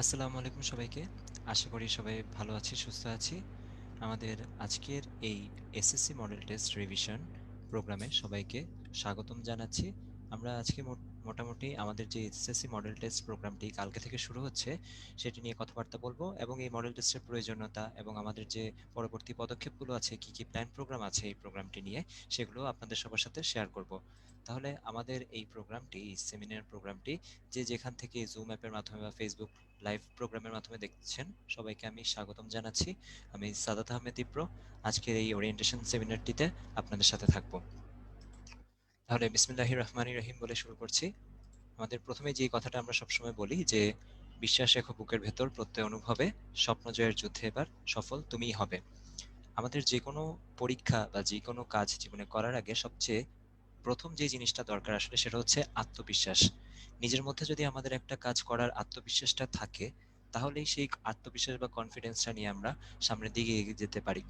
আসসালামু আলাইকুম সবাইকে। আশা করি সবাই ভালো আছি, সুস্থ আছি। আমাদের আজকের এই এসএসসি মডেল টেস্ট রিভিশন প্রোগ্রামে সবাইকে স্বাগতম জানাচ্ছি। আমরা আজকে মোটামুটি আমাদের যে এসএসসি মডেল টেস্ট প্রোগ্রামটি কালকে থেকে শুরু হচ্ছে সেটি নিয়ে কথাবার্তা বলবো এবং এই মডেল টেস্টের প্রয়োজনীয়তা এবং আমাদের যে পরবর্তী পদক্ষেপগুলো আছে, কি কি প্ল্যান প্রোগ্রাম আছে এই প্রোগ্রামটি নিয়ে, সেগুলো আপনাদের সবার সাথে শেয়ার করব। তাহলে আমাদের এই প্রোগ্রামটি, এই সেমিনার প্রোগ্রামটি যে যেখান থেকে জুম অ্যাপের মাধ্যমে বা ফেসবুক লাইভ প্রোগ্রামের মাধ্যমে দেখছেন, সবাইকে আমি স্বাগতম জানাচ্ছি। আমি সাদাত আহমেদ ইপ্রো আজকের এই ওরিয়েন্টেশন সেমিনারটিতে আপনাদের সাথে থাকব। তাহলে বিসমিল্লাহির রহমানির রহিম বলে শুরু করছি। আমাদের প্রথমে যে কথাটা আমরা সবসময় বলি যে বিশ্বাস রেখো বুকের ভেতর, প্রত্যয় অনুভবে, স্বপ্ন জয়ের যুদ্ধে এবার সফল তুমিই হবে। আমাদের যে কোনো পরীক্ষা বা যে কোনো কাজ জীবনে করার আগে সবচেয়ে প্রথম যে জিনিসটা দরকার আসলে সেটা হচ্ছে আত্মবিশ্বাস। নিজের মধ্যে যদি আমাদের একটা কাজ করার আত্মবিশ্বাসটা থাকে, তাহলেই সেই আত্মবিশ্বাস বা কনফিডেন্সটা নিয়ে আমরা সামনের দিকে এগিয়ে যেতে পারি।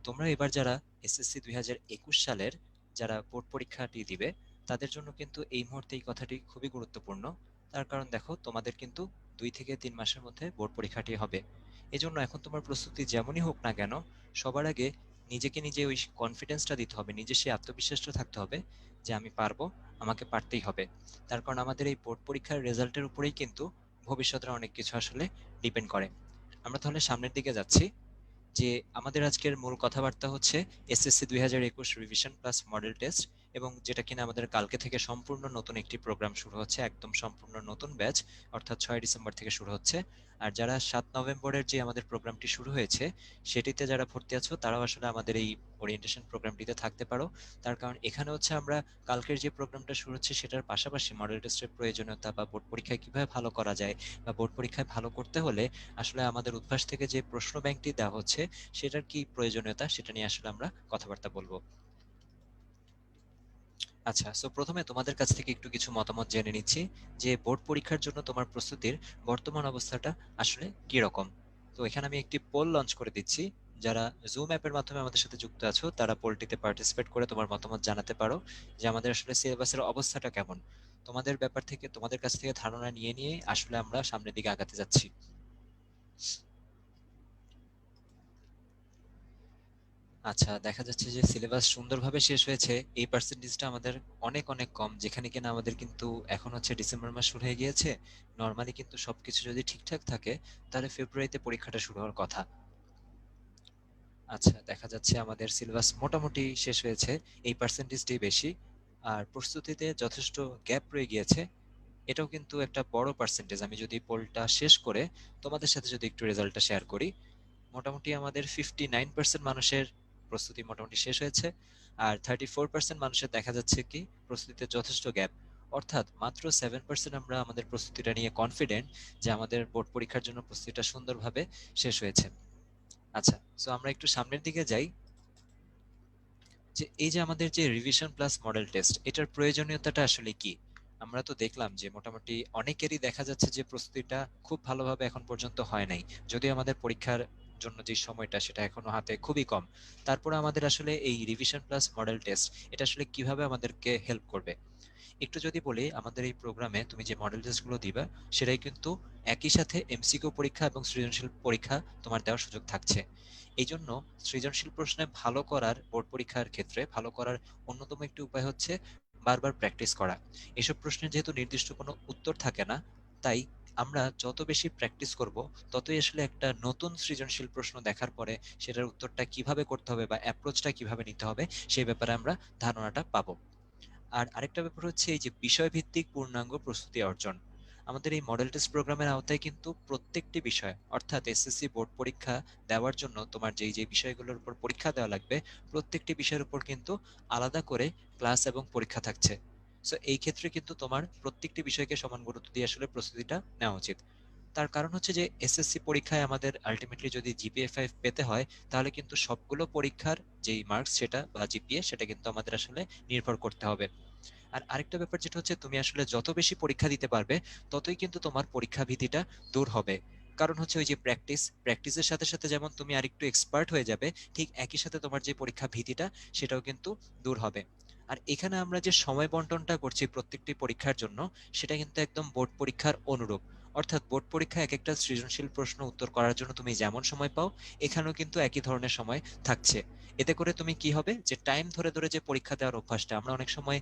তোমরা এবার যারা এসএসসি 2021 সালের যারা বোর্ড পরীক্ষাটি দিবে, তাদের জন্য কিন্তু এই মুহূর্তে এই কথাটি খুবই গুরুত্বপূর্ণ। তার কারণ দেখো, তোমাদের কিন্তু 2 থেকে 3 মাসের মধ্যে বোর্ড পরীক্ষাটি হবে। এজন্য এখন তোমার প্রস্তুতি যেমনই হোক না কেন, সবার আগে নিজেকে নিজে ওই কনফিডেন্সটা দিতে হবে, নিজে সেই আত্মবিশ্বাসটা থাকতে হবে যে আমি পারবো, আমাকে পারতেই হবে। তার কারণ আমাদের এই বোর্ড পরীক্ষার রেজাল্টের উপরেই কিন্তু ভবিষ্যতের অনেক কিছু আসলে ডিপেন্ড করে। আমরা তাহলে সামনের দিকে যাচ্ছি। যে আমাদের আজকের মূল কথাবার্তা হচ্ছে SSC 2021 revision plus model test, এবং যেটা কিনা আমাদের কালকে থেকে সম্পূর্ণ নতুন একটি প্রোগ্রাম শুরু হচ্ছে, একদম সম্পূর্ণ নতুন ব্যাচ, অর্থাৎ 6 ডিসেম্বর থেকে শুরু হচ্ছে। আর যারা 7 নভেম্বরের যে আমাদের প্রোগ্রামটি শুরু হয়েছে সেটিতে যারা ভর্তি আছো, তারাও আসলে আমাদের এই ওরিয়েন্টেশন প্রোগ্রামটিতে থাকতে পারো। তার কারণ এখানে হচ্ছে আমরা কালকের যে প্রোগ্রামটা শুরু হচ্ছে সেটার পাশাপাশি মডেল টেস্টের প্রয়োজনীয়তা বা বোর্ড পরীক্ষায় কিভাবে ভালো করা যায়, বা বোর্ড পরীক্ষায় ভালো করতে হলে আসলে আমাদের উদ্ভাস থেকে যে প্রশ্ন ব্যাংকটি দেওয়া হচ্ছে সেটার কি প্রয়োজনীয়তা, সেটা নিয়ে আসলে আমরা কথাবার্তা বলবো। আচ্ছা, সো প্রথমে তোমাদের কাছ থেকে একটু কিছু মতামত জেনে নিচ্ছি যে বোর্ড পরীক্ষার জন্য তোমার প্রস্তুতির বর্তমান অবস্থাটা আসলে কি রকম। তো এখানে আমি একটি পোল লঞ্চ করে দিচ্ছি। যারা জুম অ্যাপের মাধ্যমে আমাদের সাথে যুক্ত আছো, তারা পোলটিতে পার্টিসিপেট করে তোমার মতামত জানাতে পারো যে আমাদের আসলে সিলেবাসের অবস্থাটা কেমন। তোমাদের ব্যাপার থেকে, তোমাদের কাছ থেকে ধারণা নিয়ে নিয়ে আসলে আমরা সামনের দিকে আগাতে যাচ্ছি। আচ্ছা, দেখা যাচ্ছে যে সিলেবাস সুন্দরভাবে শেষ হয়েছে, এই পার্সেন্টেজটা আমাদের অনেক অনেক কম, যেখানে কিনা আমাদের কিন্তু এখন হচ্ছে ডিসেম্বর মাস শুরু হয়ে গিয়েছে। নর্মালি কিন্তু সবকিছু যদি ঠিকঠাক থাকে তাহলে ফেব্রুয়ারিতে পরীক্ষাটা শুরু হওয়ার কথা। আচ্ছা, দেখা যাচ্ছে আমাদের সিলেবাস মোটামুটি শেষ হয়েছে, এই পার্সেন্টেজটাই বেশি। আর প্রস্তুতিতে যথেষ্ট গ্যাপ রয়ে গিয়েছে, এটাও কিন্তু একটা বড় পার্সেন্টেজ। আমি যদি পোলটা শেষ করে তোমাদের সাথে যদি একটু রেজাল্টটা শেয়ার করি, মোটামুটি আমাদের 59% মানুষের প্রস্তুতি মোটামুটি শেষ হয়েছে। আর 34% মানুষের দেখা যাচ্ছে কি প্রস্তুতিতে যথেষ্ট গ্যাপ। অর্থাৎ মাত্র 7% আমরা আমাদের প্রস্তুতিটা নিয়ে কনফিডেন্ট যে আমাদের বোর্ড পরীক্ষার জন্য প্রস্তুতিটা সুন্দরভাবে শেষ হয়েছে। আচ্ছা, সো আমরা একটু সামনের দিকে যাই। যে এই যে আমাদের যে রিভিশন প্লাস মডেল টেস্ট, এটার প্রয়োজনীয়তাটা আসলে কি। আমরা তো দেখলাম যে মোটামুটি অনেকেরই দেখা যাচ্ছে যে প্রস্তুতিটা খুব ভালোভাবে এখন পর্যন্ত হয় নাই, যদিও আমাদের পরীক্ষার জন্য যে সময়টা সেটা এখনো হাতে খুবই কম। তারপরে আমাদের আসলে এই রিভিশন প্লাস মডেল টেস্ট এটা আসলে কিভাবে আমাদেরকে হেল্প করবে একটু যদি বলি। আমাদের এই প্রোগ্রামে তুমি যে মডেল টেস্টগুলো দিবে সেটাই কিন্তু একই সাথে এমসিকিউ পরীক্ষা এবং সৃজনশীল পরীক্ষা তোমার দেওয়ার সুযোগ থাকছে। এই জন্য সৃজনশীল প্রশ্নে ভালো করার, বোর্ড পরীক্ষার ক্ষেত্রে ভালো করার অন্যতম একটি উপায় হচ্ছে বারবার প্র্যাকটিস করা। এসব প্রশ্নের যেহেতু নির্দিষ্ট কোনো উত্তর থাকে না, তাই আমরা যত বেশি প্র্যাকটিস করব, ততই আসলে একটা নতুন সৃজনশীল প্রশ্ন দেখার পরে সেটার উত্তরটা কিভাবে করতে হবে বা অ্যাপ্রোচটা কিভাবে নিতে হবে সেই ব্যাপারে আমরা ধারণাটা পাবো। আর আরেকটা ব্যাপার হচ্ছে এই যে বিষয়ভিত্তিক পূর্ণাঙ্গ প্রস্তুতি অর্জন। আমাদের এই মডেল টেস্ট প্রোগ্রামের আওতায় কিন্তু প্রত্যেকটি বিষয়, অর্থাৎ এসএসসি বোর্ড পরীক্ষা দেওয়ার জন্য তোমার যেই যে বিষয়গুলোর উপর পরীক্ষা দেওয়া লাগবে, প্রত্যেকটি বিষয়ের উপর কিন্তু আলাদা করে ক্লাস এবং পরীক্ষা থাকছে। সো এই ক্ষেত্রে কিন্তু তোমার প্রত্যেকটি বিষয়কে সমান গুরুত্ব দিয়ে আসলে প্রস্তুতিটা নেওয়া উচিত। তার কারণ হচ্ছে যে এসএসসি পরীক্ষায় আমাদের আলটিমেটলি যদি জিপিএ 5 পেতে হয়, তাহলে কিন্তু সবগুলো পরীক্ষার যেই মার্কস সেটা বা জিপিএ সেটা কিন্তু আমাদের আসলে নির্ভর করতে হবে। আর আরেকটা ব্যাপার যেটা হচ্ছে, তুমি আসলে যত বেশি পরীক্ষা দিতে পারবে ততই কিন্তু তোমার পরীক্ষা ভীতিটা দূর হবে। কারণ হচ্ছে ওই যে প্র্যাকটিসের সাথে সাথে যেমন তুমি আরেকটু এক্সপার্ট হয়ে যাবে, ঠিক একই সাথে তোমার যে পরীক্ষা ভীতিটা সেটাও কিন্তু দূর হবে। আর এখানে আমরা যে সময় বন্টনটা করছি প্রত্যেকটি পরীক্ষার জন্য, সেটা কিন্তু একদম বোর্ড পরীক্ষার অনুরূপ। অর্থাৎ বোর্ড পরীক্ষায় এক একটা সৃজনশীল প্রশ্ন উত্তর করার জন্য তুমি যেমন সময় পাও, এখানেও কিন্তু একই ধরনের সময় থাকছে। এতে করে তুমি কি হবে, যে টাইম ধরে ধরে যে পরীক্ষা দেওয়ার অভ্যাসটা, আমরা অনেক সময়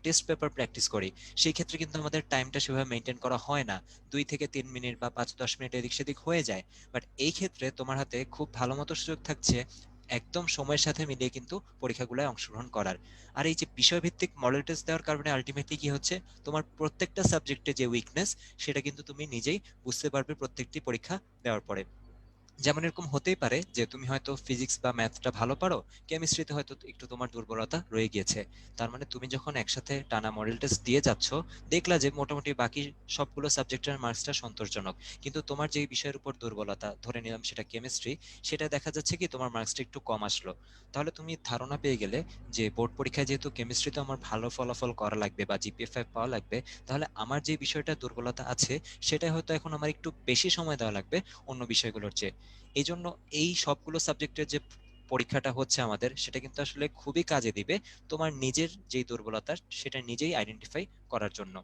টেস্ট পেপার প্র্যাকটিস করি, সেই ক্ষেত্রে কিন্তু আমাদের টাইমটা সেভাবে মেনটেন করা হয় না। 2 থেকে 3 মিনিট বা 5-10 মিনিট এদিক সেদিক হয়ে যায়। বাট এই ক্ষেত্রে তোমার হাতে খুব ভালো মতো সুযোগ থাকছে একদম সময়ের সাথে মিলিয়ে কিন্তু পরীক্ষাগুলোয় অংশগ্রহণ করার। আর এই যে বিষয়ভিত্তিক মডেল টেস্ট দেওয়ার কারণে আলটিমেটলি কি হচ্ছে, তোমার প্রত্যেকটা সাবজেক্টে যে উইকনেস, সেটা কিন্তু তুমি নিজেই বুঝতে পারবে প্রত্যেকটি পরীক্ষা দেওয়ার পরে। যেমন এরকম হতেই পারে যে তুমি হয়তো ফিজিক্স বা ম্যাথটা ভালো পারো, কেমিস্ট্রিতে হয়তো একটু তোমার দুর্বলতা রয়ে গিয়েছে। তার মানে তুমি যখন একসাথে টানা মডেল টেস্ট দিয়ে যাচ্ছ, দেখলা যে মোটামুটি বাকি সবগুলো সাবজেক্টের মার্কসটা সন্তোষজনক, কিন্তু তোমার যেই বিষয়ের উপর দুর্বলতা, ধরে নিলাম সেটা কেমিস্ট্রি, সেটা দেখা যাচ্ছে কি তোমার মার্কসটা একটু কম আসলো। তাহলে তুমি ধারণা পেয়ে গেলে যে বোর্ড পরীক্ষায় যেহেতু কেমিস্ট্রিতে আমার ভালো ফলাফল করা লাগবে বা জিপিএ 5 পাওয়া লাগবে, তাহলে আমার যে বিষয়টা দুর্বলতা আছে, সেটা হয়তো এখন আমার একটু বেশি সময় দেওয়া লাগবে অন্য বিষয়গুলোর চেয়ে। এই জন্য এই সবগুলো সাবজেক্টের যে পরীক্ষাটা হচ্ছে আমাদের, সেটা কিন্তু আসলে খুবই কাজে দিবে তোমার নিজের যেই দুর্বলতা, সেটা নিজেই আইডেন্টিফাই করার জন্য।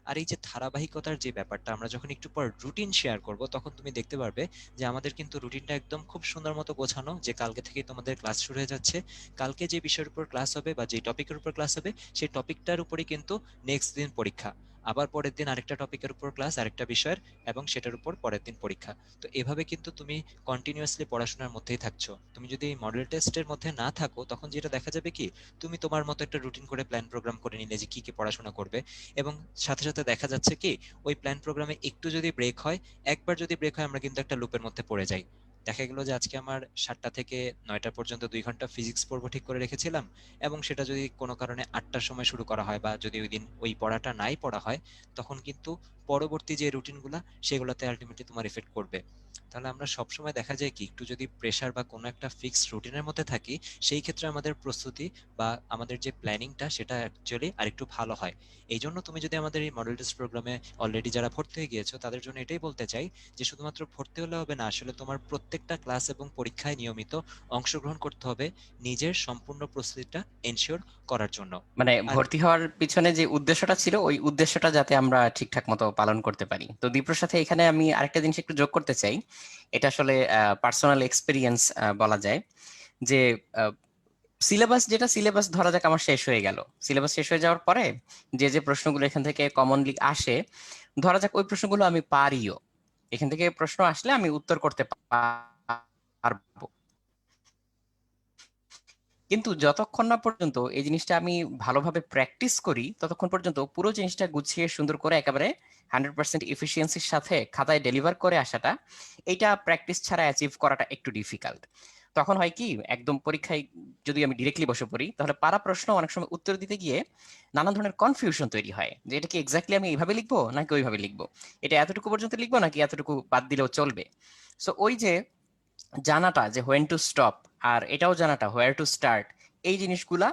আর এই যে ধারাবাহিকতার যে ব্যাপারটা, আমরা যখন একটু পর রুটিন শেয়ার করব, তখন তুমি দেখতে পারবে যে আমাদের কিন্তু রুটিনটা একদম খুব সুন্দর মতো গোছানো, যে কালকে থেকেই তোমাদের ক্লাস শুরু হয়ে যাচ্ছে। কালকে যে বিষয়ের উপর ক্লাস হবে বা যে টপিকের উপর ক্লাস হবে, সেই টপিকটার উপরই কিন্তু নেক্সট দিন পরীক্ষা, আবার পরের দিন আরেকটা টপিকের উপর ক্লাস, আরেকটা বিষয়ের, এবং সেটার উপর পরের দিন পরীক্ষা। তো এভাবে কিন্তু তুমি কন্টিনিউয়াসলি পড়াশোনার মধ্যেই থাকছো। তুমি যদি এই মডেল টেস্টের মধ্যে না থাকো, তখন যেটা দেখা যাবে কি, তুমি তোমার মতো একটা রুটিন করে প্ল্যান প্রোগ্রাম করে নিলে যে কি কি পড়াশোনা করবে, এবং সাথে সাথে দেখা যাচ্ছে কি, ওই প্ল্যান প্রোগ্রামে একটু যদি ব্রেক হয়, একবার যদি ব্রেক হয়, আমরা কিন্তু একটা লুপের মধ্যে পড়ে যাই। দেখা গেল যে আজকে আমার 7টা থেকে 9টা পর্যন্ত 2 ঘন্টা ফিজিক্স পড়বো ঠিক করে রেখেছিলাম, এবং সেটা যদি কোনো কারণে 8টার সময় শুরু করা হয়, বা যদি ওই দিন ওই পড়াটা নাই পড়া হয়, তখন কিন্তু পরবর্তী যে রুটিনগুলা, সেগুলোতে আলটিমেটলি তোমার এফেক্ট করবে। তাহলে আমরা সবসময় দেখা যায় কি, একটু যদি প্রেশার বা কোনো একটা ফিক্সড রুটিনের মধ্যে থাকি, সেই ক্ষেত্রে আমাদের প্রস্তুতি বা আমাদের যে প্ল্যানিংটা, সেটা অ্যাকচুয়ালি আরেকটু ভালো হয়। এই জন্য তুমি যদি আমাদের এই মডেল টেস্ট প্রোগ্রামে অলরেডি যারা ভর্তি হয়ে গিয়েছো, তাদের জন্য এটাই বলতে চাই যে শুধুমাত্র ভর্তি হলে হবে না, আসলে তোমার প্রত্যেকটা ক্লাস এবং পরীক্ষায় নিয়মিত অংশগ্রহণ করতে হবে, নিজের সম্পূর্ণ প্রস্তুতিটা এনশিওর করার জন্য। মানে আর ভর্তি হওয়ার পিছনে যে উদ্দেশ্যটা ছিল ওই উদ্দেশ্যটা যাতে আমরা ঠিকঠাক মতো পালন করতে পারি। তো দীপ্রর সাথে এখানে আমি আরেকটা জিনিস একটু যোগ করতে চাই। এটা আসলে পার্সোনাল এক্সপিরিয়েন্স বলা যায় যে সিলেবাস, যেটা সিলেবাস ধরা যাক আমার শেষ হয়ে গেল, সিলেবাস শেষ হয়ে যাওয়ার পরে যে যে প্রশ্নগুলো এখান থেকে কমনলি আসে, ধরা যাক ওই প্রশ্নগুলো আমি পারিও, এখান থেকে প্রশ্ন আসলে আমি উত্তর করতে পারবো। কিন্তু যতক্ষণ না পর্যন্ত এই জিনিসটা আমি ভালোভাবে প্র্যাকটিস করি, ততক্ষণ পর্যন্ত পুরো জিনিসটা গুছিয়ে সুন্দর করে একেবারে 100% এফিসিয়েন্সির সাথে খাতায় ডেলিভার করে আসাটা, এইটা প্র্যাকটিস ছাড়া অ্যাচিভ করাটা একটু ডিফিকাল্ট। তখন হয় কি, একদম পরীক্ষায় যদি আমি ডিরেক্টলি বসে পড়ি, তাহলে পারা প্রশ্ন অনেক সময় উত্তর দিতে গিয়ে নানা ধরনের কনফিউশন তৈরি হয় যে এটা কি এক্স্যাক্টলি আমি এইভাবে লিখবো নাকি ওইভাবে লিখবো, এটা এতটুকু পর্যন্ত লিখবো নাকি এতটুকু বাদ দিলেও চলবে। সো ওই যে জানাটা যে হোয়েন টু স্টপ, আর এটাও জানাটা হোয়ার টু স্টার্ট, এই জিনিসগুলা।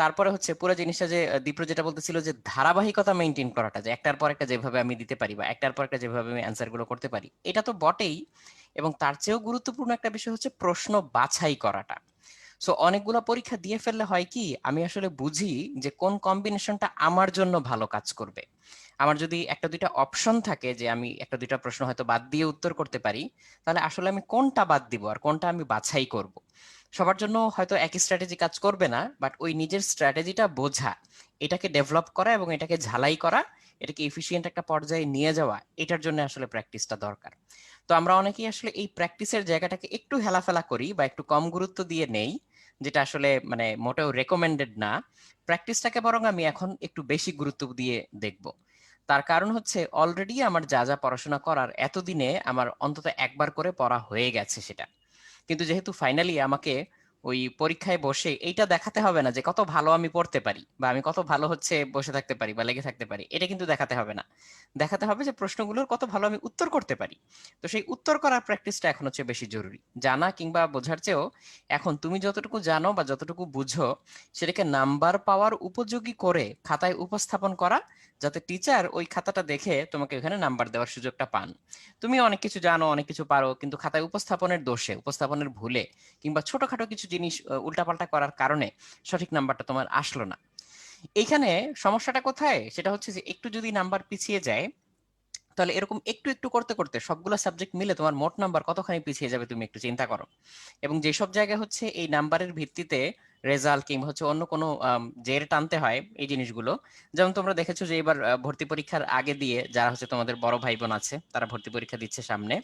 তারপরে হচ্ছে পুরো জিনিসটা যে দীপ্র যেটা বলতেছিল যে ধারাবাহিকতা মেনটেন করাটা, যে একটার পর একটা যেভাবে আমি দিতে পারি বা একটার পর একটা যেভাবে আমি অ্যান্সার গুলো করতে পারি, এটা তো বটেই, এবং তার চেয়েও গুরুত্বপূর্ণ একটা বিষয় হচ্ছে প্রশ্ন বাছাই করাটা। সো অনেকগুলা পরীক্ষা দিয়ে ফেললে হয় কি, আমি আসলে বুঝি যে কোন কম্বিনেশনটা আমার জন্য ভালো কাজ করবে। আমার যদি একটা দুইটা অপশন থাকে যে আমি একটা দুইটা প্রশ্ন হয়তো বাদ দিয়ে উত্তর করতে পারি, তাহলে আসলে আমি কোনটা বাদ দিব আর কোনটা আমি বাছাই করব। সবার জন্য হয়তো একই স্ট্র্যাটেজি কাজ করবে না, বাট ওই নিজের স্ট্র্যাটেজিটা বোঝা, এটাকে ডেভেলপ করা এবং এটাকে ঝালাই করা, এটাকে এফিশিয়েন্ট একটা পর্যায়ে নিয়ে যাওয়া, এটার জন্য আসলে প্র্যাকটিসটা দরকার। তো আমরা অনেকেই আসলে এই প্র্যাকটিসের জায়গাটাকে একটু হেলাফেলা করি বা একটু কম গুরুত্ব দিয়ে নেই, যেটা আসলে মানে মোটেও রেকমেন্ডেড না। প্র্যাকটিসটাকে বরং আমি এখন একটু বেশি গুরুত্ব দিয়ে দেখব। তার কারণ হচ্ছে অলরেডি আমার যা যা পড়াশোনা করার এতদিনে আমার অন্তত একবার করে পড়া হয়ে গেছে সেটা। কিন্তু যেহেতু ফাইনালি আমাকে ওই পরীক্ষায় বসে এইটা দেখাতে হবে না যে কত ভালো আমি পড়তে পারি বা আমি কত ভালো হচ্ছে বসে থাকতে পারি বা লেগে থাকতে পারি, এটা কিন্তু দেখাতে হবে না। দেখাতে হবে যে প্রশ্নগুলোর কত ভালো আমি উত্তর করতে পারি। তো সেই উত্তর করার প্র্যাকটিসটা এখন হচ্ছে বেশি জরুরি, জানা কিংবা বোঝার চেয়েও। এখন তুমি যতটুকু জানো বা যতটুকু বুঝো, সেটাকে নাম্বার পাওয়ার উপযোগী করে খাতায় উপস্থাপন করা, যাতে টিচার ওই খাতাটা দেখে তোমাকে ওখানে নাম্বার দেওয়ার সুযোগটা পান। তুমি অনেক কিছু জানো, অনেক কিছু পারো, কিন্তু খাতায় উপস্থাপনের দোষে, উপস্থাপনের ভুলে কিংবা ছোটখাটো কিছু জিনিস উল্টাপাল্টা করার কারণে সঠিক নাম্বারটা তোমার আসলো না। এইখানে সমস্যাটা কোথায়, সেটা হচ্ছে যে একটু যদি নাম্বার পিছিয়ে যায়, তাহলে এরকম একটু একটু করতে করতে সবগুলো সাবজেক্ট মিলে তোমার মোট নাম্বার কতখানি পিছিয়ে যাবে তুমি একটু চিন্তা করো। এবং যেসব জায়গায় হচ্ছে এই নাম্বারের ভিত্তিতে রেজাল্ট কিংবা হচ্ছে অন্য কোনো জের টানতে হয় এই জিনিসগুলো, যেমন তোমরা দেখেছো যে এবার ভর্তি পরীক্ষার আগে দিয়ে যারা হচ্ছে তোমাদের বড় ভাই বোন আছে তারা ভর্তি পরীক্ষা দিচ্ছে সামনে,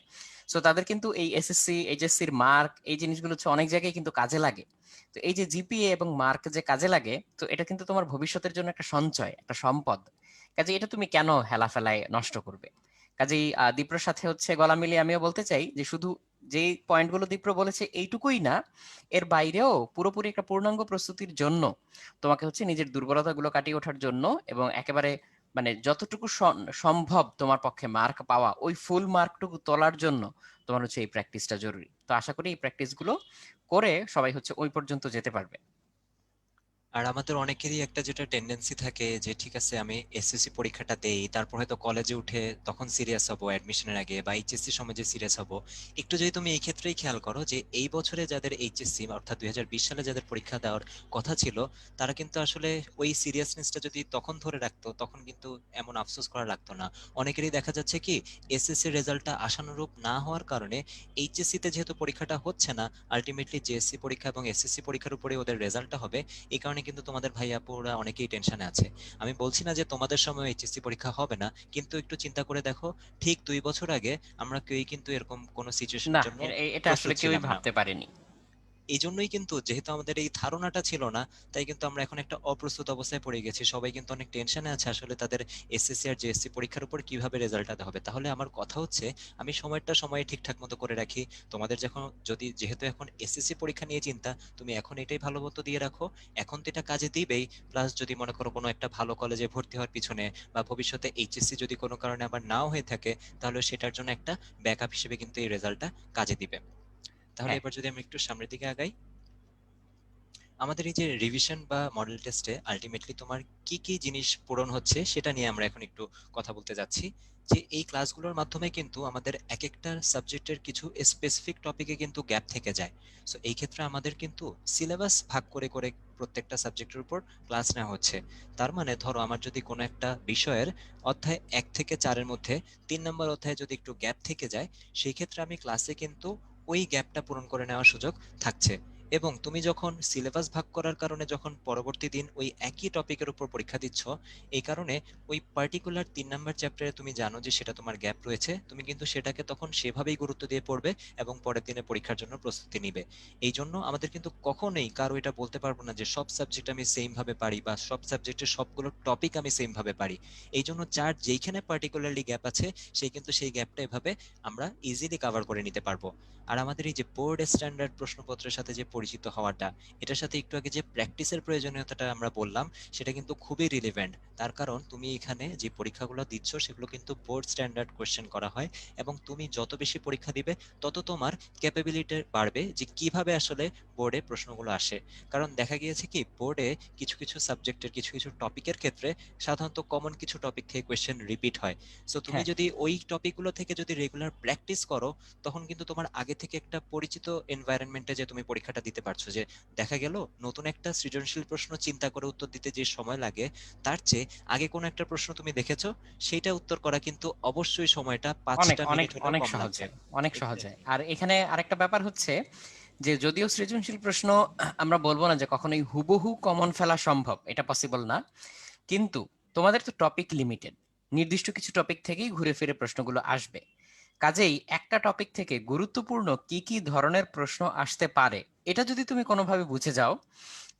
সো তাদের কিন্তু এই এসএসসি এইচএসসির মার্ক এই জিনিসগুলো হচ্ছে অনেক জায়গায় কিন্তু কাজে লাগে। তো এই যে জিপিএ এবং মার্ক যে কাজে লাগে, তো এটা কিন্তু তোমার ভবিষ্যতের জন্য একটা সঞ্চয়, একটা সম্পদ। কাজে এটা তুমি কেন হেলাফেলায় নষ্ট করবে? কাজেই দীপ্রর সাথে হচ্ছে গলা মিলিয়ে আমিও বলতে চাই যে শুধু যেই পয়েন্টগুলো দীপ্র বলেছে এইটুকুই না, এর বাইরেও পুরোপুরি একটা পূর্ণাঙ্গ প্রস্তুতির জন্য তোমাকে হচ্ছে নিজের দুর্বলতাগুলো কাটিয়ে ওঠার জন্য এবং একেবারে মানে যতটুকু সম্ভব তোমার পক্ষে মার্ক পাওয়া ওই ফুল মার্কটুকু তোলার জন্য তোমার হচ্ছে এই প্র্যাকটিসটা জরুরি। তো আশা করি এই প্র্যাকটিসগুলো করে সবাই হচ্ছে ওই পর্যন্ত যেতে পারবে। আর আমাদের অনেকেরই একটা যেটা টেন্ডেন্সি থাকে যে ঠিক আছে আমি এসএসসি পরীক্ষাটা দেই, তারপর হয়তো কলেজে উঠে তখন সিরিয়াস হব অ্যাডমিশনের আগে, বা এইচএসসি সময় যে সিরিয়াস হব। একটু যদি তুমি এই ক্ষেত্রেই খেয়াল করো যে এই বছরে যাদের এইচএসসি অর্থাৎ 2020 সালে যাদের পরীক্ষা দেওয়ার কথা ছিল, তারা কিন্তু আসলে ওই সিরিয়াসনেসটা যদি তখন ধরে রাখতো তখন কিন্তু এমন আফসোস করা লাগতো না। অনেকেরই দেখা যাচ্ছে কি এসএসসি রেজাল্টটা আশানুরূপ না হওয়ার কারণে এইচএসসি তে যেহেতু পরীক্ষাটা হচ্ছে না, আলটিমেটলি জেএসসি পরীক্ষা এবং এসএসসি পরীক্ষার উপরে ওদের রেজাল্টটা হবে। এই কারণে কিন্তু তোমাদের ভাই আপুরা অনেকেই টেনশনে আছে। আমি বলছি না যে তোমাদের সময় এইচএসসি পরীক্ষা হবে না, কিন্তু একটু চিন্তা করে দেখো, ঠিক 2 বছর আগে আমরা কেউই কিন্তু এরকম কোনো না, সিচুয়েশনের জন্য এটা প্রস্তুত আসলে কেউই ছিলাম না। ভাবতে পারেনি। এই জন্যই কিন্তু যেহেতু আমাদের এই ধারণাটা ছিল না, তাই কিন্তু আমরা এখন একটা অপ্রস্তুত অবস্থায় পড়ে গেছি। সবাই কিন্তু অনেক টেনশনে আছে আসলে তাদের এসএসসি আর জেএসসি পরীক্ষার উপর কিভাবে রেজাল্টটা হবে। তাহলে আমার কথা হচ্ছে আমি সময়টা সময়ে ঠিকঠাক মতো করে রাখি। তোমাদের যখন যদি যেহেতু এখন এসএসসি পরীক্ষা নিয়ে চিন্তা, তুমি এখন এটাই ভালো মতো দিয়ে রাখো। এখন তো এটা কাজে দিবেই, প্লাস যদি মনে করো কোনো একটা ভালো কলেজে ভর্তি হওয়ার পিছনে বা ভবিষ্যতে এইচএসসি যদি কোনো কারণে আবার নাও হয়ে থাকে, তাহলে সেটার জন্য একটা ব্যাকআপ হিসেবে কিন্তু এই রেজাল্টটা কাজে দিবে। তাহলে হ্যাঁ, এবার যদি আমি একটু সামনের দিকে আগাই, আমাদের এই যে রিভিশন বা মডেল টেস্টে আলটিমেটলি তোমার কি কি জিনিস পূরণ হচ্ছে সেটা নিয়ে আমরা এখন একটু কথা বলতে যাচ্ছি। যে এই ক্লাসগুলোর মাধ্যমে কিন্তু আমাদের এক একটা সাবজেক্টের কিছু স্পেসিফিক টপিকে কিন্তু গ্যাপ থেকে যায়। সো এই ক্ষেত্রে আমাদের কিন্তু সিলেবাস ভাগ করে করে প্রত্যেকটা সাবজেক্টের উপর ক্লাস নেওয়া হচ্ছে। তার মানে ধরো আমার যদি কোনো একটা বিষয়ের অধ্যায় 1 থেকে 4-এর মধ্যে 3 নম্বর অধ্যায়ে যদি একটু গ্যাপ থেকে যায়, সেই ক্ষেত্রে আমি ক্লাসে কিন্তু ওই গ্যাপটা পূরণ করে নেওয়ার সুযোগ থাকছে। এবং তুমি যখন সিলেবাস ভাগ করার কারণে যখন পরবর্তী দিন ওই একই টপিকের উপর পরীক্ষা দিচ্ছ, এই কারণে ওই পার্টিকুলার 3 নম্বর চ্যাপ্টারে তুমি জানো যে সেটা তোমার গ্যাপ রয়েছে, তুমি কিন্তু সেটাকে তখন সেভাবেই গুরুত্ব দিয়ে পড়বে এবং পরের দিনে পরীক্ষার জন্য প্রস্তুতি নিবে। এই জন্য আমাদের কিন্তু কখনোই কারো এটা বলতে পারবো না যে সব সাবজেক্ট আমি সেম ভাবে পারি বা সব সাবজেক্টের সবগুলো টপিক আমি সেম ভাবে পারি। এই জন্য যার যেইখানে পার্টিকুলারলি গ্যাপ আছে সে কিন্তু সেই গ্যাপটা এভাবে আমরা ইজিলি কভার করে নিতে পারবো। আর আমাদের এই যে বোর্ড স্ট্যান্ডার্ড প্রশ্নপত্রের সাথে যে পরিচিত হওয়াটা, এটার সাথে একটু আগে যে প্র্যাকটিসের প্রয়োজনীয়তাটা আমরা বললাম, সেটা কিন্তু খুবই রিলেভেন্ট। তার কারণ তুমি এখানে যে পরীক্ষাগুলো দিচ্ছ সেগুলো কিন্তু বোর্ড স্ট্যান্ডার্ড কোশ্চেন করা হয়, এবং তুমি যত বেশি পরীক্ষা দিবে তত তোমার ক্যাপাবিলিটি বাড়বে যে কিভাবে আসলে বোর্ডে প্রশ্নগুলো আসে। কারণ দেখা গিয়েছে কি বোর্ডে কিছু কিছু সাবজেক্টের কিছু কিছু টপিকের ক্ষেত্রে সাধারণত কমন কিছু টপিক থেকে কোয়েশ্চেন রিপিট হয়। সো তুমি হ্যাঁ, যদি ওই টপিকগুলো থেকে যদি রেগুলার প্র্যাকটিস করো, তখন কিন্তু তোমার আগে থেকে একটা পরিচিত এনভায়রনমেন্টে যে তুমি পরীক্ষাটা দিতে পারছো, যে দেখা গেল নতুন একটা সৃজনশীল প্রশ্ন চিন্তা করে উত্তর দিতে যে সময় লাগে, তার চেয়ে আগে কোনো একটা প্রশ্ন তুমি দেখেছো সেইটা উত্তর করা কিন্তু অবশ্যই সময়টা অনেক 5টা অনেক মিনিট হলেও অনেক কম সহজ লাগবে। হয়, অনেক সহজ হয়। এক্স্যাক্টলি। আর এখানে আরেকটা ব্যাপার হচ্ছে যে যদিও সৃজনশীল প্রশ্ন আমরা বলবো না যে কখনোই হুবহু কমন ফেলা সম্ভব, এটা পসিবল না, কিন্তু তোমাদের তো টপিক লিমিটেড, নির্দিষ্ট কিছু টপিক থেকেই ঘুরে ফিরে প্রশ্নগুলো আসবে। কাজেই একটা টপিক থেকে গুরুত্বপূর্ণ কি কি ধরনের প্রশ্ন আসতে পারে এটা যদি তুমি কোনোভাবে বুঝে যাও,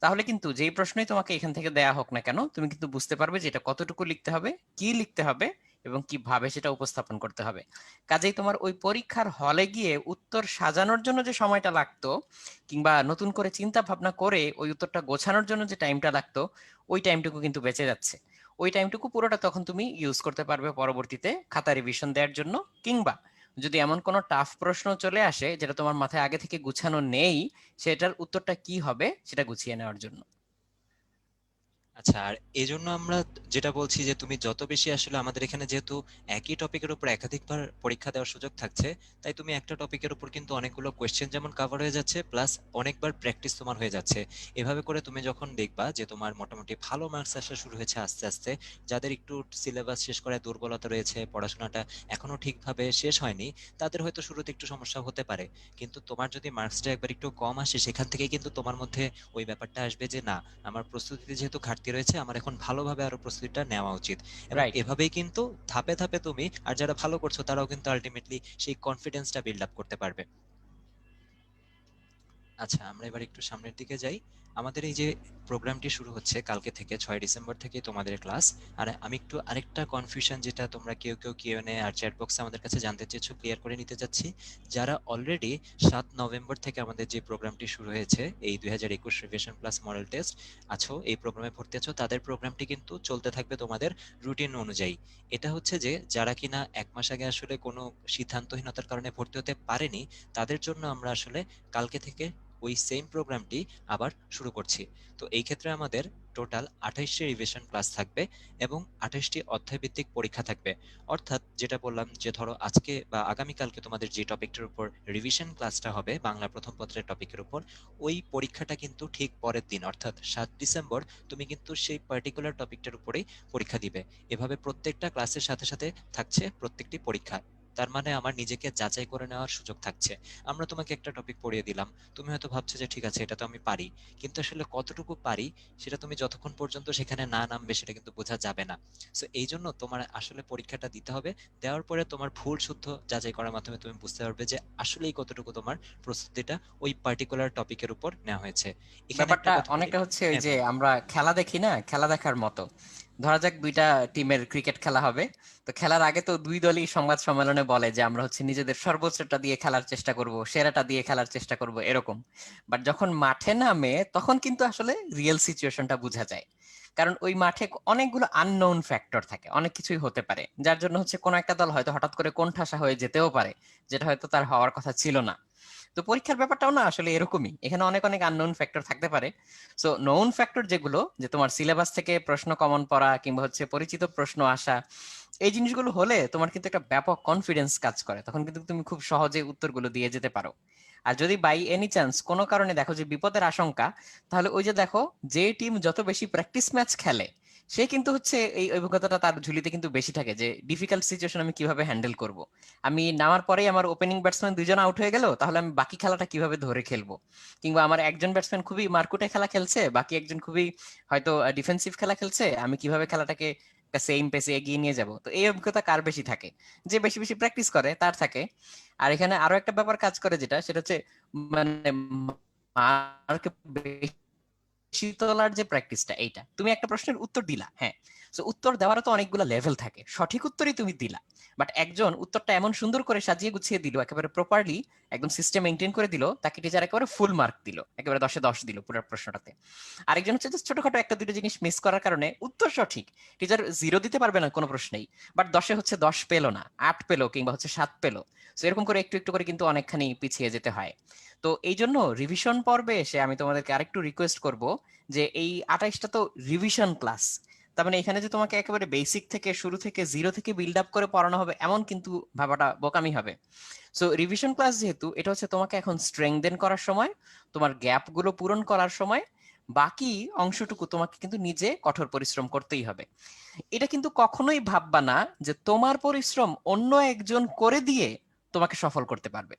তাহলে কিন্তু যেই প্রশ্নই তোমাকে এখান থেকে দেয়া হোক না কেন তুমি কিন্তু বুঝতে পারবে যে এটা কতটুকু লিখতে হবে, কি লিখতে হবে এবং কিভাবে সেটা উপস্থাপন করতে হবে। কাজেই তোমার ওই পরীক্ষার হলে গিয়ে উত্তর সাজানোর জন্য যে সময়টা লাগতো কিংবা নতুন করে চিন্তা ভাবনা করে ওই উত্তরটা গোছানোর জন্য যে টাইমটা লাগতো, ওই টাইমটুকু কিন্তু বেঁচে যাচ্ছে। ওই টাইমটুকু পুরোটা তখন তুমি ইউজ করতে পারবে পরবর্তীতে খাতা রিভিশন দেওয়ার জন্য, কিংবা যদি এমন কোনো টাফ প্রশ্ন চলে আসে যেটা তোমার মাথায় আগে থেকে গুছানো নেই, সেটার উত্তরটা কি হবে সেটা গুছিয়ে নেওয়ার জন্য। আচ্ছা, আর এজন্য আমরা যেটা বলছি যে তুমি যত বেশি আসলে আমাদের এখানে যেহেতু একই টপিকের উপর একাধিকবার পরীক্ষা দেওয়ার সুযোগ থাকছে, তাই তুমি একটা টপিকের উপর কিন্তু অনেকগুলো কোয়েশ্চেন যেমন কভার হয়ে যাচ্ছে, প্লাস অনেকবার প্র্যাকটিস তোমার হয়ে যাচ্ছে। এভাবে করে তুমি যখন দেখবা যে তোমার মোটামুটি ভালো মার্কস আসা শুরু হয়েছে আস্তে আস্তে, যাদের একটু সিলেবাস শেষ করায় দুর্বলতা রয়েছে, পড়াশোনাটা এখনো ঠিকভাবে শেষ হয়নি, তাদের হয়তো শুরুতে একটু সমস্যা হতে পারে। কিন্তু তোমার যদি মার্কসটা একবার একটু কম আসে, সেখান থেকেই কিন্তু তোমার মধ্যে ওই ব্যাপারটা আসবে যে না, আমার প্রস্তুতিতে যেহেতু ঘাটতি রয়েছে, আমার এখন ভালোভাবে আরো প্রস্তুতিটা নেওয়া উচিত। এবং রাইট। এভাবেই কিন্তু ধাপে ধাপে তুমি, আর যারা ভালো করছো তারাও কিন্তু আলটিমেটলি সেই কনফিডেন্সটা বিল্ড আপ করতে পারবে। আচ্ছা, আমরা এবার একটু সামনের দিকে যাই। আমাদের এই যে প্রোগ্রামটি শুরু হচ্ছে কালকে থেকে, 6 ডিসেম্বর থেকে তোমাদের ক্লাস। আর আমি একটু আরেকটা কনফিউশন যেটা তোমরা কেউ কেউ কিউএনএ আর চ্যাট বক্সে আমাদের কাছে জানতে চেয়েছো, ক্লিয়ার করে নিতে চাচ্ছি। যারা অলরেডি 7 নভেম্বর থেকে আমাদের যে প্রোগ্রামটি শুরু হয়েছে, এই 2021 রিভিশন প্লাস মডেল টেস্ট আছো, এই প্রোগ্রামে ভর্তি আছো, তাদের প্রোগ্রামটি কিন্তু চলতে থাকবে তোমাদের রুটিন অনুযায়ী। এটা হচ্ছে যে যারা কিনা 1 মাস আগে আসলে কোনো সিদ্ধান্তহীনতার কারণে ভর্তি হতে পারেনি, তাদের জন্য আমরা আসলে কালকে থেকে ওই সেম প্রোগ্রামটি আবার শুরু করছি। তো এই ক্ষেত্রে আমাদের টোটাল 28টি রিভিশন ক্লাস থাকবে এবং 28টি অধ্যায়ভিত্তিক পরীক্ষা থাকবে। অর্থাৎ যেটা বললাম যে ধরো আজকে বা আগামীকালকে তোমাদের যে টপিকটার উপর রিভিশন ক্লাসটা হবে, বাংলা প্রথম পত্রের টপিকের উপর, ওই পরীক্ষাটা কিন্তু ঠিক পরের দিন অর্থাৎ 7 ডিসেম্বর তুমি কিন্তু সেই পার্টিকুলার টপিকটার উপরেই পরীক্ষা দিবে। এভাবে প্রত্যেকটা ক্লাসের সাথে সাথে থাকছে প্রত্যেকটি পরীক্ষা। তার মানে আমার নিজেকে যাচাই করে নেওয়ার সুযোগ থাকছে। আমরা তোমাকে একটা টপিক পড়িয়ে দিলাম, তুমি হয়তো ভাবছো যে ঠিক আছে এটা তো আমি পারি, কিন্তু আসলে কতটুকু পারি সেটা তুমি যতক্ষণ পর্যন্ত সেখানে না নামবে সেটা কিন্তু বোঝা যাবে না। সো এই জন্য তোমার আসলে পরীক্ষাটা দিতে হবে। দেওয়ার পরে তোমার ভুল শুদ্ধ যাচাই করার মাধ্যমে তুমি বুঝতে পারবে যে আসলেই কতটুকু তোমার প্রস্তুতিটা ওই পার্টিকুলার টপিকের উপর নেওয়া হয়েছে। এখানে একটা ব্যাপারটা কথা বলি। অনেকটা হচ্ছে ওই হ্যাঁ যে বলো। আমরা খেলা দেখি না, খেলা দেখার মতো। ধরা যাক দুইটা টিমের ক্রিকেট খেলা হবে। তো খেলার আগে তো দুই দলই সংবাদ সম্মেলনে বলে যে আমরা হচ্ছে নিজেদের সর্বোচ্চটা দিয়ে খেলার চেষ্টা করব, সেরাটা দিয়ে খেলার চেষ্টা করব, এরকম। বাট যখন মাঠে নামে তখন কিন্তু আসলে রিয়েল সিচুয়েশনটা বোঝা যায়। কারণ ওই মাঠে অনেকগুলো আননোন ফ্যাক্টর থাকে, অনেক কিছুই হতে পারে, যার জন্য হচ্ছে কোনো একটা দল হয়তো হঠাৎ করে কোণঠাসা হয়ে যেতেও পারে, যেটা হয়তো তার হওয়ার কথা ছিল না। তো পরীক্ষার ব্যাপারটাও না আসলে এরকমই, এখানে অনেক অনেক আননোন ফ্যাক্টর থাকতে পারে। সো নোন ফ্যাক্টর যেগুলো, যে তোমার সিলেবাস থেকে প্রশ্ন কমন পড়া কিংবা হচ্ছে পরিচিত প্রশ্ন আসা, এই জিনিসগুলো হলে তোমার কিন্তু একটা ব্যাপক কনফিডেন্স কাজ করে, তখন কিন্তু তুমি খুব সহজে উত্তরগুলো দিয়ে যেতে পারো। আর যদি বাই এনি চান্স কোনো কারণে দেখো যে বিপদের আশঙ্কা, তাহলে ওই যে দেখো, যে টিম যত বেশি প্র্যাকটিস ম্যাচ খেলে সে কিন্তু হচ্ছে এই অভিজ্ঞতাটা তার ঝুলিতে কিন্তু বেশি থাকে, যে ডিফিকাল্ট সিচুয়েশন আমি কিভাবে হ্যান্ডেল করব। আমি নামার পরেই আমার ওপেনিং ব্যাটসম্যান দুইজন আউট হয়ে গেল, তাহলে আমি বাকি খেলাটা কিভাবে ধরে খেলবো। কিংবা আমার একজন ব্যাটসম্যান খুবই মারকুটে খেলা খেলছে, বাকি একজন খুবই হয়তো ডিফেন্সিভ খেলা খেলছে, আমি কিভাবে খেলাটাকে একটা সেম পেসে এগিয়ে নিয়ে যাব। তো এই অভিজ্ঞতা কার বেশি থাকে? যে বেশি বেশি প্র্যাকটিস করে তার থাকে। আর এখানে আরো একটা ব্যাপার কাজ করে, যেটা সেটা হচ্ছে মানে মার্ক বেশি তোলার যে প্র্যাকটিসটা, এইটা তুমি একটা প্রশ্নের উত্তর দিলা, হ্যাঁ, তো উত্তর দেওয়ারও তো অনেকগুলো লেভেল থাকে, সঠিক উত্তরই তুমি দিলা, বাট একজন উত্তরটা এমন সুন্দর করে সাজিয়ে গুছিয়ে দিল, একেবারে প্রপারলি একদম সিস্টেম মেনটেন করে দিল, তাকে টিচার একেবারে ফুল মার্ক দিল, একেবারে 10-এ 10 দিল পুরো প্রশ্নটাতে। আরেকজন হচ্ছে যে ছোটখাটো একটা দুটো জিনিস মিস করার কারণে উত্তর সঠিক, টিচার 0 দিতে পারবে না কোনো প্রশ্নেই, বাট 10-এ হচ্ছে 10 পেলো না, 8 পেলো কিংবা হচ্ছে 7 পেলো। তো এরকম করে একটু একটু করে কিন্তু অনেকখানি পিছিয়ে যেতে হয়। তো এই জন্য রিভিশন পর্বে এসে আমি তোমাদেরকে আরেকটু রিকোয়েস্ট করব, যে এই 28টা তো রিভিশন ক্লাস, তার মানে এখানে যে তোমাকে একেবারে বেসিক থেকে শুরু থেকে জিরো থেকে বিল্ড আপ করে পড়ানো হবে এমন কিন্তু ভাবাটা বোকামি হবে। সো রিভিশন ক্লাস যেহেতু, এটা হচ্ছে তোমাকে এখন স্ট্রেংথেন করার সময়, তোমার গ্যাপ গুলো পূরণ করার সময়, বাকি অংশটুকু তোমাকে কিন্তু নিজে কঠোর পরিশ্রম করতেই হবে। এটা কিন্তু কখনোই ভাববা না যে তোমার পরিশ্রম অন্য একজন করে দিয়ে তোমাকে সফল করতে পারবে।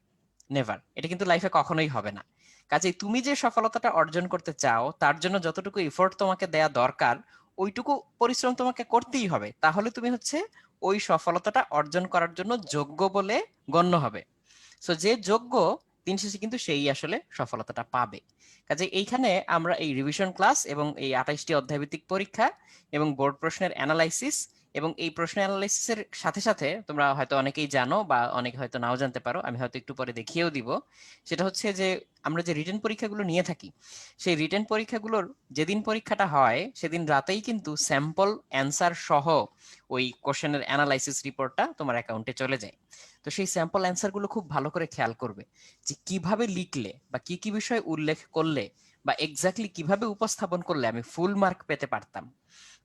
নেভার, এটা কিন্তু লাইফে কখনোই হবে না। কাজেই তুমি যে সফলতাটা অর্জন করতে চাও তার জন্য যতটুকু এফোর্ট তোমাকে দেয়া দরকার, ওইটুকু পরিশ্রম তোমাকে করতেই হবে, তাহলে তুমি হচ্ছে ওই সফলতাটা অর্জন করার জন্য যোগ্য বলে গণ্য হবে। সো যে যোগ্য, দিন শেষে কিন্তু সেই আসলে সফলতাটা পাবে। কাজে এইখানে আমরা এই রিভিশন ক্লাস এবং এই 28টি অধ্যায়ভিত্তিক পরীক্ষা এবং বোর্ড প্রশ্নের অ্যানালাইসিস, এবং এই প্রশ্ন অ্যানালাইসিসের সাথে সাথে তোমরা হয়তো অনেকেই জানো বা অনেকে হয়তো নাও জানতে পারো, আমি হয়তো একটু পরে দেখিয়েও দিব, সেটা হচ্ছে যে আমরা যে রিটেন পরীক্ষাগুলো নিয়ে থাকি, সেই রিটেন পরীক্ষাগুলোর যেদিন পরীক্ষাটা হয় সেদিন রাতেই কিন্তু স্যাম্পল অ্যান্সার সহ ওই কোশ্চেনের অ্যানালাইসিস রিপোর্টটা তোমার অ্যাকাউন্টে চলে যায়। তো সেই স্যাম্পল অ্যান্সার গুলো খুব ভালো করে খেয়াল করবে, যে কিভাবে লিখলে বা কি কি বিষয় উল্লেখ করলে বা এক্স্যাক্টলি কিভাবে উপস্থাপন করলে আমি ফুল মার্ক পেতে পারতাম।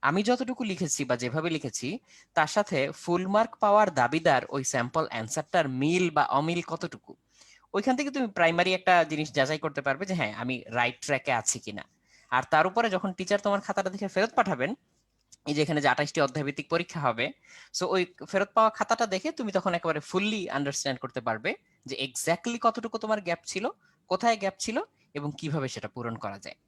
আমি যতটুকু লিখেছি বা যেভাবে লিখেছি তার সাথে ফুল মার্ক পাওয়ার দাবিদার ওই স্যাম্পল অ্যান্সারটার মিল বা অমিল কতটুকু, ওইখান থেকে তুমি প্রাইমারি একটা জিনিস যাচাই করতে পারবে যে হ্যাঁ আমি রাইট ট্র্যাকে আছি কিনা। আর তার উপরে যখন টিচার তোমার খাতাটা দেখে ফেরত পাঠাবেন, এই যে এখানে যে 28টি অধ্যায়ভিত্তিক পরীক্ষা হবে, সো ওই ফেরত পাওয়া খাতাটা দেখে তুমি তখন একেবারে ফুললি আন্ডারস্ট্যান্ড করতে পারবে যে এক্স্যাক্টলি কতটুকু তোমার গ্যাপ ছিল, কোথায় গ্যাপ ছিল, এবং কিভাবে সেটা পূরণ করা যায়।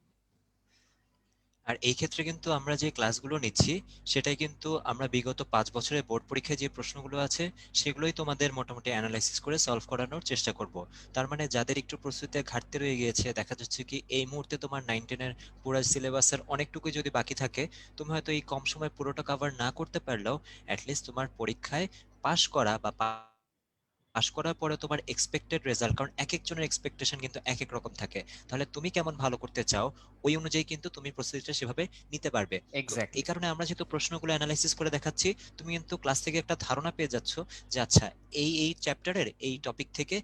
আর এই ক্ষেত্রে কিন্তু আমরা যে ক্লাসগুলো নিচ্ছি সেটাই কিন্তু আমরা বিগত 5 বছরের বোর্ড পরীক্ষায় যে প্রশ্নগুলো আছে সেগুলোই তোমাদের মোটামুটি অ্যানালাইসিস করে সলভ করানোর চেষ্টা করব। তার মানে যাদের একটু প্রস্তুতিতে ঘাটতি রয়ে গিয়েছে, দেখা যাচ্ছে কি এই মুহূর্তে তোমার 9-10 এর পুরো সিলেবাসের অনেকটুকুই যদি বাকি থাকে, তুমি হয়তো এই কম সময় পুরোটা কভার না করতে পারলেও অ্যাটলিস্ট তোমার পরীক্ষায় পাশ করা বা পাশ করার পরে তোমার এক্সপেক্টেড রেজাল্ট, কারণ এক একজনের এক্সপেকটেশন কিন্তু এক এক রকম থাকে, তাহলে তুমি কেমন ভালো করতে চাও ওই অনুযায়ী কিন্তু তুমি প্রস্তুতিটা সেভাবে নিতে পারবে। তো এই এক্স্যাক্টলি। কারণে আমরা যেহেতু প্রশ্নগুলো অ্যানালাইসিস করে দেখাচ্ছি, তুমি কিন্তু ক্লাস থেকে একটা ধারণা পেয়ে যাচ্ছ যে আচ্ছা এই চ্যাপ্টারের এই টপিক থেকে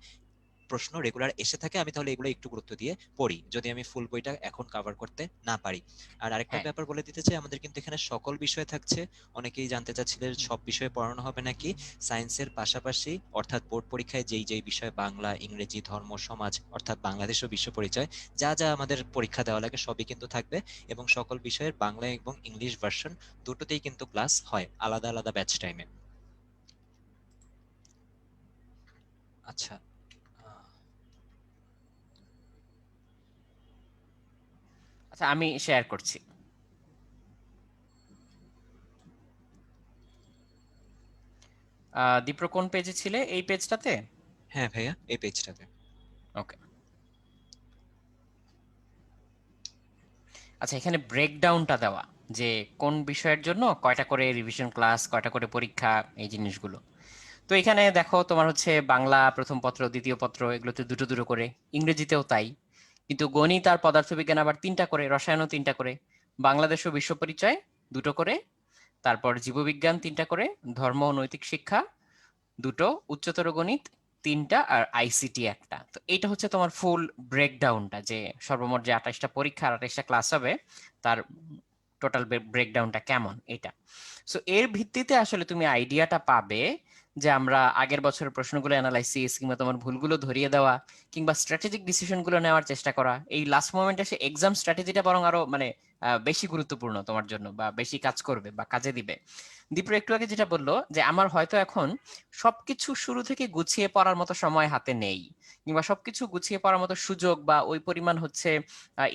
প্রশ্ন রেগুলার এসে থাকে, আমি তাহলে এগুলো একটু গুরুত্ব দিয়ে পড়ি যদি আমি ফুল বইটা এখন কভার করতে না পারি। আর আরেকটা হ্যাঁ। ব্যাপার বলে দিতে চাই, আমাদের কিন্তু এখানে সকল বিষয় থাকছে। অনেকেই জানতে চাচ্ছিলেন সব বিষয়ে পড়ানো হবে নাকি। সায়েন্সের পাশাপাশি অর্থাৎ বোর্ড পরীক্ষায় যেই যেই বিষয় বাংলা, ইংরেজি, ধর্ম, সমাজ অর্থাৎ বাংলাদেশ ও বিশ্ব পরিচয় যা যা আমাদের পরীক্ষা দেওয়া লাগে সবই কিন্তু থাকবে, এবং সকল বিষয়ের বাংলা এবং ইংলিশ ভার্সন দুটোতেই কিন্তু ক্লাস হয় আলাদা আলাদা ব্যাচ টাইমে। আচ্ছা, আচ্ছা, আমি শেয়ার করছি। দীপ্র কোন পেজে ছিলে, এই পেজটাতে? হ্যাঁ ভাইয়া, এই পেজটাতে। ওকে। আচ্ছা, এখানে ব্রেকডাউনটা দেওয়া যে কোন বিষয়ের জন্য কয়টা করে রিভিশন ক্লাস, কয়টা করে পরীক্ষা, এই জিনিসগুলো। তো এখানে দেখো তোমার হচ্ছে বাংলা প্রথম পত্র, দ্বিতীয় পত্র এগুলোতে দুটো দুটো করে, ইংরেজিতেও তাই। কিন্তু গণিত আর পদার্থবিজ্ঞান আবার 3টা করে, রসায়নও 3টা করে, বাংলাদেশ ও বিশ্ব পরিচয় 2টো করে, তারপর জীববিজ্ঞান 3টা করে, ধর্ম ও নৈতিক শিক্ষা 2টো, উচ্চতর গণিত 3টা, আর আইসিটি 1টা। তো এইটা হচ্ছে তোমার ফুল ব্রেকডাউনটা, যে সর্বমোট যে 28টা পরীক্ষা আর 28টা ক্লাস হবে তার টোটাল ব্রেকডাউনটা কেমন এটা। সো এর ভিত্তিতে আসলে তুমি আইডিয়াটা পাবে যে আমরা আগের বছরের প্রশ্নগুলো অ্যানালাইসিস কিংবা তোমার ভুলগুলো ধরিয়ে দেওয়া কিংবা স্ট্র্যাটেজিক ডিসিশনগুলো নেওয়ার চেষ্টা করা, এই লাস্ট মোমেন্টে এসে এক্সাম স্ট্র্যাটেজিটা বরং আরো মানে বেশি গুরুত্বপূর্ণ তোমার জন্য, বা বেশি কাজ করবে বা কাজে দিবে। দীপ্র একটু আগে যেটা বললো যে আমার হয়তো এখন সবকিছু শুরু থেকে গুছিয়ে পড়ার মতো সময় হাতে নেই, কিংবা সবকিছু গুছিয়ে পড়ার মতো সুযোগ বা ওই পরিমাণ হচ্ছে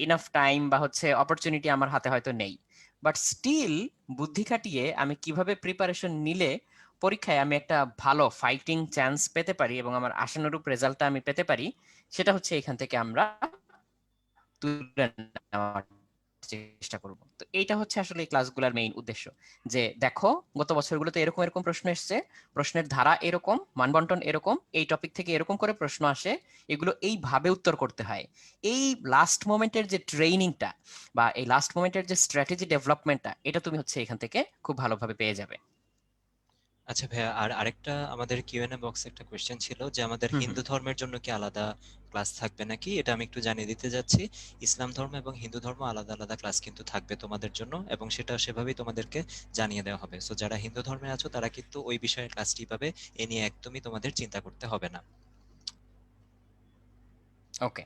ইনাফ টাইম বা হচ্ছে অপরচুনিটি আমার হাতে হয়তো নেই। বাট স্টিল বুদ্ধি খাটিয়ে আমি কিভাবে প্রিপারেশন নিলে পরীক্ষায় আমি একটা ভালো ফাইটিং চান্স পেতে পারি এবং আমার আশানুরূপ রেজাল্টটা আমি পেতে পারি, সেটা হচ্ছে এখান থেকে আমরা তুলে নেওয়ার চেষ্টা করব। তো এইটা হচ্ছে আসলে এই ক্লাসগুলোর মেইন উদ্দেশ্য, যে দেখো গত বছরগুলোতে এরকম এরকম প্রশ্ন এসেছে, প্রশ্নের ধারা এরকম, মানবন্টন এরকম, এই টপিক থেকে এরকম করে প্রশ্ন আসে, এগুলো এইভাবে উত্তর করতে হয়। এই লাস্ট মোমেন্টের যে ট্রেনিংটা বা এই লাস্ট মোমেন্টের যে স্ট্র্যাটেজি ডেভেলপমেন্টটা, এটা তুমি হচ্ছে এখান থেকে খুব ভালোভাবে পেয়ে যাবে। আচ্ছা ভাইয়া, আর আরেকটা আমাদের কিউএনএ বক্সে একটা কোয়েশ্চেন ছিল যে আমাদের হুম হুম। হিন্দু ধর্মের জন্য কি আলাদা ক্লাস থাকবে নাকি, এটা আমি একটু জানিয়ে দিতে যাচ্ছি। ইসলাম ধর্ম এবং হিন্দু ধর্ম আলাদা আলাদা ক্লাস কিন্তু থাকবে তোমাদের জন্য, এবং সেটা সেভাবেই তোমাদেরকে জানিয়ে দেওয়া হবে। সো যারা হিন্দু ধর্মে আছো তারা কিন্তু ওই বিষয়ে ক্লাসটি পাবে, এ নিয়ে একদমই তোমাদের চিন্তা করতে হবে না। ওকে।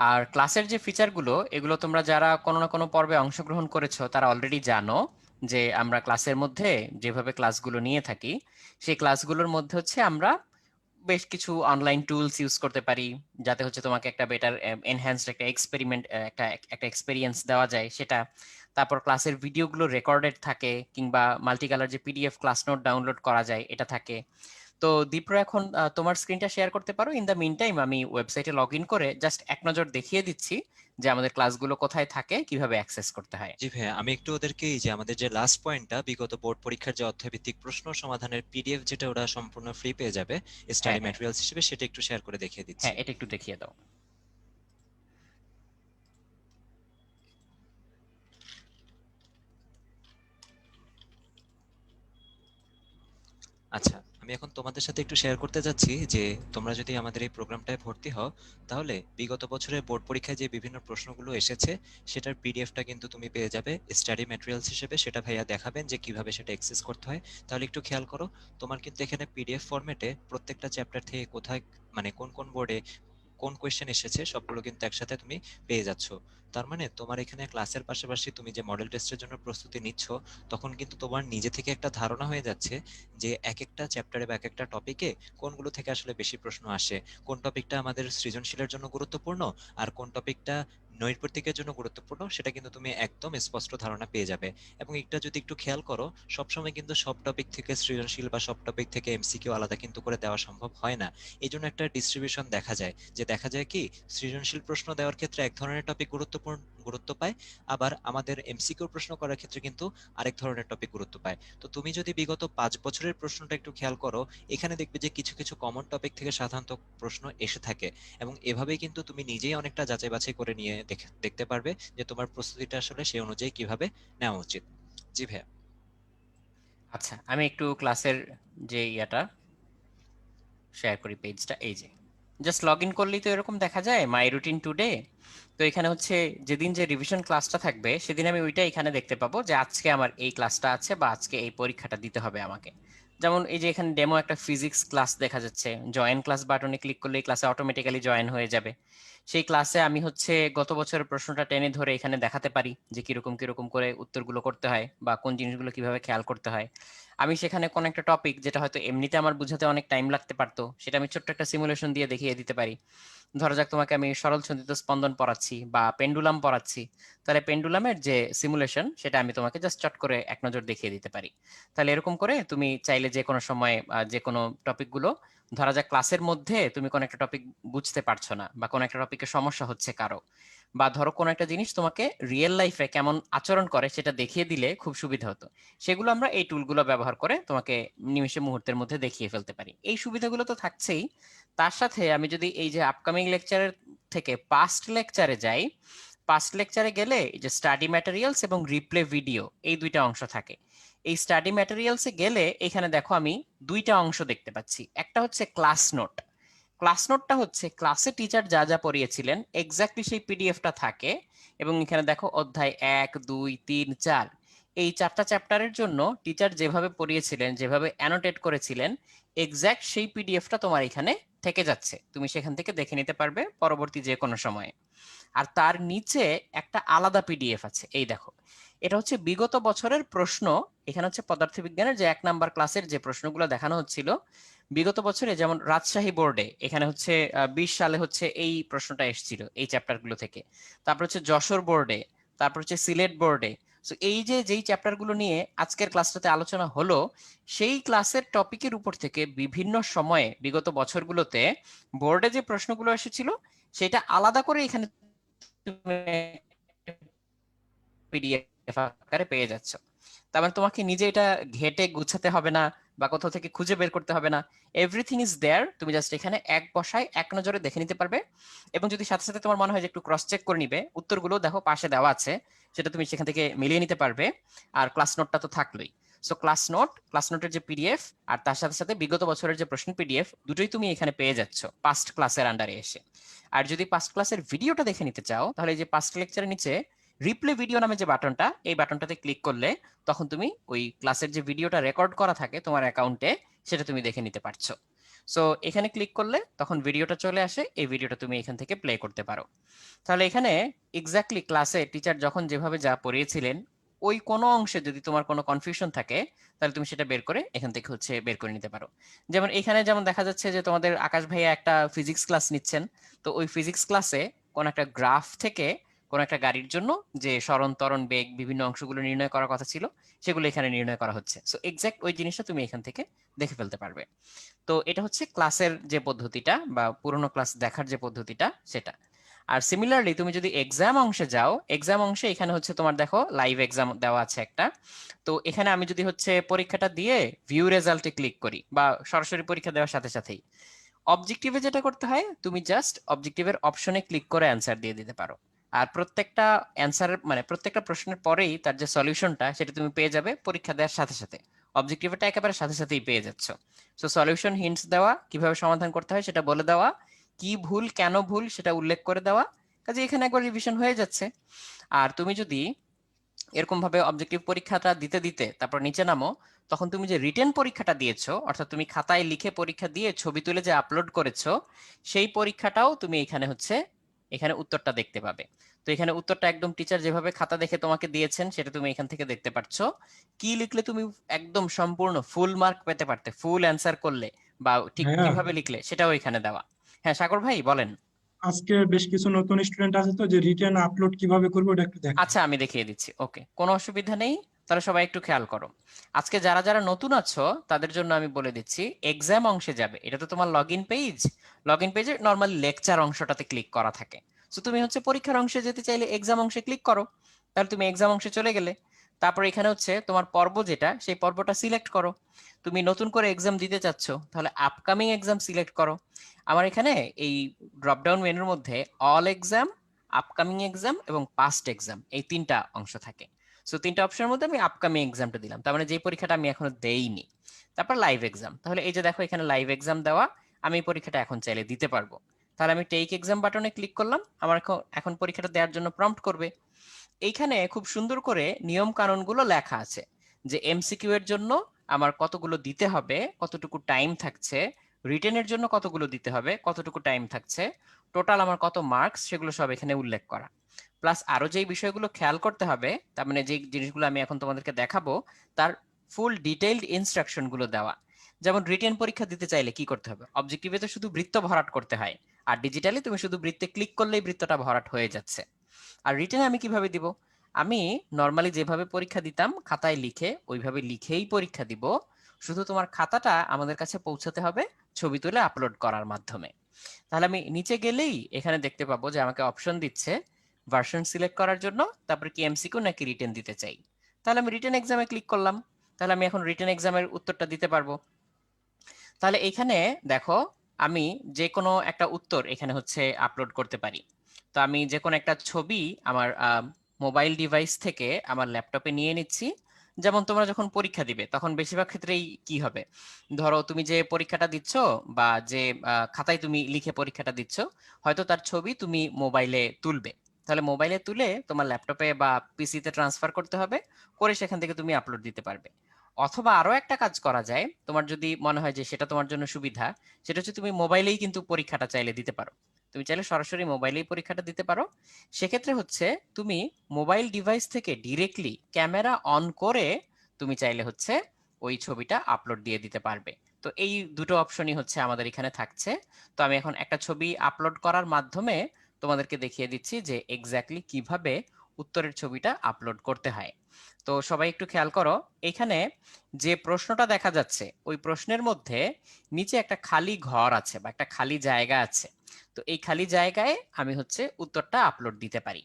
আর ক্লাসের যে ফিচারগুলো, এগুলো তোমরা যারা কোনো না কোনো পর্বে অংশগ্রহণ করেছো তারা অলরেডি জানো যে আমরা ক্লাসের মধ্যে যেভাবে ক্লাসগুলো নিয়ে থাকি, সেই ক্লাসগুলোর মধ্যে হচ্ছে আমরা বেশ কিছু অনলাইন টুলস ইউজ করতে পারি, যাতে হচ্ছে তোমাকে একটা বেটার এনহ্যান্সড একটা এক্সপেরিমেন্ট, একটা একটা এক্সপেরিয়েন্স দেওয়া যায় সেটা। তারপর ক্লাসের ভিডিওগুলো রেকর্ডেড থাকে, কিংবা মাল্টি কালার যে পিডিএফ ক্লাস নোট ডাউনলোড করা যায় এটা থাকে। তো দীপ্র এখন তোমার স্ক্রিনটা শেয়ার করতে পারো। ইন দ্য মিন টাইম আমি ওয়েবসাইটে লগ ইন করে জাস্ট এক নজর দেখিয়ে দিচ্ছি যে আমাদের ক্লাসগুলো কোথায় থাকে, কিভাবে অ্যাক্সেস করতে হয়। জি ভাইয়া, আমি একটু ওদেরকে এই যে আমাদের যে লাস্ট পয়েন্টটা বিগত বোর্ড পরীক্ষার যে অধ্যায়ভিত্তিক প্রশ্ন সমাধানের পিডিএফ যেটা ওরা সম্পূর্ণ ফ্রি পেয়ে যাবে হ্যাঁ স্টাডি হ্যাঁ ম্যাটেরিয়ালস হিসেবে, সেটা একটু শেয়ার করে দেখিয়ে দিচ্ছি। হ্যাঁ, এটা একটু দেখিয়ে দাও। আচ্ছা, আমি এখন তোমাদের সাথে একটু শেয়ার করতে যাচ্ছি যে তোমরা যদি আমাদের এই প্রোগ্রামটায় ভর্তি হও, তাহলে বিগত বছরের বোর্ড পরীক্ষায় যে বিভিন্ন প্রশ্নগুলো এসেছে সেটার পিডিএফটা কিন্তু তুমি পেয়ে যাবে স্টাডি ম্যাটেরিয়ালস হিসেবে। সেটা ভাইয়া দেখাবেন যে কিভাবে সেটা অ্যাক্সেস করতে হয়। তাহলে একটু খেয়াল করো, তোমার কিন্তু এখানে পিডিএফ ফরম্যাটে প্রত্যেকটা চ্যাপ্টার থেকে কোথায়, মানে কোন কোন বোর্ডে কোন কোয়েশ্চেন এসেছে সবগুলো কিন্তু একসাথে তুমি পেয়ে যাচ্ছ। তার মানে তোমার এখানে ক্লাসের পাশাপাশি তুমি যে মডেল টেস্টের জন্য প্রস্তুতি নিচ্ছ, তখন কিন্তু তোমার নিজে থেকে একটা ধারণা হয়ে যাচ্ছে যে এক একটা চ্যাপ্টারে বা এক একটা টপিকে কোনগুলো থেকে আসলে বেশি প্রশ্ন আসে, কোন টপিকটা আমাদের সৃজনশীলের জন্য গুরুত্বপূর্ণ আর কোন টপিকটা নৈর্ব্যক্তিকের জন্য গুরুত্বপূর্ণ, সেটা কিন্তু তুমি একদম স্পষ্ট ধারণা পেয়ে যাবে। এবং এটা যদি একটু খেয়াল করো, সবসময় কিন্তু সব টপিক থেকে সৃজনশীল বা সব টপিক থেকে এমসিকিউ আলাদা কিন্তু করে দেওয়া সম্ভব হয় না। এই জন্য একটা ডিস্ট্রিবিউশন দেখা যায়, যে দেখা যায় কি সৃজনশীল প্রশ্ন দেওয়ার ক্ষেত্রে এক ধরনের টপিক গুরুত্ব পায়, আবার আমাদের এমসিকিউ প্রশ্ন করার ক্ষেত্রে কিন্তু আরেক ধরনের টপিক গুরুত্ব পায়। তো তুমি যদি বিগত 5 বছরের প্রশ্নটা একটু খেয়াল করো, এখানে দেখবে যে কিছু কিছু কমন টপিক থেকে সাধারণত প্রশ্ন এসে থাকে, এবং এভাবেই কিন্তু তুমি নিজেই অনেকটা যাচাই বাছাই করে নিয়ে দেখতে পারবে যে তোমার প্রস্তুতিটা আসলে সেই অনুযায়ী কিভাবে নেওয়া উচিত। জি ভাইয়া। আচ্ছা, আমি একটু ক্লাসের যে ইয়াটা শেয়ার করি, পেজটা এই যে জাস্ট লগ ইন করলেই তো এরকম দেখা যায় মাই রুটিন টুডে। তো এখানে হচ্ছে যেদিন যে রিভিশন ক্লাসটা থাকবে সেদিন আমি ওইটা এখানে দেখতে পাবো যে আজকে আমার এই ক্লাসটা আছে বা আজকে এই পরীক্ষাটা দিতে হবে আমাকে। যেমন এই যে এখানে ডেমো একটা ফিজিক্স ক্লাস দেখা যাচ্ছে, জয়েন ক্লাস বাটনে ক্লিক করলে এই ক্লাসে অটোমেটিক্যালি জয়েন হয়ে যাবে। সেই ক্লাসে আমি হচ্ছে গত বছরের প্রশ্নটা টেনে ধরে এখানে দেখাতে পারি যে কিরকম কিরকম করে উত্তরগুলো করতে হয় বা কোন জিনিসগুলো কিভাবে খেয়াল করতে হয়। আমি সেখানে কোন একটা টপিক যেটা হয়তো এমনিতে আমার বুঝাতে অনেক টাইম লাগতে পারতো, সেটা আমি ছোট্ট একটা সিমুলেশন দিয়ে দেখিয়ে দিতে পারি। ধরা যাক তোমাকে আমি সরল সঞ্চিত স্পন্দন পড়াচ্ছি বা পেন্ডুলাম পড়াচ্ছি, তাহলে পেন্ডুলামের যে সিমুলেশন সেটা আমি তোমাকে জাস্ট চট করে এক নজর দেখিয়ে দিতে পারি। তাহলে এরকম করে তুমি চাইলে যে কোনো সময় যে কোনো টপিকগুলো, ধরা যাক ক্লাসের মধ্যে তুমি কোনো একটা টপিক বুঝতে পারছো না বা কোনো একটা টপিকে সমস্যা হচ্ছে কারো, বা ধরো কোনো একটা জিনিস তোমাকে রিয়েল লাইফে কেমন আচরণ করে সেটা দেখিয়ে দিলে খুব সুবিধা হতো, সেগুলো আমরা এই টুলগুলো ব্যবহার করে তোমাকে নিমেষে মুহূর্তের মধ্যে দেখিয়ে ফেলতে পারি। এই সুবিধাগুলো তো থাকছেই, তার সাথে আমি যদি এই যে আপকামিং লেকচারের থেকে পাস্ট লেকচারে যাই, পাস্ট লেকচারে গেলে এই যে স্টাডি ম্যাটেরিয়ালস এবং রিপ্লে ভিডিও এই দুইটা অংশ থাকে। এই স্টাডি ম্যাটেরিয়ালসে গেলে এখানে দেখো আমি দুইটা অংশ দেখতে পাচ্ছি, একটা হচ্ছে ক্লাস নোট। ক্লাস নোটটা হচ্ছে ক্লাসে টিচার যা যা পড়িয়েছিলেন এক্স্যাক্টলি সেই পিডিএফটা থাকে, এবং এখানে দেখো অধ্যায় 1, 2, 3, 4 এই 4টা চ্যাপ্টারের জন্য টিচার যেভাবে পড়িয়েছিলেন, যেভাবে অ্যানোটেট করেছিলেন, এক্স্যাক্ট সেই পিডিএফটা তোমার এখানে থেকে যাচ্ছে, তুমি সেখান থেকে দেখে নিতে পারবে পরবর্তী যে কোনো সময়ে। আর তার নিচে একটা আলাদা পিডিএফ আছে, এই দেখো, এটা হচ্ছে বিগত বছরের প্রশ্ন। এখানে হচ্ছে পদার্থবিজ্ঞানের যে 1 নাম্বার ক্লাসের যে প্রশ্নগুলো দেখানো হচ্ছিল বিগত বছরে, যেমন রাজশাহী বোর্ডে এখানে হচ্ছে 20 সালে হচ্ছে এই প্রশ্নটা এসেছিল এই চ্যাপ্টারগুলো থেকে। তারপর হচ্ছে যশোর বোর্ডে, তারপর হচ্ছে সিলেট বোর্ডে। তো এই যে যেই চ্যাপ্টারগুলো নিয়ে আজকের ক্লাসটাতে আলোচনা হলো, সেই ক্লাসের টপিকের উপর থেকে বিভিন্ন সময়ে বিগত বছরগুলোতে বোর্ডে যে প্রশ্নগুলো এসেছিল সেটা আলাদা করে এখানে পিডিএফ আকারে পেয়ে যাচ্ছ। তার মানে তোমাকে নিজে এটা ঘেটে গুছাতে হবে না বা কোথাও থেকে খুঁজে বের করতে হবে না, এভরিথিং ইজ দেয়ার, তুমি জাস্ট এখানে এক বসায় এক নজরে দেখে নিতে পারবে। এবং যদি সাথে সাথে তোমার মনে হয় যে একটু ক্রস চেক করে নিবে, উত্তরগুলো দেখো পাশে দেওয়া আছে, সেটা তুমি সেখান থেকে মিলিয়ে নিতে পারবে। আর ক্লাস নোটটা তো থাকলোই। সো ক্লাস নোটের যে পিডিএফ আর তার সাথে সাথে বিগত বছরের যে প্রশ্ন পিডিএফ দুটোই তুমি এখানে পেয়ে যাচ্ছ পাস্ট ক্লাসের আন্ডারে এসে। আর যদি পাস্ট ক্লাসের ভিডিওটা দেখে নিতে চাও, তাহলে এই যে পাস্ট লেকচারের নিচে রিপ্লে ভিডিও নামে যে বাটনটা, এই বাটনটাতে ক্লিক করলে তখন তুমি ওই ক্লাসের যে ভিডিওটা রেকর্ড করা থাকে তোমার অ্যাকাউন্টে সেটা তুমি দেখে নিতে পারছো। সো এখানে ক্লিক করলে তখন ভিডিওটা চলে আসে, এই ভিডিওটা তুমি এখান থেকে প্লে করতে পারো। তাহলে এখানে এক্স্যাক্টলি ক্লাসে টিচার যখন যেভাবে যা পড়িয়েছিলেন ওই কোনো অংশে যদি তোমার কোনো কনফিউশন থাকে, তাহলে তুমি সেটা বের করে এখান থেকে হচ্ছে বের করে নিতে পারো। যেমন এখানে যেমন দেখা যাচ্ছে যে তোমাদের আকাশ ভাইয়া একটা ফিজিক্স ক্লাস নিচ্ছেন, তো ওই ফিজিক্স ক্লাসে কোন একটা গ্রাফ থেকে কোন একটা গাড়ির জন্য যে সরণ ত্বরণ বেগ বিভিন্ন অংশগুলো নির্ণয় করার কথা ছিল সেগুলো এখানে নির্ণয় করা হচ্ছে। সো এক্সাক্ট ওই জিনিসটা তুমি এখান থেকে দেখে ফেলতে পারবে। তো এটা হচ্ছে ক্লাসের যে পদ্ধতিটা বা পুরোনো ক্লাস দেখার যে পদ্ধতিটা সেটা। আর সিমিলারলি তুমি যদি এক্সাম অংশে যাও, এক্সাম অংশে এখানে হচ্ছে তোমার দেখো লাইভ এক্সাম দেওয়া আছে একটা। তো এখানে আমি যদি হচ্ছে পরীক্ষাটা দিয়ে ভিউ রেজাল্টে ক্লিক করি বা সরাসরি পরীক্ষা দেওয়ার সাথে সাথেই অবজেক্টিভে যেটা করতে হয়, তুমি জাস্ট অবজেক্টিভের অপশনে ক্লিক করে অ্যান্সার দিয়ে দিতে পারো। আর প্রত্যেকটা অ্যান্সারের মানে প্রত্যেকটা প্রশ্নের পরেই তার যে সলিউশনটা সেটা তুমি পেয়ে যাবে পরীক্ষা দেওয়ার সাথে সাথে, অবজেক্টিভটা একেবারে সাথে সাথেই পেয়ে যাচ্ছ। সো সলিউশন হিন্টস দেওয়া, কিভাবে সমাধান করতে হয় সেটা বলে দেওয়া, কি ভুল কেন ভুল সেটা উল্লেখ করে দেওয়া, কাজে এখানে একবার রিভিশন হয়ে যাচ্ছে। আর তুমি যদি এরকম ভাবে অবজেক্টিভ পরীক্ষাটা দিতে দিতে তারপর নিচে নামো, তখন তুমি যে রিটেন পরীক্ষাটা দিয়েছো, অর্থাৎ তুমি খাতায় লিখে পরীক্ষা দিয়ে ছবি তুলে যে আপলোড করেছো, সেই পরীক্ষাটাও তুমি এখানে এখানে উত্তরটা দেখতে পাবে। তো এখানে উত্তরটা একদম টিচার যেভাবে খাতা দেখে তোমাকে দিয়েছেন সেটা তুমি এখান থেকে দেখতে পাচ্ছ। কি লিখলে তুমি একদম সম্পূর্ণ ফুল মার্ক পেতে পারতে, ফুল অ্যান্সার করলে বা ঠিক হ্যাঁ, কিভাবে লিখলে সেটাও এখানে দেওয়া। হ্যাঁ সাগর ভাই বলেন। আজকে বেশ কিছু নতুন স্টুডেন্ট আছে, তো যে রিটেন আপলোড কিভাবে করবো ওটা একটু দেখাও। আচ্ছা আমি দেখিয়ে দিচ্ছি, ওকে, কোনো অসুবিধা নেই। তাহলে সবাই একটু খেয়াল করো, আজকে যারা যারা নতুন আছো তাদের জন্য আমি বলে দিচ্ছি, এক্সাম অংশে যাবে, এটা তো তোমার log in page, log in পেজে নর্মাল লেকচার অংশটাতে ক্লিক করা থাকে। তো তুমি পরীক্ষার অংশে যেতে চাইলে এক্সাম অংশে ক্লিক করো, তাহলে তুমি এক্সাম অংশে চলে গেলে। তারপর এখানে তোমার পর্ব যেটা, সেই পর্বটা সিলেক্ট করো। তুমি নতুন করে এক্সাম দিতে চাচ্ছ, তাহলে আপকামিং এক্সাম সিলেক্ট করো। আমার এখানে এই ড্রপডাউন মেনুর মধ্যে অল এক্সাম, আপকামিং এক্সাম এবং পাস্ট এক্সাম, এই তিনটা অংশ থাকে। সো তিনটা অপশনের মধ্যে আমি আপকামিং এক্সামটা দিলাম, তার মানে যে পরীক্ষাটা আমি এখনো দেইনি। তারপর লাইভ এক্সাম, তাহলে এই যে দেখো এখানে লাইভ এক্সাম দেওয়া, আমি এই পরীক্ষাটা এখন চাইলে দিতে পারবো। তাহলে আমি টেক এক্সাম বাটনে ক্লিক করলাম, আমার এখন পরীক্ষাটা দেওয়ার জন্য প্রম্পট করবে। এইখানে খুব সুন্দর করে নিয়ম কানুনগুলো লেখা আছে, যে এমসিকিউ এর জন্য আমার কতগুলো দিতে হবে, কতটুকু টাইম থাকছে, রিটেনের জন্য কতগুলো দিতে হবে, কতটুকু টাইম থাকছে, টোটাল আমার কত মার্কস, সেগুলো সব এখানে উল্লেখ করা। প্লাস আরো যেই বিষয়গুলো খেয়াল করতে হবে, তার মানে যে জিনিসগুলো আমি এখন তোমাদেরকে দেখাবো, তার ফুল ডিটেইলড ইনস্ট্রাকশন গুলো দেওয়া। যেমন রিটেন পরীক্ষা দিতে চাইলে কি করতে হবে, অবজেক্টিভে তো শুধু বৃত্ত ভরাট করতে হয়, আর ডিজিটালি তুমি শুধু বৃত্তে ক্লিক করলেই বৃত্তটা ভরাট হয়ে যাচ্ছে। আর রিটেনে আমি কিভাবে দিব, আমি নর্মালি যেভাবে পরীক্ষা দিতাম খাতায় লিখে, ওইভাবে লিখেই পরীক্ষা দিব। শুধু তোমার খাতাটা আমাদের কাছে পৌঁছাতে হবে ছবি তুলে আপলোড করার মাধ্যমে। তাহলে আমি নিচে গেলেই এখানে দেখতে পাবো যে আমাকে অপশন দিচ্ছে ভার্সন সিলেক্ট করার জন্য, তারপর কি এমসিকিউ নাকি রিটেন দিতে চাই। তাহলে আমি রিটেন এক্সামে ক্লিক করলাম, তাহলে আমি এখন রিটেন এক্সামের উত্তরটা দিতে পারবো। তাহলে এখানে দেখো, আমি যে কোনো একটা উত্তর এখানে আপলোড করতে পারি। তো আমি যে কোনো একটা ছবি আমার মোবাইল ডিভাইস থেকে আমার ল্যাপটপে নিয়ে নিচ্ছি। যেমন তোমরা যখন পরীক্ষা দিবে তখন বেশিরভাগ ক্ষেত্রেই কি হবে, ধরো তুমি যে পরীক্ষাটা দিচ্ছ বা যে খাতায় তুমি লিখে পরীক্ষাটা দিচ্ছ, হয়তো তার ছবি তুমি মোবাইলে তুলবে। তাহলে মোবাইলে তুলে তোমার ল্যাপটপে বা পিসিতে ট্রান্সফার করতে হবে, করে সেখান থেকে তুমি আপলোড দিতে পারবে। অথবা আরো একটা কাজ করা যায়, তোমার যদি মনে হয় যে সেটা তোমার জন্য সুবিধা, সেটা তুমি মোবাইলেই কিন্তু পরীক্ষাটা চাইলে দিতে পারো। তুমি চাইলে সরাসরি মোবাইলেই পরীক্ষাটা দিতে পারো। সেক্ষেত্রে তুমি মোবাইল ডিভাইস থেকে ডিরেক্টলি ক্যামেরা অন করে তুমি চাইলে ওই ছবিটা আপলোড দিয়ে দিতে পারবে। তো এই দুটো অপশনই আমাদের এখানে থাকছে। তো আমি এখন একটা ছবি আপলোড করার মাধ্যমে তোমাদেরকে দেখিয়ে দিচ্ছি যে এক্স্যাক্টলি কিভাবে উত্তরের ছবিটা আপলোড করতে হয়। তো সবাই একটু খেয়াল করো, এখানে যে প্রশ্নটা দেখা যাচ্ছে ওই প্রশ্নের মধ্যে নিচে একটা খালি ঘর আছে বা একটা খালি জায়গা আছে। তো এই খালি জায়গায় আমি উত্তরটা আপলোড দিতে পারি।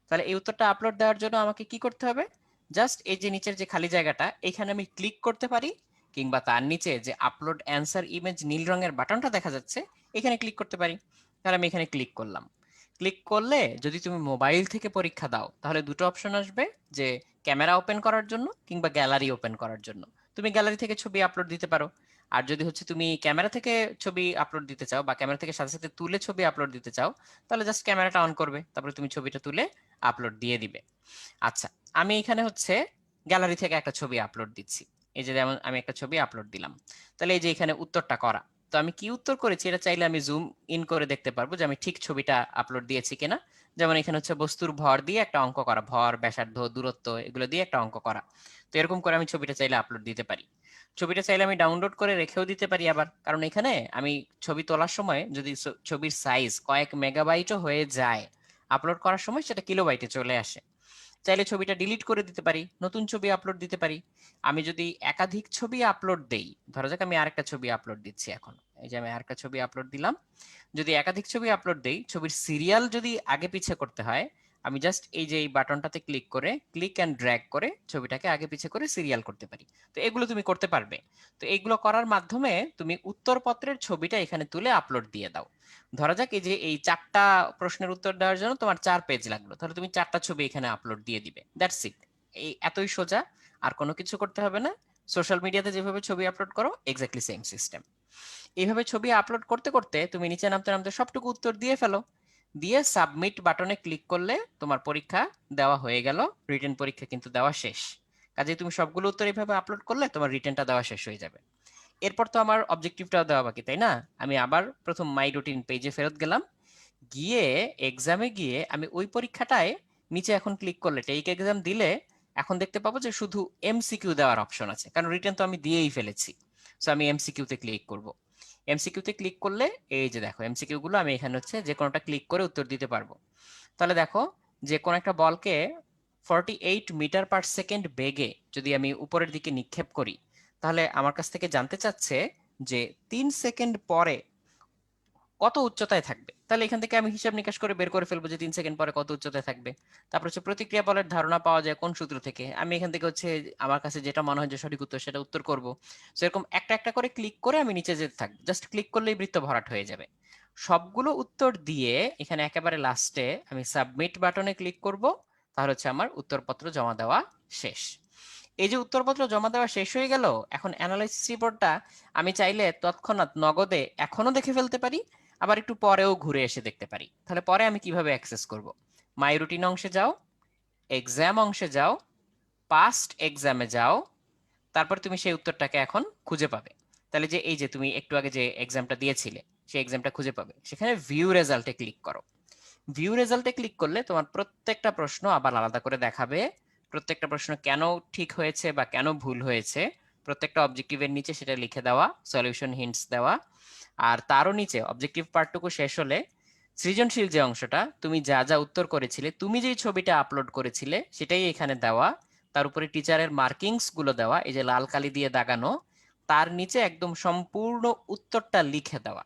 তাহলে এই উত্তরটা আপলোড দেওয়ার জন্য আমাকে কি করতে হবে, জাস্ট এই যে নিচের যে খালি জায়গাটা এখানে আমি ক্লিক করতে পারি, কিংবা তার নিচে যে আপলোড অ্যান্সার ইমেজ নীল রঙের বাটনটা দেখা যাচ্ছে এখানে ক্লিক করতে পারি। তাহলে আমি এখানে ক্লিক করলাম। ক্লিক করলে যদি তুমি মোবাইল থেকে পরীক্ষা দাও তাহলে দুটো অপশন আসবে, যে ক্যামেরা ওপেন করার জন্য কিংবা গ্যালারি ওপেন করার জন্য। তুমি গ্যালারি থেকে ছবি আপলোড দিতে পারো। আর যদি তুমি ক্যামেরা থেকে ছবি আপলোড দিতে চাও বা ক্যামেরা থেকে সাথে সাথে তুলে ছবি আপলোড দিতে চাও, তাহলে জাস্ট ক্যামেরাটা অন করবে, তারপরে তুমি ছবিটা তুলে আপলোড দিয়ে দিবে। আচ্ছা, আমি এখানে গ্যালারি থেকে একটা ছবি আপলোড দিচ্ছি। এই যে যেমন আমি একটা ছবি আপলোড দিলাম, তাহলে এই যে এখানে উত্তরটা করা। তো আমি কি উত্তর করেছি এটা চাইলে আমি জুম ইন করে দেখতে পারবো যে আমি ঠিক ছবিটা আপলোড দিয়েছি কিনা। যেমন এখানে বস্তুর ভর দিয়ে একটা অঙ্ক করা, ভর, ব্যাসার্ধ, দূরত্ব, এগুলো দিয়ে একটা অঙ্ক করা। তো এরকম করে আমি ছবিটা চাইলে আপলোড দিতে পারি। ছবিটা চাইলে আমি ডাউনলোড করে রেখেও দিতে পারি আবার, কারণ এখানে আমি ছবি তোলার সময় যদি ছবির সাইজ কয়েক মেগাবাইটও হয়ে যায়, আপলোড করার সময় সেটা কিলোবাইটে চলে আসে। চাইলে ছবিটা ডিলিট করে দিতে পারি, নতুন ছবি আপলোড দিতে পারি। আমি যদি একাধিক ছবি আপলোড দেই, ধরা যাক আমি আরেকটা ছবি আপলোড দিচ্ছি এখন, এই যে আমি আরেকটা ছবি আপলোড দিলাম। যদি একাধিক ছবি আপলোড দেই, ছবির সিরিয়াল যদি আগে পিছে করতে হয়, আমি জাস্ট এই যে এই বাটনটাতে ক্লিক করে ক্লিক অ্যান্ড ড্র্যাগ করে ছবিটাকে আগে পিছে করে সিরিয়াল করতে পারি। তো এগুলো তুমি করতে পারবে। তো এইগুলো করার মাধ্যমে তুমি উত্তরপত্রের ছবিটা এখানে তুলে আপলোড দিয়ে দাও। ধরা যাক এই যে এই 4টা প্রশ্নের উত্তর দেওয়ার জন্য তোমার 4 পেজ লাগলো, তাহলে তুমি 4টা ছবি এখানে আপলোড দিয়ে দিবে, দ্যাটস ইট। এই এতই সোজা, আর কোনো কিছু করতে হবে না। সোশ্যাল মিডিয়াতে যেভাবে ছবি আপলোড করো এক্স্যাক্টলি সেম সিস্টেম। এইভাবে ছবি আপলোড করতে করতে তুমি নিচে নামতে নামতে সবটুকু উত্তর দিয়ে ফেলো, দিয়ে সাবমিট বাটনে ক্লিক করলে তোমার পরীক্ষা দেওয়া হয়ে গেল, রিটেন পরীক্ষা কিন্তু দেওয়া শেষ। কাজে তুমি সবগুলো উত্তর এইভাবে আপলোড করলে তোমার রিটেনটা দেওয়া শেষ হয়ে যাবে। এরপর তো আমার অবজেক্টিভটাও দেওয়া বাকি, তাই না? আমি আবার প্রথম মাই রুটিন পেজে ফেরত গেলাম, গিয়ে এক্সামে গিয়ে আমি ওই পরীক্ষাটায় নিচে এখন ক্লিক করলে টেক এক্সাম দিলে এখন দেখতে পাবো যে শুধু এমসিকিউ দেওয়ার অপশন আছে, কারণ রিটেন তো আমি দিয়েই ফেলেছি। সো আমি এমসিকিউতে ক্লিক করব। এমসিকিউতে ক্লিক করলে এই যে দেখো এমসিকিউ গুলো আমি এখানে হচ্ছে যে কোনোটা ক্লিক করে উত্তর দিতে পারবো। তাহলে দেখো যে কোন একটা বলকে 48 মিটার পার সেকেন্ড বেগে যদি আমি উপরের দিকে নিক্ষেপ করি, তাহলে আমার কাছ থেকে জানতে চাচ্ছে যে 3 সেকেন্ড পরে কত উচ্চতায় থাকবে। তাহলে এখান থেকে আমি হিসাব নিকাশ করে বের করে ফেলবো যে 3 সেকেন্ড পরে কত উচ্চতায় থাকবে। তারপর হচ্ছে প্রতিক্রিয়া বলের ধারণা পাওয়া যায় কোন সূত্র থেকে, আমি এখান থেকে হচ্ছে আমার কাছে যেটা মনে হয় যে সঠিক উত্তর সেটা উত্তর করব। সো এরকম একটা একটা করে ক্লিক করে আমি নিচে যেতে থাকবো, জাস্ট ক্লিক করলেই বৃত্ত ভরাট হয়ে যাবে। সবগুলো উত্তর দিয়ে এখানে একেবারে লাস্টে আমি সাবমিট বাটনে ক্লিক করব, তাহলে হচ্ছে আমার উত্তরপত্র জমা দেওয়া শেষ। এই যে উত্তরপত্র জমা দেওয়া শেষ হয়ে গেল, এখন অ্যানালাইসিস রিপোর্টটা আমি চাইলে তৎক্ষণাৎ নগদে এখনো দেখে ফেলতে পারি, আবার একটু পরেও ঘুরে এসে দেখতে পারি। তাহলে পরে আমি কিভাবে অ্যাক্সেস করব? মাই রুটিন অংশে যাও, এক্সাম অংশে যাও, পাস্ট এক্সামে যাও, তারপর তুমি সেই উত্তরটাকে এখন খুঁজে পাবে। তাহলে যে এই যে তুমি একটু আগে যে এক্সামটা দিয়েছিলে সেই এক্সামটা খুঁজে পাবে, সেখানে ভিউ রেজাল্টে ক্লিক করো। ভিউ রেজাল্টে ক্লিক করলে তোমার প্রত্যেকটা প্রশ্ন আবার আলাদা করে দেখাবে, প্রত্যেকটা প্রশ্ন কেন ঠিক হয়েছে বা কেন ভুল হয়েছে প্রত্যেকটা অবজেক্টিভের নিচে সেটা লিখে দেওয়া, সলিউশন হিন্টস দেওয়া। আর তারও নিচে অবজেক্টিভ পার্টটুকু শেষ হলে সৃজনশীল যে অংশটা তুমি যা যা উত্তর করেছিলে, তুমি যেই ছবিটা আপলোড করেছিলে সেটাই এখানে দেওয়া, তার উপরে টিচারের মার্কিংস গুলো দেওয়া, এই যে লাল কালি দিয়ে দাগানো, তার নিচে একদম সম্পূর্ণ উত্তরটা লিখে দেওয়া।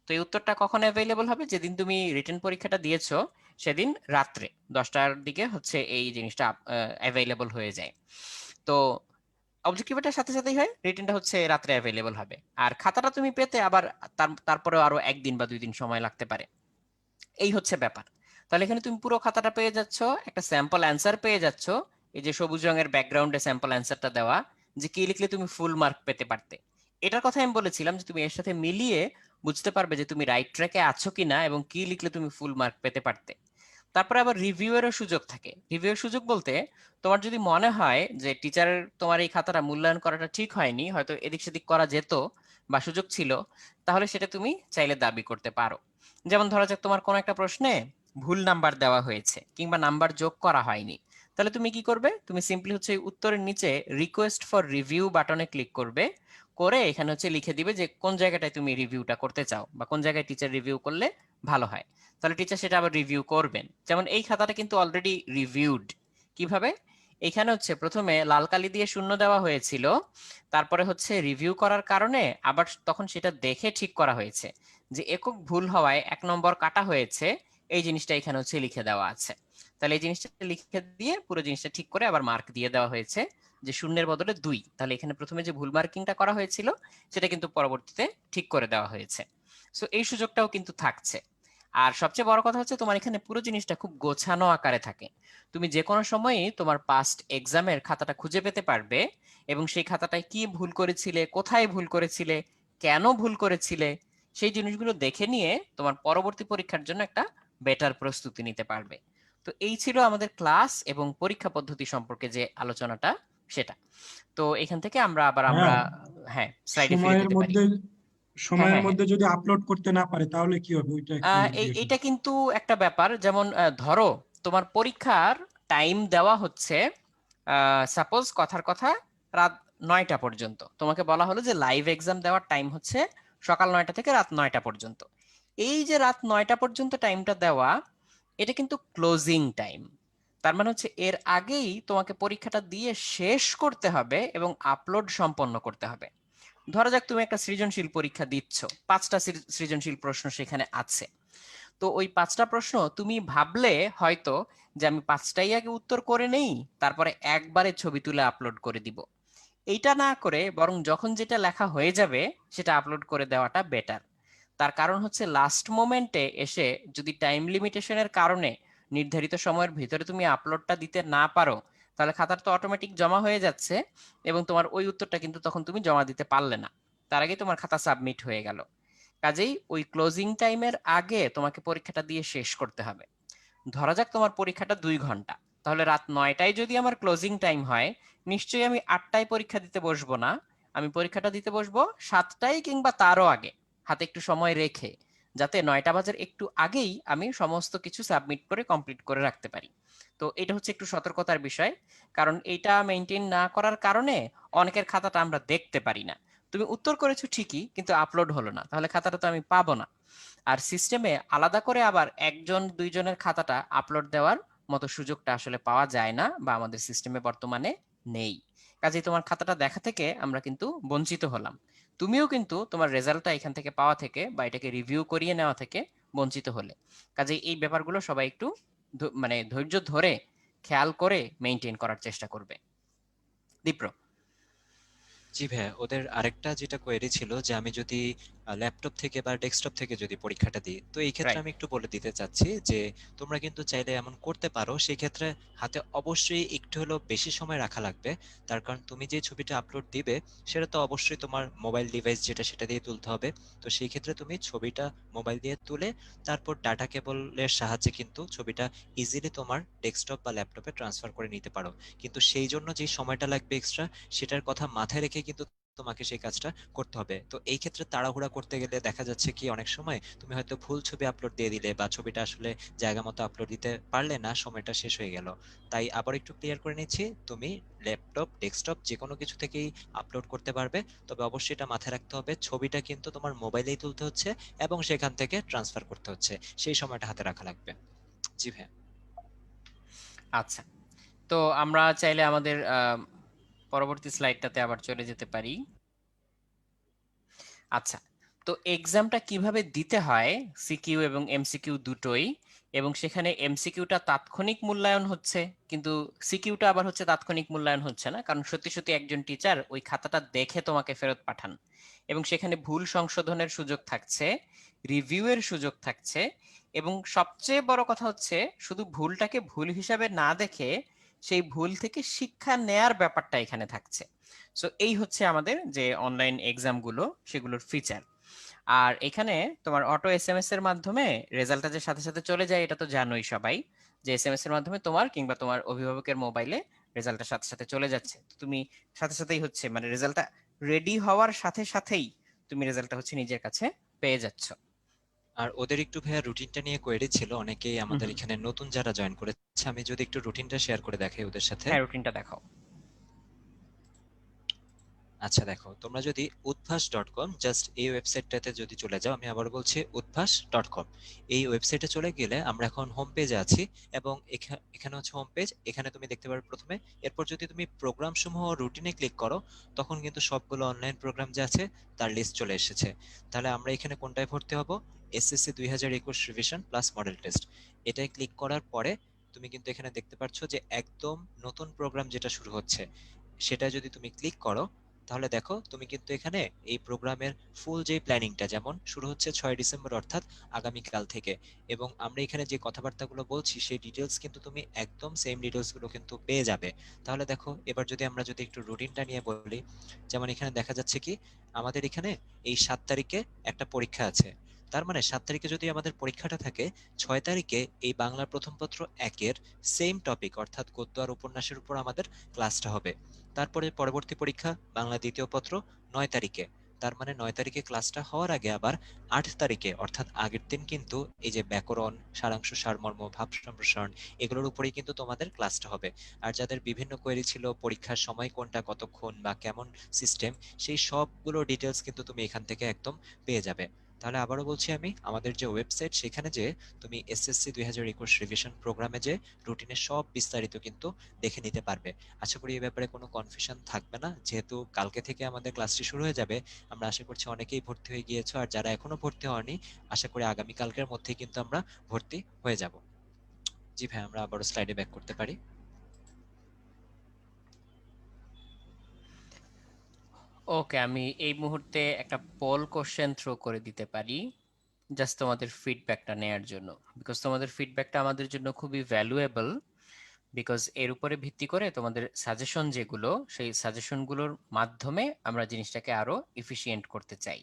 তো এই উত্তরটা কখন অ্যাভেলেবল হবে? যেদিন তুমি রিটেন পরীক্ষাটা দিয়েছো সেদিন রাত্রে 10টার দিকে হচ্ছে এই জিনিসটা অ্যাভেলেবল হয়ে যায়। তো অবজেক্টিভটার সাথে সাথেই হয়, রিটেনটা হচ্ছে রাত্রে অ্যাভেলেবল হবে। আর খাতাটা তুমি পেতে আবার তারপরে আরো 1 দিন বা 2 দিন সময় লাগতে পারে। এই হচ্ছে ব্যাপার। তাহলে এখানে তুমি পুরো খাতাটা পেয়ে যাচ্ছ, একটা স্যাম্পল অ্যান্সার পেয়ে যাচ্ছ, এই যে সবুজ রঙের ব্যাকগ্রাউন্ডে স্যাম্পল অ্যান্সারটা দেওয়া, যে কি লিখলে তুমি ফুল মার্ক পেতে পারতে। এটার কথা আমি বলেছিলাম যে তুমি এর সাথে মিলিয়ে বুঝতে পারবে যে তুমি রাইট ট্র্যাকে আছো কিনা এবং কি লিখলে তুমি ফুল মার্ক পেতে পারতে। তারপরে আবার রিভিউয়েরও সুযোগ থাকে। রিভিউয়ের সুযোগ বলতে তোমার যদি মনে হয় যে টিচারের তোমার এই খাতাটা মূল্যায়ন করাটা ঠিক হয়নি, হয়তো এদিক সেদিক করা যেত বা সুযোগ ছিল, তাহলে সেটা তুমি চাইলে দাবি করতে পারো। যেমন ধরা যাক তোমার কোনো একটা প্রশ্নে ভুল নাম্বার দেওয়া হয়েছে কিংবা নাম্বার যোগ করা হয়নি, তাহলে তুমি কি করবে? তুমি সিম্পলি হচ্ছে উত্তরের নিচে রিকোয়েস্ট ফর রিভিউ বাটনে ক্লিক করবে, করে এখানে হচ্ছে লিখে দিবে যে কোন জায়গাটায় তুমি রিভিউটা করতে চাও বা কোন জায়গায় টিচার রিভিউ করলে ভালো হয়। তাহলে টিচার সেটা আবার রিভিউ করবেন। যেমন এই খাতাটা কিন্তু অলরেডি রিভিউড। কিভাবে? এখানে হচ্ছে প্রথমে লাল কালি দিয়ে শূন্য দেওয়া হয়েছিল, তারপরে হচ্ছে রিভিউ করার কারণে আবার তখন সেটা দেখে ঠিক করা হয়েছে যে একক ভুল হওয়ায় 1 নম্বর কাটা হয়েছে, এই জিনিসটা এখানে হচ্ছে লিখে দেওয়া আছে। তাহলে এই জিনিসটা লিখে দিয়ে পুরো জিনিসটা ঠিক করে আবার মার্ক দিয়ে দেওয়া হয়েছে যে শূন্যের বদলে 2। তাহলে এখানে প্রথমে যে ভুল মার্কিংটা করা হয়েছিল সেটা কিন্তু পরবর্তীতে ঠিক করে দেওয়া হয়েছে। সো এই সুযোগটাও কিন্তু থাকছে। আর সবচেয়ে বড় কথা হচ্ছে তোমার এখানে পুরো জিনিসটা খুব গোছানো আকারে থাকে। তুমি যে কোনো সময়ই তোমার পাস্ট এক্সামের খাতাটা খুঁজে পেতে পারবে এবং সেই খাতাটায় কি ভুল করেছিলে, কোথায় ভুল করেছিলে, কেন ভুল করেছিলে, সেই জিনিসগুলো দেখে নিয়ে তোমার পরবর্তী পরীক্ষার জন্য একটা বেটার প্রস্তুতি নিতে পারবে। তো এই ছিল আমাদের ক্লাস এবং পরীক্ষা পদ্ধতি সম্পর্কে যে আলোচনাটা, সেটা। তো এখান থেকে আমরা হ্যাঁ, হ্যাঁ স্লাইডে ফিরে সময়ের যেতে পারি। মধ্যে হ্যাঁ সময়ের হ্যাঁ হ্যাঁ মধ্যে যদি আপলোড করতে না পারে তাহলে কি হবে ওইটা একটু জিজ্ঞেস এইটা কিন্তু একটা ব্যাপার। যেমন ধরো তোমার পরীক্ষার টাইম দেওয়া হচ্ছে, সাপোজ কথার কথা রাত 9টা পর্যন্ত, তোমাকে বলা হলো যে লাইভ এক্সাম দেওয়ার টাইম হচ্ছে সকাল 9টা থেকে রাত 9টা পর্যন্ত। এই যে রাত 9টা পর্যন্ত টাইমটা দেওয়া, এটা কিন্তু ক্লোজিং টাইম। তার মানে হচ্ছে এর আগেই তোমাকে পরীক্ষাটা দিয়ে শেষ করতে হবে এবং আপলোড সম্পন্ন করতে হবে। ধরা যাক তুমি একটা সৃজনশীল পরীক্ষা দিচ্ছ, 5টা সৃজনশীল প্রশ্ন সেখানে আছে। তো ওই 5টা প্রশ্ন তুমি ভাবলে হয়তো যে আমি 5টাই আগে উত্তর করে নেই, তারপরে একবারে ছবি তুলে আপলোড করে দিব। এইটা না করে বরং যখন যেটা লেখা হয়ে যাবে সেটা আপলোড করে দেওয়াটা বেটার। তার কারণ হচ্ছে লাস্ট মোমেন্টে এসে যদি টাইম লিমিটেশনের কারণে নির্ধারিত সময়ের ভিতরে তুমি আপলোডটা দিতে না পারো, তাহলে খাতাটা তো অটোমেটিক জমা হয়ে যাচ্ছে এবং তোমার ওই উত্তরটা কিন্তু তখন তুমি জমা দিতে পারলে না, তার আগে তোমার খাতা সাবমিট হয়ে গেল। কাজেই ওই ক্লোজিং টাইমের আগে তোমাকে পরীক্ষাটা দিয়ে শেষ করতে হবে। ধরা যাক তোমার পরীক্ষাটা 2 ঘন্টা, তাহলে রাত 9টায় যদি আমার ক্লোজিং টাইম হয়, নিশ্চয়ই আমি 8টায় পরীক্ষা দিতে বসবো না, আমি পরীক্ষাটা দিতে বসবো 7টায় কিংবা তারও আগে, হাতে একটু সময় রেখে, যাতে 9টা বাজার একটু আগেই আমি সমস্ত কিছু সাবমিট করে কমপ্লিট করে রাখতে পারি। তো এটা হচ্ছে একটু সতর্কতার বিষয়, কারণ এটা মেনটেন না করার কারণে অনেকের খাতাটা আমরা দেখতে পারি না। তুমি উত্তর করেছো ঠিকই, কিন্তু আপলোড হলো না, তাহলে খাতাটা তো আমি পাবো না। আর সিস্টেমে আলাদা করে আবার একজন দুইজনের খাতাটা আপলোড দেওয়ার মতো সুযোগটা আসলে পাওয়া যায় না, বা আমাদের সিস্টেমে বর্তমানে নেই। কাজেই তোমার খাতাটা দেখা থেকে আমরা কিন্তু বঞ্চিত হলাম, তুমিও কিন্তু তোমার রেজাল্টটা এখান থেকে পাওয়া থেকে বা এটাকে রিভিউ করিয়ে নেওয়া থেকে বঞ্চিত হলে। কাজেই এই ব্যাপারগুলো সবাই একটু মানে ধৈর্য ধরে খেয়াল করে মেনটেন করার চেষ্টা করবে। দীপ্র। জি ভাইয়া, ওদের আরেকটা যেটা কোয়েরি ছিল যে আমি যদি ল্যাপটপ থেকে বা ডেস্কটপ থেকে যদি পরীক্ষাটা দিই, তো এই ক্ষেত্রে রাইট। আমি একটু বলে দিতে চাচ্ছি যে তোমরা কিন্তু চাইলে এমন করতে পারো। সেই ক্ষেত্রে হাতে অবশ্যই একটু হলেও বেশি সময় রাখা লাগবে। তার কারণ তুমি যে ছবিটা আপলোড দিবে সেটা তো অবশ্যই তোমার মোবাইল ডিভাইস যেটা সেটা দিয়ে তুলতে হবে। তো সেই ক্ষেত্রে তুমি ছবিটা মোবাইল দিয়ে তুলে তারপর ডাটা কেবলের সাহায্যে কিন্তু ছবিটা ইজিলি তোমার ডেস্কটপ বা ল্যাপটপে ট্রান্সফার করে নিতে পারো। কিন্তু সেই জন্য যে সময়টা লাগবে এক্সট্রা, সেটার কথা মাথায় রেখে কিন্তু তোমাকে সেই কাজটা করতে হবে। তো এই ক্ষেত্রে তাড়াহুড়া করতে গেলে দেখা যাচ্ছে কি অনেক সময় তুমি হয়তো ভুল ছবি আপলোড দিয়ে দিলে বা ছবিটা আসলে জায়গা মতো আপলোড দিতে পারলে না, সময়টা শেষ হয়ে গেল। তাই আবার একটু ক্লিয়ার করে নিচ্ছি, তুমি ল্যাপটপ ডেস্কটপ যে কোনো কিছু থেকেই আপলোড করতে পারবে। তবে অবশ্যই এটা মাথায় রাখতে হবে, ছবিটা কিন্তু তোমার মোবাইলেই তুলতে হচ্ছে এবং সেখান থেকে ট্রান্সফার করতে হচ্ছে, সেই সময়টা হাতে রাখা লাগবে। জি ভাই। আচ্ছা, তো আমরা চাইলে আমাদের পরবর্তী স্লাইডটাতে আবার চলে যেতে পারি। আচ্ছা, তো এক্সামটা কিভাবে দিতে হয়, সিকিউ এবং এমসিকিউ দুটোই, এবং সেখানে এমসিকিউটা তাৎক্ষণিক মূল্যায়ন হচ্ছে, কিন্তু সিকিউটা আবার হচ্ছে তাৎক্ষণিক মূল্যায়ন হচ্ছে না, কারণ সত্যি সত্যি একজন টিচার ওই খাতাটা দেখে তোমাকে ফেরত পাঠান, এবং সেখানে ভুল সংশোধনের সুযোগ থাকছে, রিভিউয়ের সুযোগ থাকছে, এবং সবচেয়ে বড় কথা হচ্ছে শুধু ভুলটাকে ভুল হিসাবে না দেখে সেই ভুল থেকে শিক্ষা নেয়ার ব্যাপারটা এখানে থাকছে। সো এই হচ্ছে আমাদের যে অনলাইন এক্সাম গুলো সেগুলোর ফিচার। আর এখানে তোমার অটো এসএমএস এর মাধ্যমে রেজাল্টটা যে সাথে সাথে চলে যায় এটা তো জানোই সবাই, যে এসএমএস এর মাধ্যমে তোমার কিংবা তোমার অভিভাবকের মোবাইলে রেজাল্টটা সাথে সাথে চলে যাচ্ছে। তো তুমি সাথে সাথেই হচ্ছে মানে রেজাল্টটা রেডি হওয়ার সাথে সাথেই তুমি রেজাল্টটা হচ্ছে নিজের কাছে পেয়ে যাচ্ছ। আর ওদের একটু ভাইয়া রুটিনটা নিয়ে কোয়েরি ছিল, অনেকেই হুম আমাদের হুম। এখানে নতুন যারা জয়েন করেছে, আমি যদি একটু রুটিনটা শেয়ার করে দেখাই ওদের সাথে। হ্যাঁ, রুটিনটা দেখাও। আচ্ছা দেখো, তোমরা যদি উদ্ভাস.com জাস্ট এই ওয়েবসাইটটাতে যদি চলে যাও, আমি আবার বলছি উদ্ভাস.com, এই ওয়েবসাইটে চলে গেলে আমরা এখন হোম পেজে আছি এবং এখানে হচ্ছে হোম পেজ। এখানে তুমি দেখতে পারবে প্রথমে, এরপর যদি তুমি প্রোগ্রাম সমূহ রুটিনে ক্লিক করো তখন কিন্তু সবগুলো অনলাইন প্রোগ্রাম যে আছে তার লিস্ট চলে এসেছে। তাহলে আমরা এখানে কোনটায় ভর্তি হব? SSC 2021 revision plus model test, এটাই ক্লিক করার পরে তুমি কিন্তু এখানে দেখতে পাচ্ছ যে একদম নতুন প্রোগ্রাম যেটা শুরু হচ্ছে সেটা যদি তুমি ক্লিক করো, তাহলে দেখো তুমি কিন্তু এখানে এই প্রোগ্রামের ফুল যে প্ল্যানিংটা যেমন শুরু হচ্ছে 6 ডিসেম্বর অর্থাৎ আগামীকাল থেকে, এবং আমরা এখানে যে কথাবার্তাগুলো বলছি সেই ডিটেলস কিন্তু তুমি একদম সেম ডিটেলস গুলো কিন্তু পেয়ে যাবে। তাহলে দেখো এবার যদি আমরা যদি একটু রুটিনটা নিয়ে বলি, যেমন এখানে দেখা যাচ্ছে কি আমাদের এখানে এই 7 তারিখে একটা পরীক্ষা আছে। তার মানে 7 তারিখে যদি আমাদের পরীক্ষাটা থাকে, 6 তারিখে এই বাংলার প্রথম পত্র 1-এর সেম টপিক অর্থাৎ গদ্য আর উপন্যাসের উপর আমাদের ক্লাসটা হবে। তারপরে পরবর্তী পরীক্ষা বাংলা দ্বিতীয় পত্র 9 তারিখে। তার মানে 9 তারিখে ক্লাসটা হওয়ার আগে আবার 8 তারিখে অর্থাৎ আগের দিন কিন্তু এই যে ব্যাকরণ, সারাংশ, সারমর্ম, ভাব সম্প্রসারণ, এগুলোর উপরেই কিন্তু তোমাদের ক্লাসটা হবে। আর যাদের বিভিন্ন কোয়েরি ছিল পরীক্ষার সময় কোনটা কতক্ষণ বা কেমন সিস্টেম, সেই সবগুলো ডিটেলস কিন্তু তুমি এখান থেকে একদম পেয়ে যাবে। তাহলে আবারও বলছি আমি, আমাদের যে ওয়েবসাইট সেখানে যে তুমি এসএসসি 2021 রিভিশন প্রোগ্রামে যে রুটিনের সব বিস্তারিত কিন্তু দেখে নিতে পারবে। আশা করি এই ব্যাপারে কোনো কনফিউশন থাকবে না, যেহেতু কালকে থেকে আমাদের ক্লাসটি শুরু হয়ে যাবে। আমরা আশা করছি অনেকেই ভর্তি হয়ে গিয়েছো, আর যারা এখনো ভর্তি হয়নি আশা করি আগামী কালকের মধ্যেই কিন্তু আমরা ভর্তি হয়ে যাব। জি ভাই, আমরা আবারও স্লাইডে ব্যাক করতে পারি। ওকে, আমি এই মুহূর্তে একটা পোল কোশ্চেন থ্রো করে দিতে পারি, জাস্ট তোমাদের ফিডব্যাকটা নেয়ার জন্য, বিকজ তোমাদের ফিডব্যাকটা আমাদের জন্য খুবই ভ্যালুয়েবল। বিকজ এর উপরে ভিত্তি করে তোমাদের সাজেশন যেগুলো, সেই সাজেশনগুলোর মাধ্যমে আমরা জিনিসটাকে আরো এফিশিয়েন্ট করতে চাই।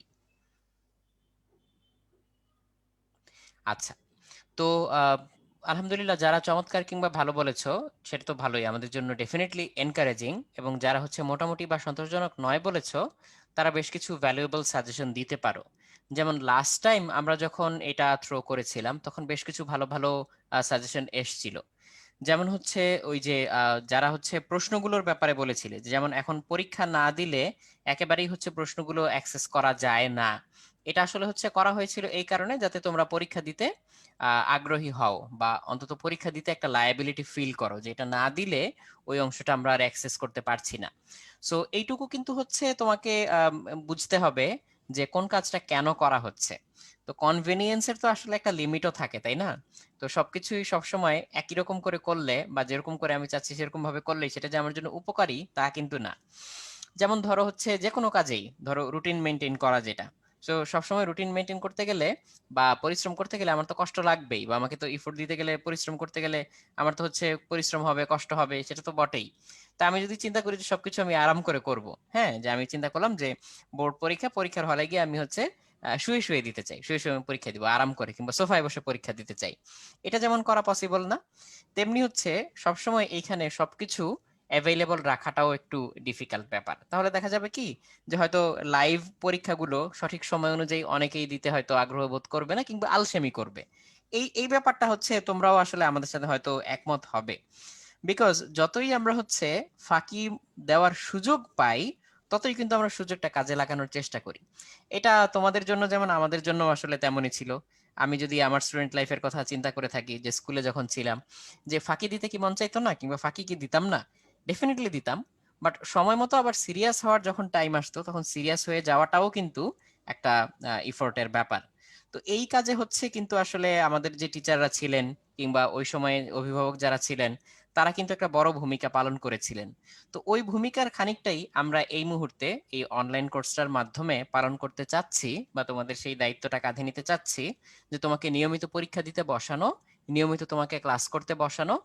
আচ্ছা, তো আলহামদুলিল্লাহ, যারা চমৎকার কিংবা ভালো বলেছো সেটা তো ভালোই, আমাদের জন্য ডেফিনেটলি এনকারেজিং। এবং যারা হচ্ছে মোটামুটি বা সন্তোষজনক নয় বলেছো, তারা বেশ কিছু ভ্যালুয়েবল সাজেশন দিতে পারো। যেমন লাস্ট টাইম আমরা যখন এটা থ্রো করেছিলাম তখন বেশ কিছু ভালো ভালো সাজেশন এসছিল। যেমন হচ্ছে ওই যে যারা হচ্ছে প্রশ্নগুলোর ব্যাপারে বলেছিলে, যে যেমন এখন পরীক্ষা না দিলে একেবারেই হচ্ছে প্রশ্নগুলো অ্যাক্সেস করা যায় না। এটা আসলে হচ্ছে করা হয়েছিল এই কারণে যাতে তোমরা পরীক্ষা দিতে আগ্রহী হও, বা অন্তত পরীক্ষা দিতে একটা লায়াবিলিটি ফিল করো যে এটা না দিলে ওই অংশটা আমরা আর অ্যাক্সেস করতে পারছি না। সো এইটুকু কিন্তু হচ্ছে তোমাকে বুঝতে হবে যে কোন কাজটা কেন করা হচ্ছে। তো কনভেনিয়েন্সের তো আসলে একটা লিমিটও থাকে, তাই না? তো সবকিছুই সবসময় একই রকম করে করলে বা যেরকম করে আমি চাচ্ছি সেরকম ভাবে করলেই সেটা যে আমার জন্য উপকারী তা কিন্তু না। যেমন ধরো হচ্ছে যে কোনো কাজেই ধরো রুটিন মেনটেন করা, যেটা তো সবসময় রুটিন মেনটেন করতে গেলে বা পরিশ্রম করতে গেলে আমার তো কষ্ট লাগবেই, বা আমাকে তো ইফোর্ট দিতে গেলে, পরিশ্রম করতে গেলে আমার তো হচ্ছে পরিশ্রম হবে, কষ্ট হবে, সেটা তো বটেই। তা আমি যদি চিন্তা করি যে সবকিছু আমি আরাম করে করব, হ্যাঁ, যে আমি চিন্তা করলাম যে বোর্ড পরীক্ষার হলে গিয়ে আমি হচ্ছে শুয়ে শুয়ে দিতে চাই, শুয়ে শুয়ে আমি পরীক্ষা দিব আরাম করে, কিংবা সোফায় বসে পরীক্ষা দিতে চাই, এটা যেমন করা পসিবল না, তেমনি হচ্ছে সবসময় এইখানে সবকিছু অ্যাভেলেবল রাখাটাও একটু ডিফিকাল্ট ব্যাপার। তাহলে দেখা যাবে কি যে হয়তো লাইভ পরীক্ষাগুলো সঠিক সময় অনুযায়ী অনেকেই দিতে হয়তো আগ্রহ বোধ করবে না, কিংবা আলসেমি করবে। এই এই ব্যাপারটা হচ্ছে তোমরাও আসলে আমাদের সাথে হয়তো একমত হবে। বিকজ যতই আমরা হচ্ছে ফাঁকি দেওয়ার সুযোগ পাই, ততই কিন্তু আমরা সুযোগটা কাজে লাগানোর চেষ্টা করি। এটা তোমাদের জন্য যেমন আমাদের জন্য আসলে তেমনই ছিল। আমি যদি আমার স্টুডেন্ট লাইফের কথা চিন্তা করে থাকি, যে স্কুলে যখন ছিলাম, যে ফাঁকি দিতে কি মন চাইতো না, কিংবা ফাঁকি কি দিতাম না? ডেফিনেটলি দিতাম। বাট সময় মতো আবার সিরিয়াস হওয়ার যখন টাইম আসতো, তখন সিরিয়াস হয়ে যাওয়াটাও কিন্তু একটা ইফোর্টের ব্যাপার। তো এই কাজে হচ্ছে কিন্তু আসলে আমাদের যে টিচাররা ছিলেন, কিংবা ওই সময়ে অভিভাবক যারা ছিলেন, তারা কিন্তু একটা বড় ভূমিকা পালন করেছিলেন। তো ওই ভূমিকার খানিকটাই আমরা এই মুহূর্তে এই অনলাইন কোর্সটার মাধ্যমে পালন করতে চাচ্ছি, বা তোমাদের সেই দায়িত্বটা কাঁধে নিতে চাচ্ছি, যে তোমাকে নিয়মিত পরীক্ষা দিতে বসানো, নিয়মিত তোমাকে ক্লাস করতে বসানো,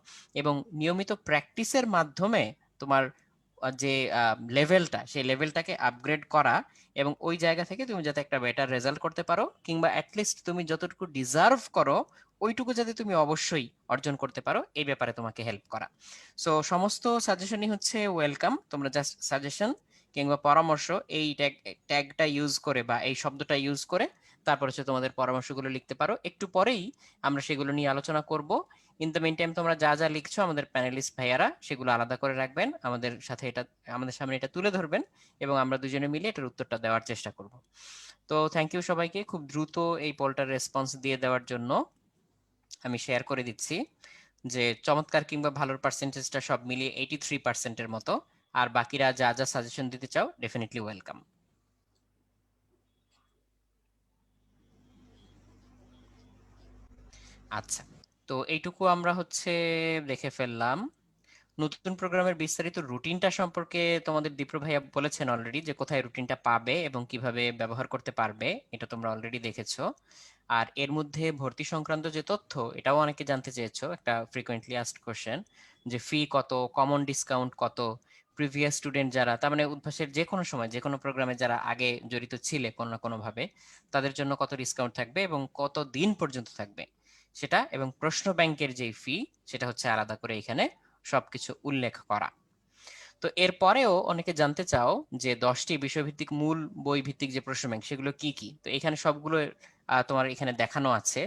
এবং নিয়মিত প্র্যাকটিসের মাধ্যমে তোমার যে লেভেলটা, সেই লেভেলটাকে আপগ্রেড করা, এবং ওই জায়গা থেকে তুমি যাতে একটা বেটার রেজাল্ট করতে পারো, কিংবা অ্যাটলিস্ট তুমি যতটুকু ডিজার্ভ করো ওইটুকু যাতে তুমি অবশ্যই অর্জন করতে পারো, এই ব্যাপারে তোমাকে হেল্প করা। সো সমস্ত সাজেশনই হচ্ছে ওয়েলকাম। তোমরা জাস্ট সাজেশন কিংবা পরামর্শ এই ট্যাগটা ইউজ করে বা এই শব্দটা ইউজ করে তারপর হচ্ছে তোমাদের পরামর্শগুলো লিখতে পারো। একটু পরেই আমরা সেগুলো নিয়ে আলোচনা করব। ইন দ্য মেইন টাইম তোমরা যা যা লিখছো আমাদের প্যানেলিস্ট ভাইয়ারা সেগুলো আলাদা করে রাখবেন, আমাদের সাথে এটা, আমাদের সামনে এটা তুলে ধরবেন, এবং আমরা দুজনে মিলে এটার উত্তরটা দেওয়ার চেষ্টা করব। তো থ্যাংক ইউ সবাইকে খুব দ্রুত এই পোলটার রেসপন্স দিয়ে দেওয়ার জন্য। আমি শেয়ার করে দিচ্ছি যে চমৎকার কিংবা ভালোর পার্সেন্টেজটা সব মিলিয়ে 83% মতো। আর বাকিরা যা যা সাজেশন দিতে চাও ডেফিনেটলি ওয়েলকাম। আচ্ছা, তো এইটুকু আমরা হচ্ছে দেখে ফেললাম। নতুন প্রোগ্রামের বিস্তারিত রুটিনটা সম্পর্কে তোমাদের দীপ্র ভাইয়া বলেছেন অলরেডি, যে কোথায় রুটিনটা পাবে এবং কিভাবে ব্যবহার করতে পারবে, এটা তোমরা অলরেডি দেখেছো। আর এর মধ্যে ভর্তি সংক্রান্ত যে তথ্য, এটাও অনেকে জানতে চেয়েছো, একটা ফ্রিকোয়েন্টলি আস্কড কোশ্চেন, যে ফি কত, কমন ডিসকাউন্ট কত, প্রিভিয়াস স্টুডেন্ট যারা, তার মানে উদ্ভাসের যে কোনো সময় যে কোনো প্রোগ্রামে যারা আগে জড়িত ছিলে কোনো না কোনো ভাবে, তাদের জন্য কত ডিসকাউন্ট থাকবে এবং কত দিন পর্যন্ত থাকবে সেটা, এবং প্রশ্ন ব্যাংকের যে ফি, সেটা হচ্ছে আলাদা করে এখানে সবকিছু উল্লেখ করা। তো এরপরেও অনেকে জানতে চাও যে 10টি বিষয়ভিত্তিক মূল বই ভিত্তিক যে প্রশ্ন ব্যাংক সেগুলো কি কি। তো এখানে সবগুলো তোমার এখানে দেখানো আছে,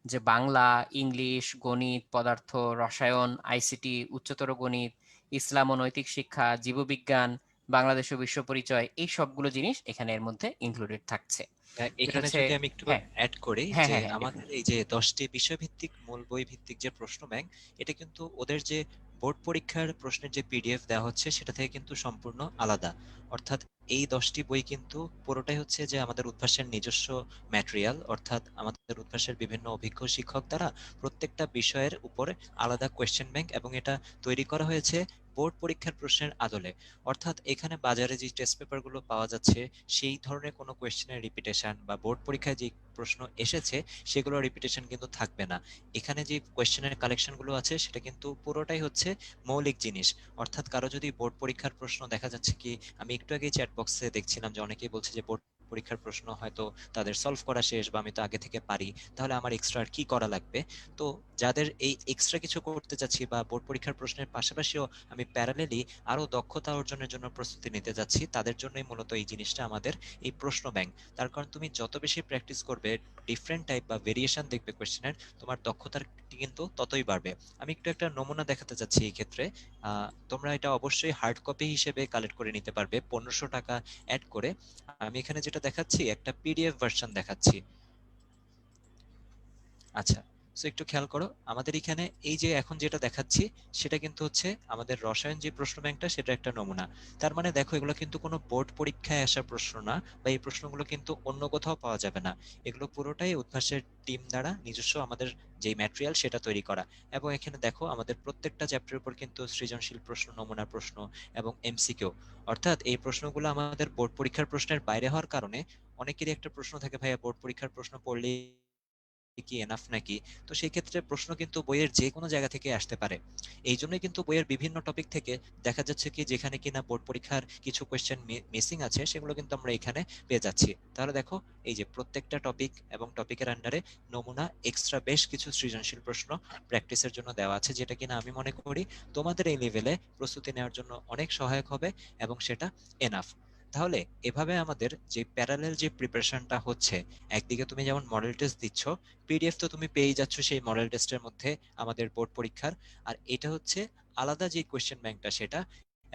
যে বাংলা, ইংলিশ, গণিত, পদার্থ, রসায়ন, আইসিটি, উচ্চতর গণিত, ইসলাম ও নৈতিক শিক্ষা, জীববিজ্ঞান, বাংলাদেশ ও বিশ্ব পরিচয়, এই সবগুলো জিনিস এখানে এর মধ্যে ইনক্লুডেড থাকছে। এটা এখানে হচ্ছে, যদি আমি একটু হ্যাঁ অ্যাড করি, হ্যাঁ যে হ্যাঁ হ্যাঁ আমাদের definitely। এই যে 10টি বিষয়ভিত্তিক মূল বই ভিত্তিক যে প্রশ্ন ব্যাংক, এটা কিন্তু ওদের যে বোর্ড পরীক্ষার প্রশ্নের যে পিডিএফ দেওয়া হচ্ছে সেটা থেকে কিন্তু সম্পূর্ণ আলাদা। অর্থাৎ এই 10টি বই কিন্তু পুরোটাই হচ্ছে যে আমাদের উদ্ভাসের নিজস্ব ম্যাটেরিয়াল, অর্থাৎ আমাদের উদ্ভাসের বিভিন্ন অভিজ্ঞ শিক্ষক দ্বারা প্রত্যেকটা বিষয়ের উপরে আলাদা কোয়েশ্চেন ব্যাংক, এবং এটা তৈরি করা হয়েছে বোর্ড পরীক্ষার প্রশ্নের আদলে। অর্থাৎ এখানে বাজারে যে টেস্ট পেপারগুলো পাওয়া যাচ্ছে সেই ধরনের কোনো কোয়েশ্চেনের রিপিটেশন বা বোর্ড পরীক্ষায় যে প্রশ্ন এসেছে সেগুলো রিপিটেশন কিন্তু থাকবে না। এখানে যে কোয়েশ্চেনের কালেকশনগুলো আছে সেটা কিন্তু পুরোটাই হচ্ছে মৌলিক জিনিস। অর্থাৎ কারো যদি বোর্ড পরীক্ষার প্রশ্ন দেখা যাচ্ছে কি, আমি একটু আগে চ্যাট বক্সে দেখছিলাম যে অনেকেই বলছে যে বোর্ড পরীক্ষার প্রশ্ন হয়তো তাদের সলভ করা শেষ বা আমি তো আগে থেকে পারি, তাহলে আমার এক্সট্রা আর কি করা লাগবে। তো যাদের এই এক্সট্রা কিছু করতে চাচ্ছি বা বোর্ড পরীক্ষার প্রশ্নের পাশাপাশিও আমি প্যারালেলি আরো দক্ষতা অর্জনের জন্য প্রস্তুতি নিতে যাচ্ছি, তাদের জন্যই মূলত এই জিনিসটা আমাদের এই প্রশ্ন ব্যাংক। তার কারণ তুমি যত বেশি প্র্যাকটিস করবে, ডিফারেন্ট টাইপ বা ভেরিয়েশন দেখবে কোয়েশ্চেনের, তোমার দক্ষতার কিন্তু ততই বাড়বে। আমি একটু একটা নমুনা দেখাতে চাচ্ছি এই ক্ষেত্রে। তোমরা এটা অবশ্যই হার্ড কপি হিসেবে কালেক্ট করে নিতে পারবে 1500 টাকা অ্যাড করে। আমি এখানে যেটা দেখাচ্ছি একটা পিডিএফ ভার্সন দেখাচ্ছি। আচ্ছা, সো একটু খেয়াল করো, আমাদের এখানে এই যে এখন যেটা দেখাচ্ছি সেটা কিন্তু হচ্ছে আমাদের রসায়ন যে প্রশ্ন ব্যাংকটা, সেটা একটা নমুনা। তার মানে দেখো, এগুলো কিন্তু কোনো বোর্ড পরীক্ষায় আসা প্রশ্ন না, বা এই প্রশ্নগুলো কিন্তু অন্য কোথাও পাওয়া যাবে না। এগুলো পুরোটাই উদ্ভাসের টিম দ্বারা নিজস্ব আমাদের যে ম্যাটেরিয়াল সেটা তৈরি করা। এবং এখানে দেখো আমাদের প্রত্যেকটা চ্যাপ্টারের উপর কিন্তু সৃজনশীল প্রশ্ন, নমুনা প্রশ্ন এবং এমসিকিউ। অর্থাৎ এই প্রশ্নগুলো আমাদের বোর্ড পরীক্ষার প্রশ্নের বাইরে হওয়ার কারণে অনেকেরই একটা প্রশ্ন থাকে, ভাইয়া বোর্ড পরীক্ষার প্রশ্ন পড়লেই কি এনাফ নাকি? তো সেই ক্ষেত্রে প্রশ্ন কিন্তু বইয়ের যে কোনো জায়গা থেকে আসতে পারে। এই জন্যই কিন্তু বইয়ের বিভিন্ন টপিক থেকে দেখা যাচ্ছে কি, যেখানে কিনা বোর্ড পরীক্ষার কিছু কোয়েশ্চেন মিসিং আছে সেগুলো কিন্তু আমরা এখানে পেয়ে যাচ্ছি। তাহলে দেখো, এই যে প্রত্যেকটা টপিক এবং টপিকের আন্ডারে নমুনা এক্সট্রা বেশ কিছু সৃজনশীল প্রশ্ন প্র্যাকটিসের জন্য দেওয়া আছে, যেটা কিনা আমি মনে করি তোমাদের এই লেভেলে প্রস্তুতি নেওয়ার জন্য অনেক সহায়ক হবে, এবং সেটা এনাফ। তাহলে এভাবে আমাদের যে প্যারালেল যে প্রিপারেশনটা হচ্ছে, একদিকে তুমি যেমন মডেল টেস্ট দিচ্ছ, পিডিএফ তো তুমি পেয়ে যাচ্ছ সেই মডেল টেস্টের মধ্যে আমাদের বোর্ড পরীক্ষার, আর এটা হচ্ছে আলাদা যে কোয়েশ্চেন ব্যাংকটা সেটা,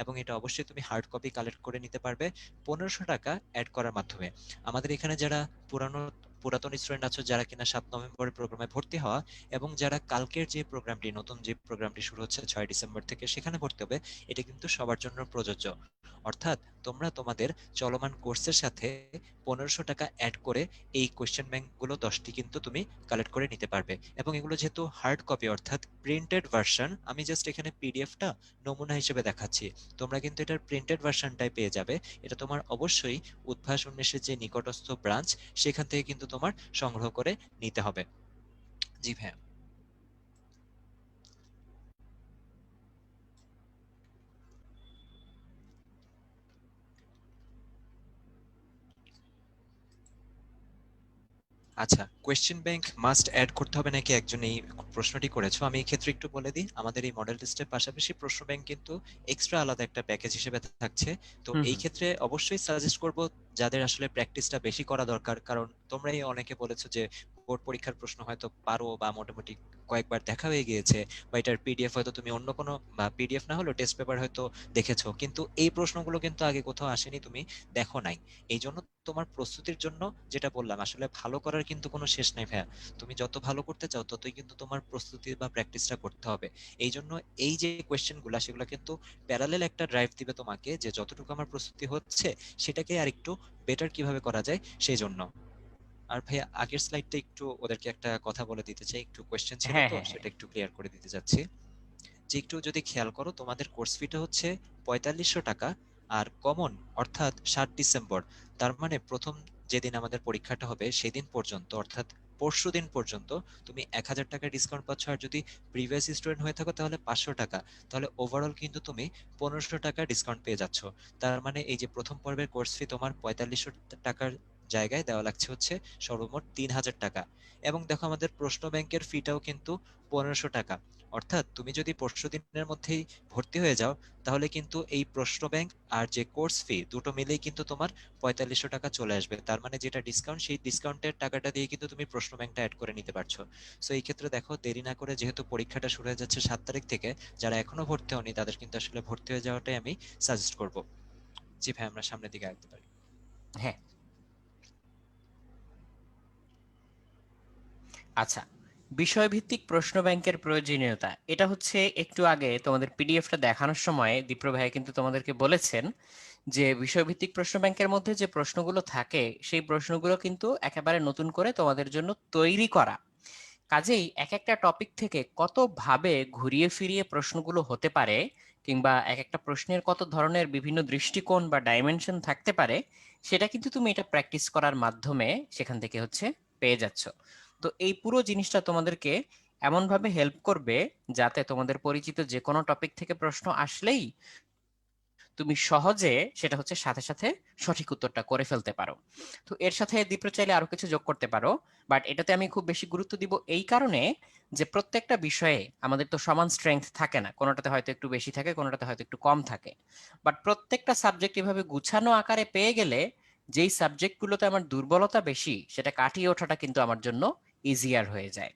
এবং এটা অবশ্যই তুমি হার্ড কপি কালেক্ট করে নিতে পারবে 1500 টাকা অ্যাড করার মাধ্যমে। আমাদের এখানে যারা পুরানো পুরাতন স্টুডেন্ট আছো, যারা কিনা 7 নভেম্বরের প্রোগ্রামে ভর্তি হওয়া, এবং যারা কালকের যে প্রোগ্রামটি, নতুন যে প্রোগ্রামটি শুরু হচ্ছে 6 ডিসেম্বর থেকে, সেখানে ভর্তি হবে, এটা কিন্তু সবার জন্য প্রযোজ্য। অর্থাৎ তোমরা তোমাদের চলমান কোর্সের সাথে 1500 টাকা অ্যাড করে এই কোয়েশ্চেন ব্যাংকগুলো 10টি কিন্তু তুমি কালেক্ট করে নিতে পারবে। এবং এগুলো যেহেতু হার্ড কপি অর্থাৎ প্রিন্টেড ভার্সন, আমি জাস্ট এখানে পিডিএফটা নমুনা হিসেবে দেখাচ্ছি, তোমরা কিন্তু এটার প্রিন্টেড ভার্সনটাই পেয়ে যাবে। এটা তোমার অবশ্যই উদ্ভাস 19-এর যে নিকটস্থ ব্রাঞ্চ, সেখান থেকে কিন্তু তোমার সংগ্রহ করে নিতে হবে। জি ভাইয়া। আচ্ছা, কোয়েশ্চেন ব্যাংক মাস্ট অ্যাড করতে হবে নাকি, একজন এই প্রশ্নটি করেছো। আমি এই ক্ষেত্রে একটু বলে দিই, আমাদের এই মডেল টেস্টের পাশাপাশি প্রশ্ন ব্যাংক কিন্তু এক্সট্রা আলাদা একটা প্যাকেজ হিসেবে থাকছে। তো হুম এই হুম। ক্ষেত্রে অবশ্যই সাজেস্ট করব যাদের আসলে প্র্যাকটিসটা বেশি করা দরকার, কারণ তোমরাই অনেকে বলেছো যে বোর্ড পরীক্ষার প্রশ্ন হয়তো পারো বা মোটামুটি কয়েকবার দেখা হয়ে গিয়েছে, বা এটার পিডিএফ হয়তো তুমি অন্য কোনো, বা পিডিএফ না হলেও টেস্ট পেপার হয়তো দেখেছো, কিন্তু এই প্রশ্নগুলো কিন্তু আগে কোথাও আসেনি, তুমি দেখো নাই। এই জন্য তোমার প্রস্তুতির জন্য, যেটা বললাম, আসলে ভালো করার কিন্তু কোনো শেষ নাই ভাইয়া। তুমি যত ভালো করতে চাও ততই কিন্তু তোমার প্রস্তুতি বা প্র্যাকটিসটা করতে হবে। এই জন্য এই যে কোয়েশ্চেনগুলো, সেগুলো কিন্তু প্যারালেল একটা ড্রাইভ দিবে তোমাকে, যে যতটুকু আমার প্রস্তুতি হচ্ছে সেটাকে আর একটু বেটার কিভাবে করা যায় সেই জন্য। আর ভাইয়া আগের স্লাইডটা একটু ওদেরকে একটা কথা বলে দিতে চাই, একটু কোয়েশ্চেন ছিল হ্যাঁ তো হ্যাঁ হ্যাঁ। সেটা একটু ক্লিয়ার করে দিতে যাচ্ছি। যে একটু যদি খেয়াল করো, তোমাদের কোর্স ফিটা হচ্ছে 4500 টাকা, আর কমন অর্থাৎ 7 ডিসেম্বর, তার মানে প্রথম যেদিন আমাদের পরীক্ষাটা হবে সেদিন পর্যন্ত, অর্থাৎ পরশু দিন পর্যন্ত তুমি 1000 টাকা ডিসকাউন্ট পাচ্ছ। আর যদি প্রিভিয়াস স্টুডেন্ট হয়ে থাকো তাহলে 500 টাকা। তাহলে ওভারঅল কিন্তু তুমি 1500 টাকা ডিসকাউন্ট পেয়ে যাচ্ছ। তার মানে এই যে প্রথম পর্বের কোর্স ফি তোমার 4500 টাকার জায়গায় দেওয়া লাগছে হচ্ছে সর্বমোট 3000 টাকা। এবং দেখো, আমাদের প্রশ্ন ব্যাংকের ফিটাও কিন্তু 1500 টাকা। অর্থাৎ তুমি যদি পরশু দিনের মধ্যেই ভর্তি হয়ে যাও, তাহলে কিন্তু এই প্রশ্ন ব্যাংক আর যে কোর্স ফি দুটো মিলেই কিন্তু তোমার 4500 টাকা চলে আসবে। তার মানে যেটা ডিসকাউন্ট, সেই ডিসকাউন্টের টাকাটা দিয়ে কিন্তু তুমি প্রশ্ন ব্যাংকটা অ্যাড করে নিতে পারছো। সো এই ক্ষেত্রে দেখো, দেরি না করে, যেহেতু পরীক্ষাটা শুরু হয়ে যাচ্ছে 7 তারিখ থেকে, যারা এখনো ভর্তি হয়নি তাদের কিন্তু আসলে ভর্তি হয়ে যাওয়াটাই আমি সাজেস্ট করব। জি ভাই, আমরা সামনের দিকে আগাতে পারি। হ্যাঁ। আচ্ছা, বিষয়ভিত্তিক প্রশ্ন ব্যাংকের প্রয়োজনীয়তা, এটা হচ্ছে একটু আগে তোমাদের পিডিএফটা দেখানোর সময় দীপ্র ভাইয়া কিন্তু তোমাদেরকে বলেছেন যে বিষয়ভিত্তিক প্রশ্ন ব্যাংকের মধ্যে যে প্রশ্নগুলো থাকে সেই প্রশ্নগুলো কিন্তু একেবারে নতুন করে তোমাদের জন্য তৈরি করা। কাজেই এক একটা টপিক থেকে কত ভাবে ঘুরিয়ে ফিরিয়ে প্রশ্নগুলো হতে পারে, কিংবা এক একটা প্রশ্নের কত ধরনের বিভিন্ন দৃষ্টিকোণ বা ডাইমেনশন থাকতে পারে, সেটা কিন্তু তুমি এটা প্র্যাকটিস করার মাধ্যমে সেখান থেকে হচ্ছে পেয়ে যাচ্ছ। তো এই পুরো জিনিসটা তোমাদেরকে এমনভাবে হেল্প করবে যাতে তোমাদের পরিচিত যে কোনো টপিক থেকে প্রশ্ন আসলেই তুমি সহজে সেটা হচ্ছে সাথে সাথে সঠিক উত্তরটা করে ফেলতে পারো। তো এর সাথে দীপ্র চাইলে আরো কিছু যোগ করতে পারো, বাট এটাতে আমি খুব বেশি গুরুত্ব দিব এই কারণে যে প্রত্যেকটা বিষয়ে আমাদের তো সমান স্ট্রেংথ থাকে না, কোনোটাতে হয়তো একটু বেশি থাকে, কোনোটাতে হয়তো একটু কম থাকে। বাট প্রত্যেকটা সাবজেক্ট এভাবে গুছানো আকারে পেয়ে গেলে যেই সাবজেক্টগুলোতে আমার দুর্বলতা বেশি সেটা কাটিয়ে ওঠাটা কিন্তু আমার জন্য ইজিয়ার হয়ে যায়।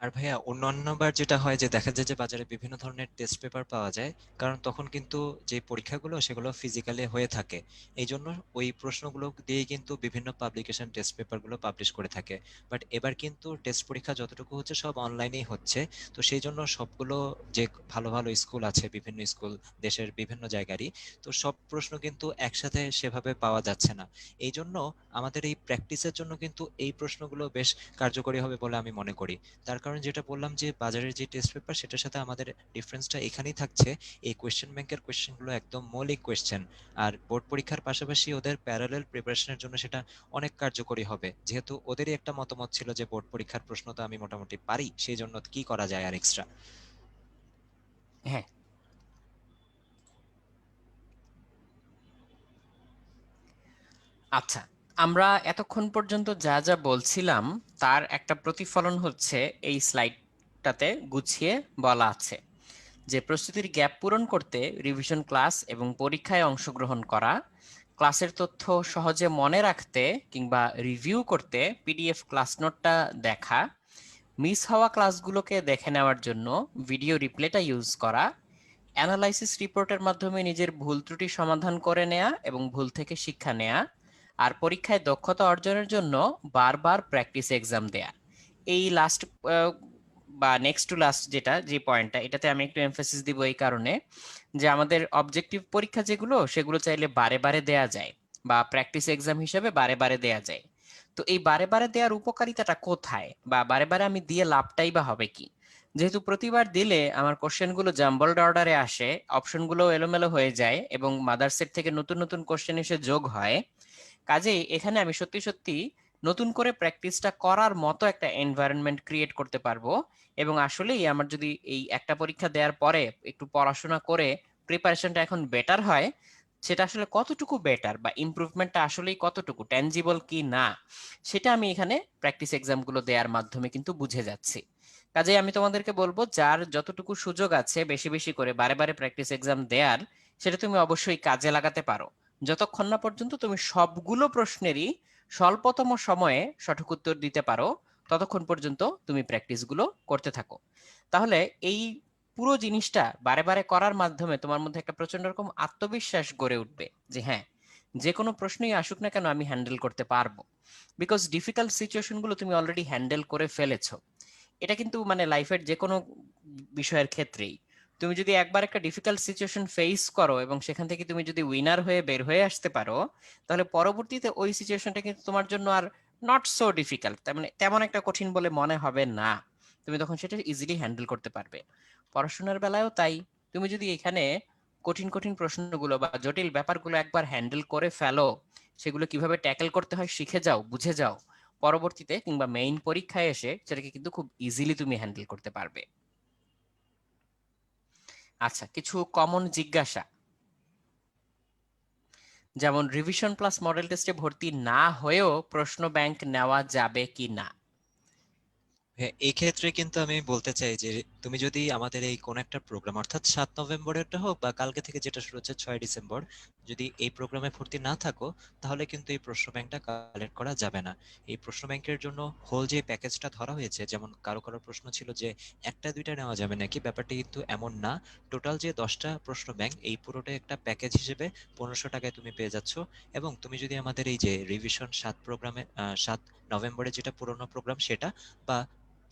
আর ভাইয়া অন্যান্যবার যেটা হয় যে দেখা যায় যে বাজারে বিভিন্ন ধরনের টেস্ট পেপার পাওয়া যায়, কারণ তখন কিন্তু যে পরীক্ষাগুলো সেগুলো ফিজিক্যালি হয়ে থাকে। এই জন্য ওই প্রশ্নগুলো দিয়েই কিন্তু বিভিন্ন পাবলিকেশন টেস্ট পেপারগুলো পাবলিশ করে থাকে। বাট এবার কিন্তু টেস্ট পরীক্ষা যতটুকু হচ্ছে সব অনলাইনেই হচ্ছে। তো সেই জন্য সবগুলো যে ভালো ভালো স্কুল আছে, বিভিন্ন স্কুল দেশের বিভিন্ন জায়গারই, তো সব প্রশ্ন কিন্তু একসাথে সেভাবে পাওয়া যাচ্ছে না। এই জন্য আমাদের এই প্র্যাকটিসের জন্য কিন্তু এই প্রশ্নগুলো বেশ কার্যকরী হবে বলে আমি মনে করি। তার কারণ যেটা বললাম যে বাজারের যে টেস্ট পেপার সেটার সাথে আমাদের ডিফারেন্সটা এখানেই থাকছে, এই কোয়েশ্চেন ব্যাংকের কোয়েশ্চেনগুলো একদম মৌলিক কোয়েশ্চেন। আর বোর্ড পরীক্ষার পাশাপাশি ওদের প্যারালেল প্রিপারেশনের জন্য সেটা অনেক কার্যকরী হবে, যেহেতু ওদেরই একটা মতামত ছিল যে বোর্ড পরীক্ষার প্রশ্ন তো আমি মোটামুটি পারি, সেই জন্য কি করা যায় আর এক্সট্রা। হ্যাঁ, আচ্ছা, আমরা এতক্ষণ পর্যন্ত যা যা বলছিলাম তার একটা প্রতিফলন হচ্ছে এই স্লাইডটাতে গুছিয়ে বলা আছে যে প্রস্তুতির গ্যাপ পূরণ করতে রিভিশন ক্লাস এবং পরীক্ষায় অংশগ্রহণ করা, ক্লাসের তথ্য সহজে মনে রাখতে কিংবা রিভিউ করতে পিডিএফ ক্লাস নোটটা দেখা, মিস হওয়া ক্লাসগুলোকে দেখে নেওয়ার জন্য ভিডিও রিপ্লেটা ইউজ করা, অ্যানালাইসিস রিপোর্টের মাধ্যমে নিজের ভুল ত্রুটি সমাধান করে নেয়া এবং ভুল থেকে শিক্ষা নেয়া, আর পরীক্ষায় দক্ষতা অর্জনের জন্য বারবার প্র্যাকটিস এক্সাম দেয়া। এই লাস্ট বা নেক্সট টু লাস্ট যেটা যে পয়েন্টটা, এটাতে আমি একটু এমফাসিস দিব এই কারণে যে আমাদের অবজেক্টিভ পরীক্ষা যেগুলো সেগুলো চাইলে বারে বারে দেয়া যায় বা প্র্যাকটিস এক্সাম হিসেবে বারে বারে দেয়া যায়। তো এই বারে বারে দেওয়ার উপকারিতাটা কোথায়, বা বারে বারে আমি দিয়ে লাভটাই বা হবে কি? যেহেতু প্রতিবার দিলে আমার কোশ্চেনগুলো জাম্বলড অর্ডারে আসে, অপশনগুলো এলোমেলো হয়ে যায় এবং মাদার সেট থেকে নতুন নতুন কোশ্চেন এসে যোগ হয়, কাজেই এখানে আমি সত্যি সত্যি নতুন করে প্র্যাকটিসটা করার মতো একটা এনভায়রনমেন্ট ক্রিয়েট করতে পারবো। এবং আসলেই আমার যদি এই একটা পরীক্ষা দেওয়ার পরে একটু পড়াশোনা করে প্রিপারেশনটা এখন বেটার হয়, সেটা আসলে কতটুকু বেটার বা ইমপ্রুভমেন্টটা আসলেই কতটুকু ট্যানজিবল কি না, সেটা আমি এখানে প্র্যাকটিস এক্সামগুলো দেওয়ার মাধ্যমে কিন্তু বুঝে যাচ্ছি। কাজেই আমি তোমাদেরকে বলবো যার যতটুকু সুযোগ আছে বেশি বেশি করে বারে বারে প্র্যাকটিস এক্সাম দেওয়ার, সেটা তুমি অবশ্যই কাজে লাগাতে পারো। যতক্ষণ না পর্যন্ত তুমি সবগুলো প্রশ্নেরই স্বল্পতম সময়ে সঠিক উত্তর দিতে পারো, ততক্ষণ পর্যন্ত তুমি প্র্যাকটিসগুলো করতে থাকো। তাহলে এই পুরো জিনিসটা বারে বারে করার মাধ্যমে তোমার মধ্যে একটা প্রচন্ড রকম আত্মবিশ্বাস গড়ে উঠবে যে হ্যাঁ, যে কোনো প্রশ্নই আসুক না কেন আমি হ্যান্ডেল করতে পারবো। বিকজ ডিফিকাল্ট সিচুয়েশনগুলো তুমি অলরেডি হ্যান্ডেল করে ফেলেছো। এটা কিন্তু মানে লাইফের যে কোনো বিষয়ের ক্ষেত্রেই তুমি যদি একবার একটা ডিফিকাল্ট সিচুয়েশন ফেস করো এবং সেখান থেকে তুমি যদি উইনার হয়ে বের হয়ে আসতে পারো, তাহলে পরবর্তীতে ওই সিচুয়েশনটা কিন্তু তোমার জন্য আর নট সো ডিফিকাল্ট, তার মানে তেমন একটা কঠিন বলে মনে হবে না। তুমি তখন সেটা ইজিলি হ্যান্ডেল করতে পারবে। পড়াশোনার বেলায়ও তাই, তুমি যদি এখানে কঠিন কঠিন প্রশ্নগুলো বা জটিল ব্যাপারগুলো একবার হ্যান্ডেল করে ফেলো, সেগুলো কিভাবে ট্যাকেল করতে হয় শিখে যাও, বুঝে যাও, পরবর্তীতে কিংবা মেইন পরীক্ষায় এসে সেটাকে কিন্তু খুব ইজিলি তুমি হ্যান্ডেল করতে পারবে। আচ্ছা, কিছু কমন জিজ্ঞাসা, যেমন রিভিশন প্লাস মডেল টেস্টে ভর্তি না হয়েও প্রশ্ন ব্যাংক নেওয়া যাবে কি না? হ্যাঁ, এই ক্ষেত্রে কিন্তু আমি বলতে চাই যে তুমি যদি আমাদের এই কোন একটা প্রোগ্রাম, অর্থাৎ 7 নভেম্বরেরটা হোক বা কালকে থেকে যেটা শুরু হচ্ছে 6 ডিসেম্বর, যদি এই প্রোগ্রামে ভর্তি না থাকো, তাহলে কিন্তু এই প্রশ্ন ব্যাংকটা কালেক্ট করা যাবে না। এই প্রশ্ন ব্যাংকের জন্য হোল যে প্যাকেজটা ধরা হয়েছে, যেমন কারো কারো প্রশ্ন ছিল যে একটা দুইটা নেওয়া যাবে নাকি, ব্যাপারটা কিন্তু এমন না। টোটাল যে 10টা প্রশ্ন ব্যাংক, এই পুরোটা একটা প্যাকেজ হিসেবে 1500 টাকায় তুমি পেয়ে যাচ্ছ। এবং তুমি যদি আমাদের এই যে রিভিশন 7 প্রোগ্রামে 7 নভেম্বরে যেটা পুরোনো প্রোগ্রাম সেটা, বা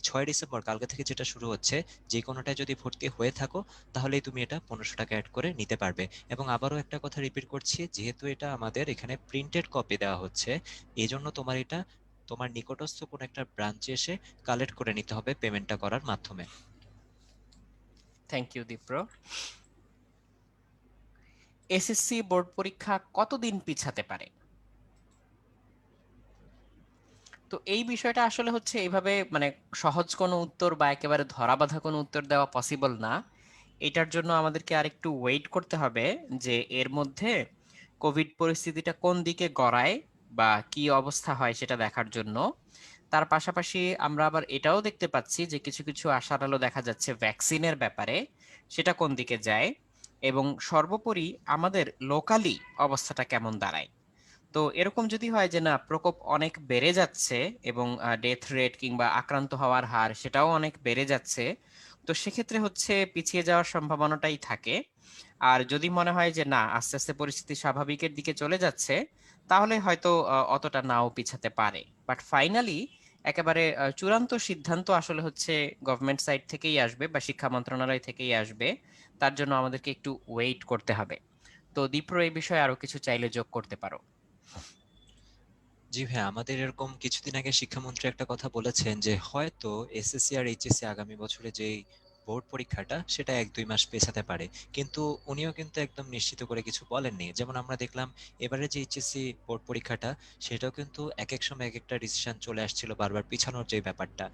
6 ডিসেম্বর কালকে থেকে যেটা শুরু হচ্ছে, যে কোনোটায় যদি ভর্তি হয়ে থাকো তাহলেই তুমি এটা 1500 টাকা অ্যাড করে নিতে পারবে। এবং আবারও একটা কথা রিপিট করছি, যেহেতু এটা আমাদের এখানে প্রিন্টেড কপি দেওয়া হচ্ছে, এই জন্য তোমার এটা তোমার নিকটস্থ কোনো একটা ব্রাঞ্চে এসে কালেক্ট করে নিতে হবে পেমেন্টটা করার মাধ্যমে। Thank you Dipro. SSC board পরীক্ষা কতদিন পিছাতে পারে? তো এই বিষয়টা আসলে হচ্ছে এইভাবে মানে সহজ কোনো উত্তর বা একেবারে ধরাবাঁধা কোনো উত্তর দেওয়া পসিবল না। এটার জন্য আমাদেরকে আরেকটু ওয়েট করতে হবে যে এর মধ্যে কোভিড পরিস্থিতিটা কোন দিকে গড়ায় বা কি অবস্থা হয় সেটা দেখার জন্য। তার পাশাপাশি আমরা আবার এটাও দেখতে পাচ্ছি যে কিছু কিছু আশার আলো দেখা যাচ্ছে ভ্যাকসিনের ব্যাপারে, সেটা কোন দিকে যায়, এবং সর্বোপরি আমাদের লোকালি অবস্থাটা কেমন দাঁড়ায়। তো এরকম যদি হয় যে না প্রকোপ অনেক বেড়ে যাচ্ছে এবং ডেথ রেট কিংবা আক্রান্ত হওয়ার হার সেটাও অনেক বেড়ে যাচ্ছে, তো সেক্ষেত্রে হচ্ছে পিছিয়ে যাওয়ার সম্ভাবনাটাই থাকে। আর যদি মনে হয় যে না আস্তে আস্তে পরিস্থিতি স্বাভাবিকের দিকে চলে যাচ্ছে, তাহলে হয়তো অতটা নাও পিছাতে পারে। বাট ফাইনালি একেবারে চূড়ান্ত সিদ্ধান্ত আসলে হচ্ছে গভর্নমেন্ট সাইড থেকেই আসবে বা শিক্ষা মন্ত্রণালয় থেকেই আসবে। তার জন্য আমাদেরকে একটু ওয়েট করতে হবে। তো দীপ্র এই বিষয়ে আরো কিছু চাইলে যোগ করতে পারো। জি ভাই, আমাদের এরকম কিছুদিন আগে শিক্ষামন্ত্রী একটা কথা বলেছেন যে হয়তো এসএসসি আর এইচএসসি আগামী বছরে যেই বোর্ড পরীক্ষাটা সেটা 1-2 মাস পেছাতে পারে। কিন্তু উনিও কিন্তু একদম নিশ্চিত করে কিছু বলেননি। যেমন আমরা দেখলাম এবারে যে এইচএসসি বোর্ড পরীক্ষাটা, সেটাও কিন্তু এক এক সময় এক একটা ডিসিশন চলে আসছিল বারবার পিছানোর যে ব্যাপারটা।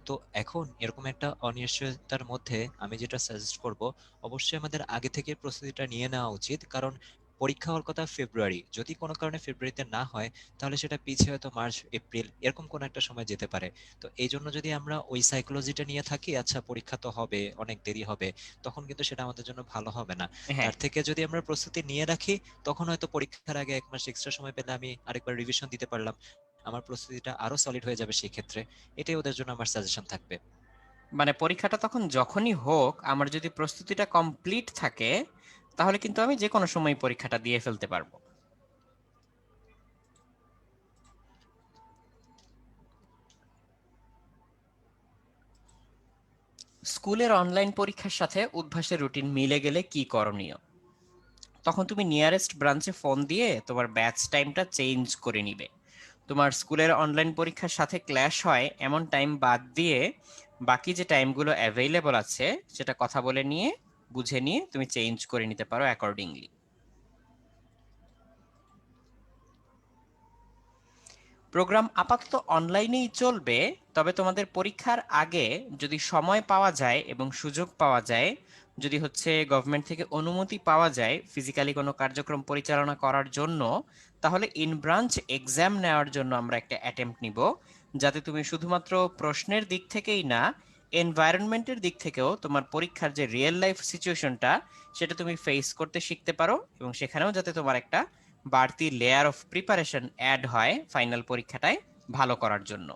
তো এখন এরকম একটা অনিশ্চয়তার মধ্যে আমি যেটা সাজেস্ট করব, অবশ্যই আমাদের আগে থেকে প্রস্তুতিটা নিয়ে নেওয়া উচিত। কারণ পরীক্ষা হওয়ার কথা ফেব্রুয়ারি, যদি কোনো কারণে ফেব্রুয়ারিতে না হয় তাহলে সেটা পিছিয়ে হয়তো মার্চ এপ্রিল এরকম কোনো একটা সময় যেতে পারে। তো এই জন্য যদি আমরা ওই সাইকোলজিটা নিয়ে থাকি, আচ্ছা পরীক্ষা তো হবে, অনেক দেরি হবে, তখন কিন্তু সেটা আমাদের জন্য ভালো হবে না। হ্যাঁ, তার থেকে যদি আমরা প্রস্তুতি নিয়ে রাখি, তখন হয়তো পরীক্ষার আগে 1 মাস এক্সট্রা সময় পেলে আমি আরেকবার রিভিশন দিতে পারলাম, আমার প্রস্তুতিটা আরো সলিড হয়ে যাবে সেই ক্ষেত্রে। এটাই ওদের জন্য আমার সাজেশন থাকবে। মানে পরীক্ষাটা তখন যখনই হোক আমার যদি প্রস্তুতিটা কমপ্লিট থাকে, তাহলে কিন্তু আমি যে কোনো সময় পরীক্ষাটা দিয়ে ফেলতে পারবো। স্কুলের অনলাইন পরীক্ষার সাথে উদ্ভাসের রুটিন মিলে গেলে কি করণীয়? তখন তুমি নিয়ারেস্ট ব্রাঞ্চে ফোন দিয়ে তোমার ব্যাচ টাইমটা চেঞ্জ করে নিবে। তোমার স্কুলের অনলাইন পরীক্ষার সাথে ক্ল্যাশ হয় এমন টাইম বাদ দিয়ে বাকি যে টাইমগুলো অ্যাভেইলেবল আছে সেটা কথা বলে নিয়ে বুঝে নিয়ে তুমি চেঞ্জ করে নিতে পারো অ্যাকর্ডিংলি। প্রোগ্রাম আপাতত অনলাইনেই চলবে, তবে তোমাদের পরীক্ষার আগে যদি সময় পাওয়া যায় এবং সুযোগ পাওয়া যায়, যদি হচ্ছে গভর্নমেন্ট থেকে অনুমতি পাওয়া যায় ফিজিক্যালি কোনো কার্যক্রম পরিচালনা করার জন্য, তাহলে ইন ব্রাঞ্চ এক্সাম নেওয়ার জন্য আমরা একটা অ্যাটেম্প্ট নিব, যাতে তুমি শুধুমাত্র প্রশ্নের দিক থেকেই না, এনভায়রনমেন্টের দিক থেকেও তোমার পরীক্ষার যে রিয়েল লাইফ সিচুয়েশনটা সেটা তুমি ফেস করতে শিখতে পারো, এবং সেখানেও যাতে তোমার একটা বাড়তি লেয়ার অফ প্রিপারেশন অ্যাড হয় ফাইনাল পরীক্ষাটায় ভালো করার জন্য।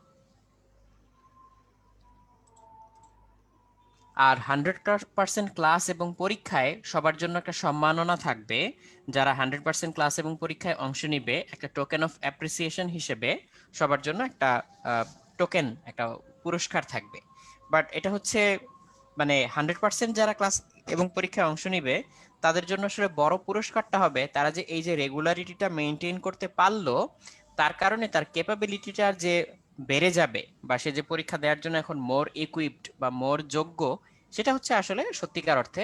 আর 100% ক্লাস এবং পরীক্ষায় সবার জন্য একটা সম্মাননা থাকবে। যারা 100% ক্লাস এবং পরীক্ষায় অংশ নিবে, একটা টোকেন অফ অ্যাপ্রিসিয়েশন হিসেবে সবার জন্য একটা টোকেন, একটা পুরস্কার থাকবে। বাট এটা হচ্ছে মানে 100% যারা ক্লাস এবং পরীক্ষায় অংশ নিবে তাদের জন্য আসলে বড় পুরস্কারটা হবে তারা যে এই যে রেগুলারিটিটা মেনটেন করতে পারলো, তার কারণে তার ক্যাপাবিলিটিটা যে বেড়ে যাবে বা সে যে পরীক্ষা দেওয়ার জন্য এখন মোর ইকুইপড বা মোর যোগ্য, সেটা হচ্ছে আসলে সত্যিকার অর্থে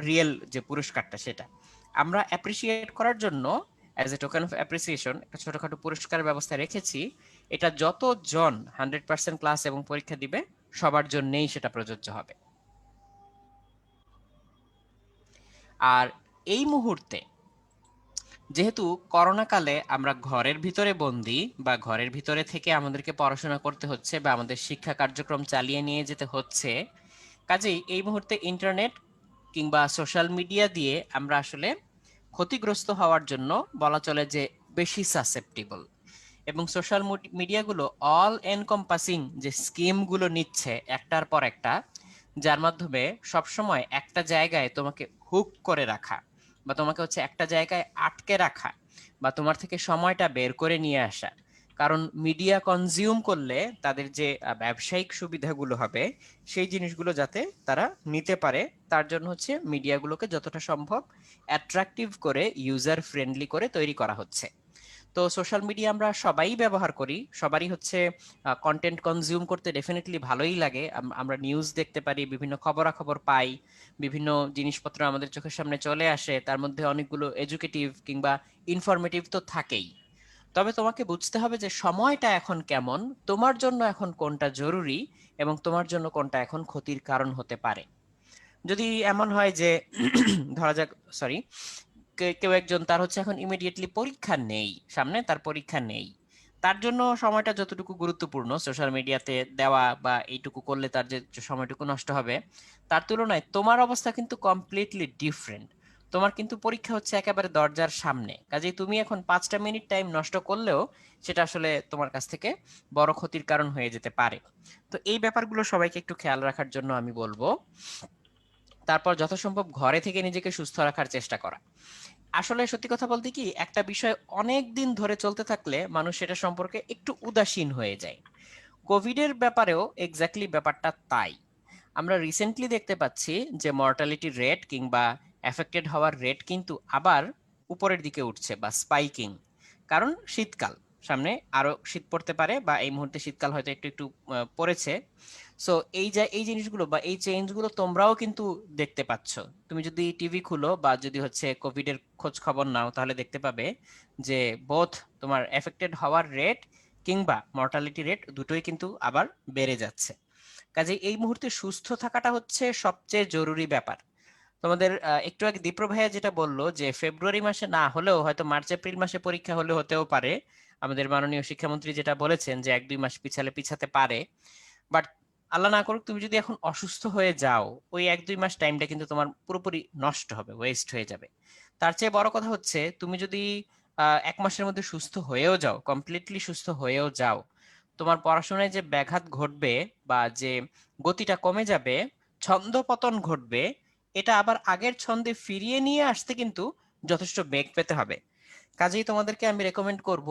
রিয়েল যে পুরস্কারটা সেটা। আমরা অ্যাপ্রিসিয়েট করার জন্য as a token of appreciation একটা ছোটখাটো পুরস্কারের ব্যবস্থা রেখেছি। এটা যতজন 100% ক্লাস এবং পরীক্ষা দিবে সবার জন্যেই সেটা প্রযোজ্য হবে। আর এই মুহূর্তে যেহেতু করোনা কালে আমরা ঘরের ভিতরে বন্দি বা ঘরের ভিতরে থেকে আমাদেরকে পড়াশোনা করতে হচ্ছে বা আমাদের শিক্ষা কার্যক্রম চালিয়ে নিয়ে যেতে হচ্ছে, কাজেই এই মুহূর্তে ইন্টারনেট কিংবা সোশ্যাল মিডিয়া দিয়ে আমরা আসলে ক্ষতিগ্রস্ত হওয়ার জন্য বলা চলে যে বেশি সাসেপ্টিবল। এবং সোশ্যাল মিডিয়াগুলো অল এনকম্পাসিং যে স্কিমগুলো নিচ্ছে একটার পর একটা, যার মাধ্যমে সবসময় একটা জায়গায় তোমাকে হুক করে রাখা বা তোমাকে হচ্ছে একটা জায়গায় আটকে রাখা বা তোমার থেকে সময়টা বের করে নিয়ে আসা, কারণ মিডিয়া কনজিউম করলে তাদের যে ব্যবসায়িক সুবিধাগুলো হবে সেই জিনিসগুলো যাতে তারা নিতে পারে, তার জন্য হচ্ছে মিডিয়াগুলোকে যতটা সম্ভব অ্যাট্রাকটিভ করে ইউজার ফ্রেন্ডলি করে তৈরি করা হচ্ছে। তো সোশ্যাল মিডিয়া আমরা সবাই ব্যবহার করি, সবারই হচ্ছে কন্টেন্ট কনজিউম করতে ডেফিনেটলি ভালোই লাগে। আমরা নিউজ দেখতে পারি, বিভিন্ন খবরাখবর পাই, বিভিন্ন জিনিসপত্র আমাদের চোখের সামনে চলে আসে, তার মধ্যে অনেকগুলো এডুকেটিভ কিংবা ইনফরমেটিভ তো থাকেই। তবে তোমাকে বুঝতে হবে যে সময়টা এখন কেমন, তোমার জন্য এখন কোনটা জরুরি এবং তোমার জন্য কোনটা এখন ক্ষতির কারণ হতে পারে। যদি এমন হয় যে ধরা যাক, সরি, কেউ একজন তার হচ্ছে এখন ইমিডিয়েটলি পরীক্ষা নেই, সামনে তার পরীক্ষা নেই, তার জন্য সময়টা যতটুকু গুরুত্বপূর্ণ সোশ্যাল মিডিয়াতে দেওয়া বা এইটুকু করলে তার যে যে সময়টুকু নষ্ট হবে, তার তুলনায় তোমার অবস্থা কিন্তু কমপ্লিটলি ডিফারেন্ট। তোমার কিন্তু পরীক্ষা হচ্ছে একেবারে দরজার সামনে, কাজেই তুমি এখন 5টা মিনিট টাইম নষ্ট করলেও সেটা আসলে তোমার কাছ থেকে বড় ক্ষতির কারণ হয়ে যেতে পারে। তো এই ব্যাপারগুলো সবাইকে একটু খেয়াল রাখার জন্য আমি বলবো। তারপর যথাসম্ভব ঘরে থেকে নিজেকে সুস্থ রাখার চেষ্টা করা। আসলে সত্যি কথা বলতে কি, একটা বিষয় অনেক দিন ধরে চলতে থাকলে মানুষ সেটা সম্পর্কে একটু উদাসীন হয়ে যায়। কোভিডের ব্যাপারেও এক্স্যাক্টলি ব্যাপারটা তাই। আমরা রিসেন্টলি দেখতে পাচ্ছি যে মর্টালিটি রেট কিংবা এফেক্টেড হওয়ার রেট কিন্তু আবার উপরের দিকে উঠছে বা স্পাইকিং। কারণ শীতকাল সামনে, আরো শীত পড়তে পারে বা এই মুহূর্তে শীতকাল হয়তো একটু একটু পড়েছে। সো এই যে এই জিনিসগুলো বা এই চেঞ্জগুলো তোমরাও কিন্তু দেখতে পাচ্ছ। তুমি যদি টিভি খুলো বা যদি হচ্ছে কোভিড এর খোঁজ খবর নাও, তাহলে দেখতে পাবে যে বোথ তোমার এফেক্টেড হওয়ার রেট কিংবা মর্টালিটি রেট দুটোই কিন্তু আবার বেড়ে যাচ্ছে। কাজে এই মুহূর্তে সুস্থ থাকাটা হচ্ছে সবচেয়ে জরুরি ব্যাপার। তোমাদের একটু আগে দীপ্র ভাইয়া যেটা বললো যে ফেব্রুয়ারি মাসে না হলেও হয়তো মার্চ এপ্রিল মাসে পরীক্ষা হলে হতেও পারে, আমাদের মাননীয় শিক্ষামন্ত্রী যেটা বলেছেন যে 1-2 মাস পিছালে পিছাতে পারে। বাট আল্লাহ না করুক তুমি যদি এখন অসুস্থ হয়ে যাও, ওই 1-2 মাস টাইমটা কিন্তু তোমার পুরোপুরি নষ্ট হবে, ওয়েস্ট হয়ে যাবে। তার চেয়ে বড় কথা হচ্ছে তুমি যদি 1 মাসের মধ্যে সুস্থ হয়েও যাও, কমপ্লিটলি সুস্থ হয়েও যাও, তোমার পড়াশোনায় যে ব্যাঘাত ঘটবে বা যে গতিটা কমে যাবে, ছন্দপতন ঘটবে, এটা আবার আগের ছন্দে ফিরিয়ে নিয়ে আসতে কিন্তু যথেষ্ট বেগ পেতে হবে। কাজেই তোমাদেরকে আমি রেকমেন্ড করব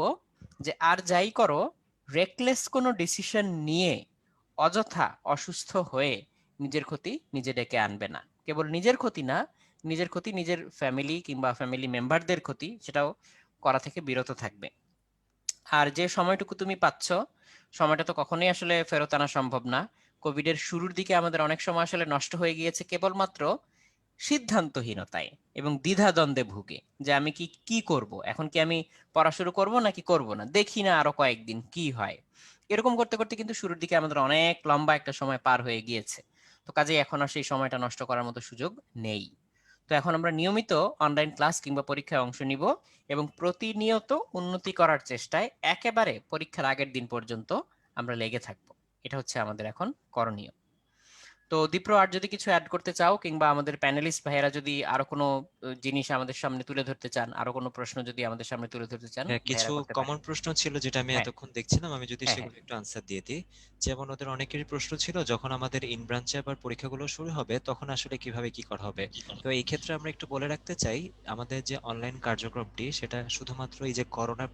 যে আর যাই করো, রেকলেস কোনো ডিসিশন নিয়ে অযথা অসুস্থ হয়ে নিজের ক্ষতি নিজে ডেকে আনবে না। কেবল নিজের ক্ষতি না, নিজের ক্ষতি নিজের ফ্যামিলি কিংবা ফ্যামিলি মেম্বারদের ক্ষতি সেটাও করা থেকে বিরত থাকবে। আর যে সময়টুকু তুমি পাচ্ছ, সময়টা তো কখনোই আসলে ফেরত আনা সম্ভব না। কোভিড এর শুরুর দিকে আমাদের অনেক সময় আসলে নষ্ট হয়ে গিয়েছে কেবলমাত্র সিদ্ধান্তহীনতায় এবং দ্বিধাদ্বন্দ্বে ভুগে, যে আমি কি কি করব, এখন কি আমি পড়া শুরু করব নাকি করব না, দেখি না আরো কয়েকদিন কি হয়। এরকম করতে করতে কিন্তু শুরুর দিকে আমাদের অনেক লম্বা একটা সময় পার হয়ে গিয়েছে। তো কাজেই এখন আর সেই সময়টা নষ্ট করার মতো সুযোগ নেই। তো এখন আমরা নিয়মিত অনলাইন ক্লাস কিংবা পরীক্ষায় অংশ নিব এবং প্রতিনিয়ত উন্নতি করার চেষ্টায় একেবারে পরীক্ষার আগের দিন পর্যন্ত আমরা লেগে থাকবো। এটা হচ্ছে আমাদের এখন করণীয়। তো দীপ্র, আর যদি কিছু অ্যাড করতে চাও কিংবা আমাদের প্যানেলিস্ট ভাইয়েরা যদি আরো কোনো জিনিস আমাদের সামনে তুলে ধরতে চান, আরো কোনো প্রশ্ন যদি আমাদের সামনে তুলে ধরতে চান, হ্যাঁ, কিছু ভাইয়েরা করতে পারেন। কমন প্রশ্ন ছিল যেটা আমি হ্যাঁ, এতক্ষণ দেখছিলাম, আমি যদি হ্যাঁ, হ্যাঁ, সেগুলো একটু আনসার দিয়ে দিই। যেমন ওদের অনেকেরই প্রশ্ন ছিল যখন আমাদের ইন ব্রাঞ্চে আবার পরীক্ষাগুলো শুরু হবে তখন আসলে কিভাবে কি করা হবে। তো এই ক্ষেত্রে আমরা একটু বলে রাখতে চাই, আমাদের যে অনলাইন কার্যক্রমটি সেটা শুধুমাত্র এই যে করোনার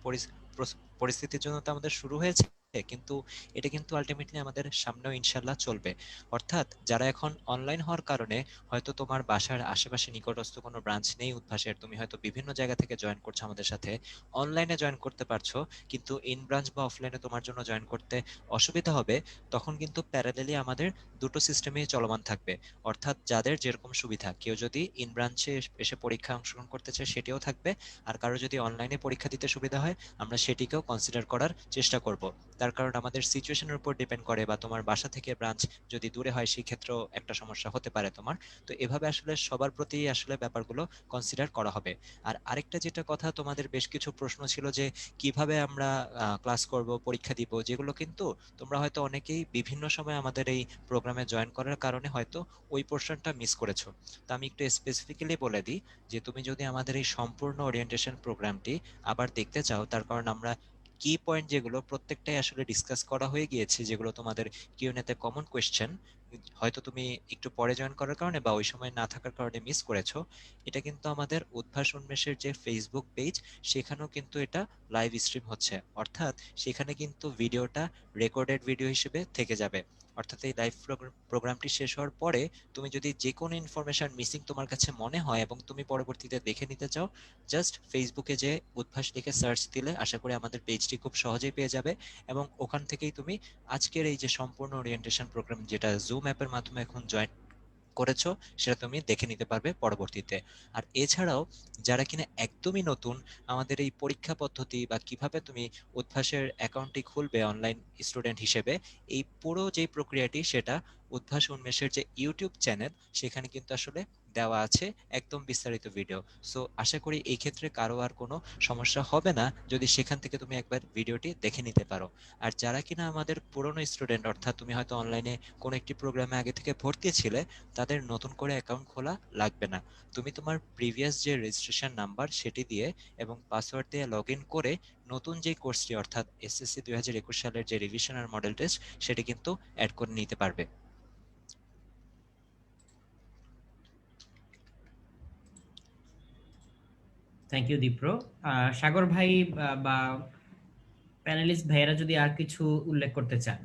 পরিস্থিতির জন্য তো আমাদের শুরু হয়েছে, কিন্তু এটা কিন্তু আলটিমেটলি আমাদের সামনেও ইনশাল্লাহ চলবে। অর্থাৎ যারা এখন অনলাইন হওয়ার কারণে হয়তো তোমার বাসার আশেপাশে নিকটস্থ কোনো ব্রাঞ্চ নেই উদ্ভাসের, তুমি হয়তো বিভিন্ন জায়গা থেকে জয়েন করছো আমাদের সাথে, অনলাইনে জয়েন করতে পারছো, কিন্তু ইন ব্রাঞ্চ বা অফলাইনে তোমার জন্য জয়েন করতে অসুবিধা হবে, তখন কিন্তু প্যারালেলি আমাদের দুটো সিস্টেমই চলমান থাকবে। অর্থাৎ যাদের যেরকম সুবিধা, কেউ যদি ইন ব্রাঞ্চে এসে পরীক্ষা অংশগ্রহণ করতে চায় সেটিও থাকবে, আর কারো যদি অনলাইনে পরীক্ষা দিতে সুবিধা হয় আমরা সেটিকেও কনসিডার করার চেষ্টা করব। তার কারণ আমাদের সিচুয়েশনের উপর ডিপেন্ড করে, বা তোমার বাসা থেকে ব্রাঞ্চ যদি দূরে হয় সেই ক্ষেত্রেও একটা সমস্যা হতে পারে তোমার। তো এভাবে আসলে সবার প্রতি আসলে ব্যাপারগুলো কনসিডার করা হবে। আর আরেকটা যেটা কথা, তোমাদের বেশ কিছু প্রশ্ন ছিল যে কিভাবে আমরা ক্লাস করব, পরীক্ষা দিব, যেগুলো কিন্তু তোমরা হয়তো অনেকেই বিভিন্ন সময় আমাদের এই প্রোগ্রামে জয়েন করার কারণে হয়তো ওই পোর্শনটা মিস করেছো। তো আমি একটু স্পেসিফিক্যালি বলে দিই যে তুমি যদি আমাদের এই সম্পূর্ণ ওরিয়েন্টেশন প্রোগ্রামটি আবার দেখতে চাও, তার কারণ আমরা কি পয়েন্ট যেগুলো প্রত্যেকটাই আসলে ডিসকাস করা হয়ে গিয়েছে, যেগুলো তোমাদের কিউএনএ তে কমন কোয়েশ্চেন, হয়তো তুমি একটু পরে জয়েন করার কারণে বা ওই সময় না থাকার কারণে মিস করেছো, এটা কিন্তু আমাদের উদ্ভাস উন্মেষের যে ফেসবুক পেজ, সেখানেও কিন্তু এটা লাইভ স্ট্রিম হচ্ছে। অর্থাৎ সেখানে কিন্তু ভিডিওটা রেকর্ডেড ভিডিও হিসেবে থেকে যাবে। অর্থাৎ এই লাইভ প্রোগ্রামটি শেষ হওয়ার পরে তুমি যদি যে কোনো ইনফরমেশন মিসিং তোমার কাছে মনে হয় এবং তুমি পরবর্তীতে দেখে নিতে চাও, জাস্ট ফেসবুকে যে উদ্ভাস লিখে সার্চ দিলে আশা করি আমাদের পেজটি খুব সহজেই পেয়ে যাবে, এবং ওখান থেকেই তুমি আজকের এই যে সম্পূর্ণ ওরিয়েন্টেশন প্রোগ্রাম, যেটা জুম অ্যাপের মাধ্যমে এখন জয়েন করেছো, সেটা তুমি দেখে নিতে পারবে পরবর্তীতে। আর এছাড়াও যারা কিনা একদমই নতুন আমাদের এই পরীক্ষা পদ্ধতি বা কিভাবে তুমি উদ্ভাসের অ্যাকাউন্টটি খুলবে অনলাইন স্টুডেন্ট হিসেবে, এই পুরো যে প্রক্রিয়াটি সেটা উদ্ভাস উন্মেষের যে ইউটিউব চ্যানেল সেখানে কিন্তু আসলে দেওয়া আছে একদম বিস্তারিত ভিডিও। সো আশা করি এই ক্ষেত্রে কারো আর কোনো সমস্যা হবে না যদি সেখান থেকে তুমি একবার ভিডিওটি দেখে নিতে পারো। আর যারা কিনা আমাদের পুরনো স্টুডেন্ট, অর্থাৎ তুমি হয়তো অনলাইনে কোনো একটি প্রোগ্রামে আগে থেকে ভর্তি ছিলে, তাদের নতুন করে অ্যাকাউন্ট খোলা লাগবে না। তুমি তোমার প্রিভিয়াস যে রেজিস্ট্রেশন নাম্বার সেটি দিয়ে এবং পাসওয়ার্ড দিয়ে লগ ইন করে নতুন যে কোর্সটি অর্থাৎ এসএসসি 2021 সালের যে রিভিশন আর মডেল টেস্ট সেটি কিন্তু অ্যাড করে নিতে পারবে। Thank you Dipra. সাগর ভাই বা প্যানেলিস্ট ভাইয়েরা যদি আর কিছু উল্লেখ করতে চান।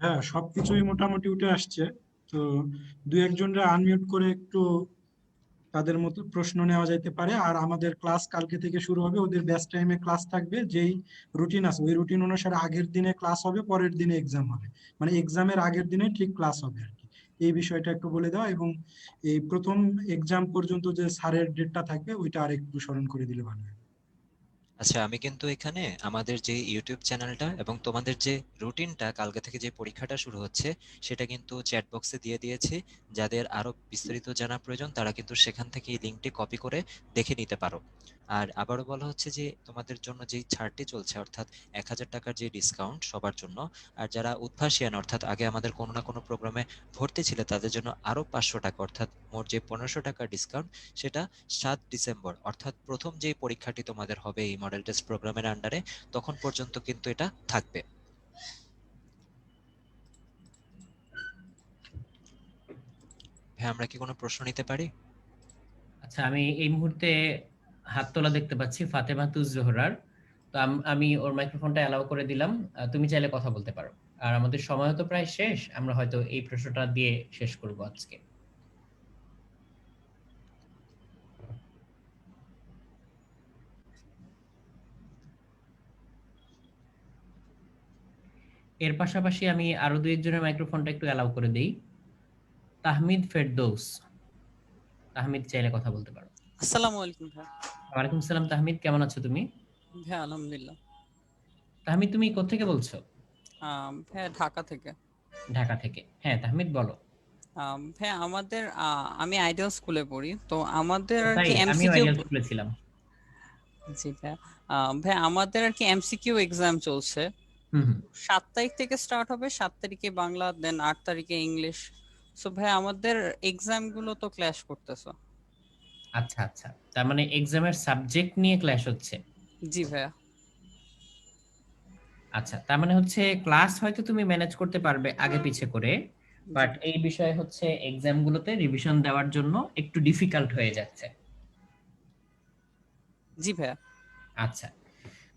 হ্যাঁ, সবকিছুই মোটামুটি উঠে আসছে। তো দু একজনরা আনমিউট করে একটু তাদের মতো প্রশ্ন নেওয়া যাইতে পারে। আর আমাদের ক্লাস কালকে থেকে শুরু হবে, ওদের ব্যাচ টাইমে ক্লাস থাকবে, যেই রুটিন আছে ওই রুটিন অনুসারে আগের দিনে ক্লাস হবে, পরের দিনে এক্সাম হবে, মানে এক্সামের আগের দিনে ঠিক ক্লাস হবে আর কি। এই বিষয়টা একটু বলে দেওয়া, এবং এই প্রথম এক্সাম পর্যন্ত যে স্যারের ডেটটা থাকবে ওইটা আর একটু স্মরণ করে দিলে ভালো হয়। আচ্ছা, আমি কিন্তু এখানে আমাদের যে ইউটিউব চ্যানেলটা এবং তোমাদের যে রুটিনটা কালকে থেকে যে পরীক্ষাটা শুরু হচ্ছে সেটা কিন্তু চ্যাট বক্সে দিয়ে দিয়েছি। যাদের আরো বিস্তারিত জানা প্রয়োজন তারা কিন্তু সেখান থেকে এই লিঙ্কটি কপি করে দেখে নিতে পারো। আর আবারও বলা হচ্ছে যে তোমাদের জন্য যেই ছাড়টি চলছে অর্থাৎ 1000 টাকার যে ডিসকাউন্ট সবার জন্য, আর যারা উদ্ভাসিয়ান অর্থাৎ আগে আমাদের কোনো না কোনো প্রোগ্রামে ভর্তি ছিল তাদের জন্য আরো 500 টাকা, অর্থাৎ মোট যে 1500 টাকার ডিসকাউন্ট, সেটা 7 ডিসেম্বর অর্থাৎ প্রথম যে পরীক্ষাটি তোমাদের হবে এই মডেল টেস্ট প্রোগ্রামের আন্ডারে, তখন পর্যন্ত কিন্তু এটা থাকবে। ভাই, আমরা কি কোনো প্রশ্ন নিতে পারি? আচ্ছা, আমি এই মুহূর্তে হাত তোলা দেখতে পাচ্ছি ফাতেমা তুজ জোহরার। তো আমি ওর মাইক্রোফোনটা অ্যালাউ করে দিলাম। তুমি চাইলে কথা বলতে পারো। আর আমাদের সময় তো প্রায় শেষ, আমরা হয়তো এই প্রশ্নটা দিয়ে শেষ করব আজকে। এর পাশাপাশি আমি আরো দুই একজনের মাইক্রোফোনটা একটু অ্যালাউ করে দেই। তাহমিদ ফেরদৌস, তাহমিদ চাইলে কথা বলতে পারো। আসসালামু আলাইকুম ভাই। ওয়ালাইকুম সালাম। তাহমিদ, কেমন আছো তুমি? ভাই আলহামদুলিল্লাহ। তাহমিদ, তুমি কোত্থেকে বলছো? ভাই ঢাকা থেকে। ঢাকা থেকে। হ্যাঁ তাহমিদ, বলো। ভাই আমাদের আমি আইডিয়াল স্কুলে পড়ি, তো আমাদের আর তাই কি আমিও এমসিকিউ। আইডিয়াল স্কুলে ছিলাম। জি ভাই। ভাই আমাদের আর কি এমসিকিউ এক্সাম চলছে। হুম হুম। 7 তারিখ থেকে স্টার্ট হবে, 7 তারিখে বাংলা, দেন 8 তারিখে ইংলিশ। সো ভাই আমাদের এক্সাম গুলো তো ক্ল্যাশ করতেছে। আচ্ছা আচ্ছা, তার মানে এক্সামের সাবজেক্ট নিয়ে ক্লাস হচ্ছে। জি ভাইয়া। আচ্ছা, তার মানে হচ্ছে ক্লাস হয়তো তুমি ম্যানেজ করতে পারবে আগে পিছে করে, জি বাট এই বিষয়ে হচ্ছে এক্সাম গুলোতে রিভিশন দেওয়ার জন্য একটু ডিফিকাল্ট হয়ে যাচ্ছে। জি ভাইয়া। আচ্ছা,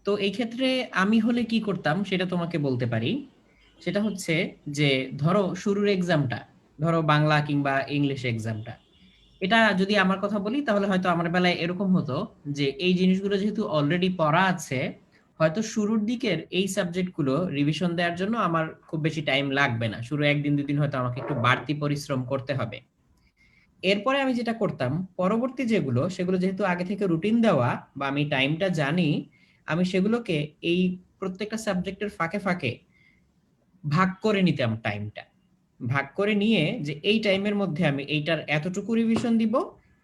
তো এই ক্ষেত্রে আমি হলে কি করতাম সেটা তোমাকে বলতে পারি। সেটা হচ্ছে যে ধরো শুরুর এক্সামটা, ধরো বাংলা কিংবা ইংলিশ এক্সামটা, এটা যদি আমার কথা বলি তাহলে হয়তো আমার বেলায় এরকম হতো যে এই জিনিসগুলো যেহেতু অলরেডি পড়া আছে, হয়তো শুরুর দিকের এই সাবজেক্টগুলো রিভিশন দেওয়ার জন্য আমার খুব বেশি টাইম লাগবে না, শুরু একদিন দুদিন হয়তো আমাকে একটু বাড়তি পরিশ্রম করতে হবে। এরপরে আমি যেটা করতাম, পরবর্তী যেগুলো সেগুলো যেহেতু আগে থেকে রুটিন দেওয়া বা আমি টাইমটা জানি, আমি সেগুলোকে এই প্রত্যেকটা সাবজেক্টের ফাঁকে ফাঁকে ভাগ করে নিতাম টাইমটা। ভাগ করে নিয়ে যে এই টাইমের মধ্যে আমি এইটার এতটুকু রিভিশন দিব,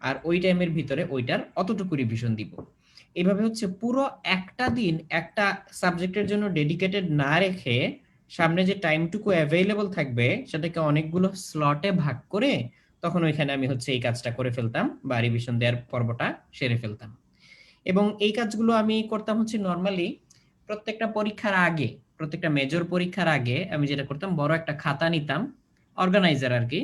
আর ওই টাইমের ভিতরে ওইটার অতটুকু রিভিশন দিব। এইভাবে হচ্ছে পুরো একটা দিন একটা সাবজেক্টের জন্য ডেডিকেটেড না রেখে সামনে যে টাইমটুকু অ্যাভেলেবল থাকবে সেটাকে অনেকগুলো স্লটে ভাগ করে তখন ওইখানে আমি হচ্ছে এই কাজটা করে ফেলতাম বা রিভিশন দেওয়ার পর্বটা সেরে ফেলতাম। এবং এই কাজগুলো আমি করতাম হচ্ছে নর্মালি প্রত্যেকটা পরীক্ষার আগে, প্রত্যেকটা মেজর পরীক্ষার আগে আমি যেটা করতাম, বড় একটা খাতা নিতাম, অর্গানাইজার আর কি।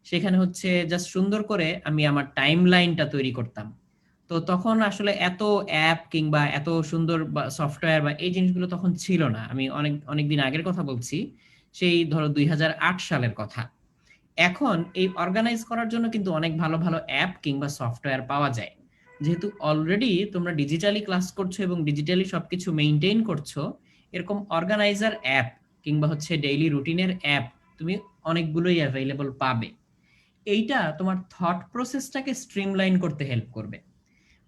সেখানে হচ্ছে জাস্ট সুন্দর করে আমি আমার টাইম লাইনটা তৈরি করতাম। তো তখন আসলে এত অ্যাপ কিংবা এত সুন্দর সফটওয়্যার বা এই জিনিসগুলো তখন ছিল না। আমি অনেক অনেক দিন আগের কথা বলছি, সেই ধরো 2008 সালের কথা। এখন এই অর্গানাইজ করার জন্য কিন্তু অনেক ভালো ভালো অ্যাপ কিংবা সফটওয়্যার পাওয়া যায়। যেহেতু অলরেডি তোমরা ডিজিটালি ক্লাস করছো এবং ডিজিটালি সবকিছু মেইনটেইন করছো, এরকম অর্গানাইজার অ্যাপ কিংবা হচ্ছে ডেইলি রুটিনের অ্যাপ তুমি অনেকগুলোই অ্যাভেলেবল পাবে। এইটা তোমার থট প্রসেসটাকে স্ট্রিমলাইন করতে হেল্প করবে।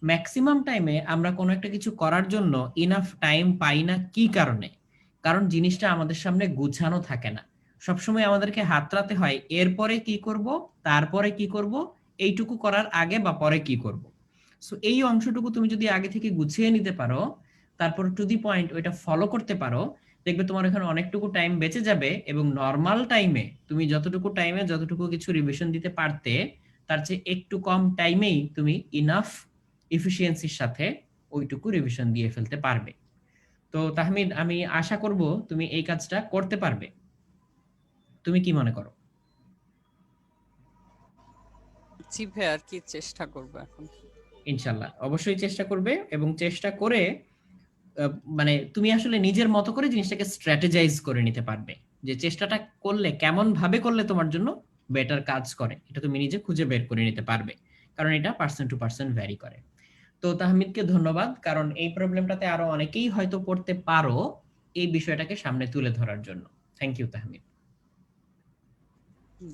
ম্যাক্সিমাম টাইমে আমরা কোনো একটা কিছু করার জন্য ইনাফ টাইম পাই না, কি কারণে? কারণ জিনিসটা আমাদের সামনে গুছানো থাকে না। সবসময় আমাদেরকে হাতড়াতে হয় এরপরে কি করব, তারপরে কি করব, এইটুকু করার আগে বা পরে কি করব। সো এই অংশটুকু তুমি যদি আগে থেকে গুছিয়ে নিতে পারো, তারপর টু দি পয়েন্ট ওইটা ফলো করতে পারো, দেখবে তোমার এখানে অনেকটুকু টাইম বেঁচে যাবে এবং নর্মাল টাইমে তুমি যতটুকু টাইমে যতটুকু কিছু রিভিশন দিতে পারতে, তার চেয়ে একটু কম টাইমেই তুমি ইনাফ এফিসিয়েন্সির সাথে ওইটুকু রিভিশন দিয়ে ফেলতে পারবে। তো তাহমিদ, আমি আশা করব তুমি এই কাজটা করতে পারবে। তুমি কি মনে করো? জি ভাই, আর কি চেষ্টা করবো এখন। ইনশাল্লাহ অবশ্যই চেষ্টা করবে, এবং চেষ্টা করে মানে তুমি আসলে নিজের মতো করে জিনিসটাকে স্ট্র্যাটেজাইজ করে নিতে পারবে, যে চেষ্টাটা করলে কেমন ভাবে করলে তোমার জন্য বেটার কাজ করে, এটা তুমি নিজে খুঁজে বের করে নিতে পারবে, কারণ এটা পার্সন টু পার্সন ভ্যারি করে। তো তাহমিদকে ধন্যবাদ, কারণ এই প্রবলেমটাতে আরো অনেকেই হয়তো পড়তে পারো এই বিষয়টাকে সামনে তুলে ধরার জন্য। Thank you Tahmid.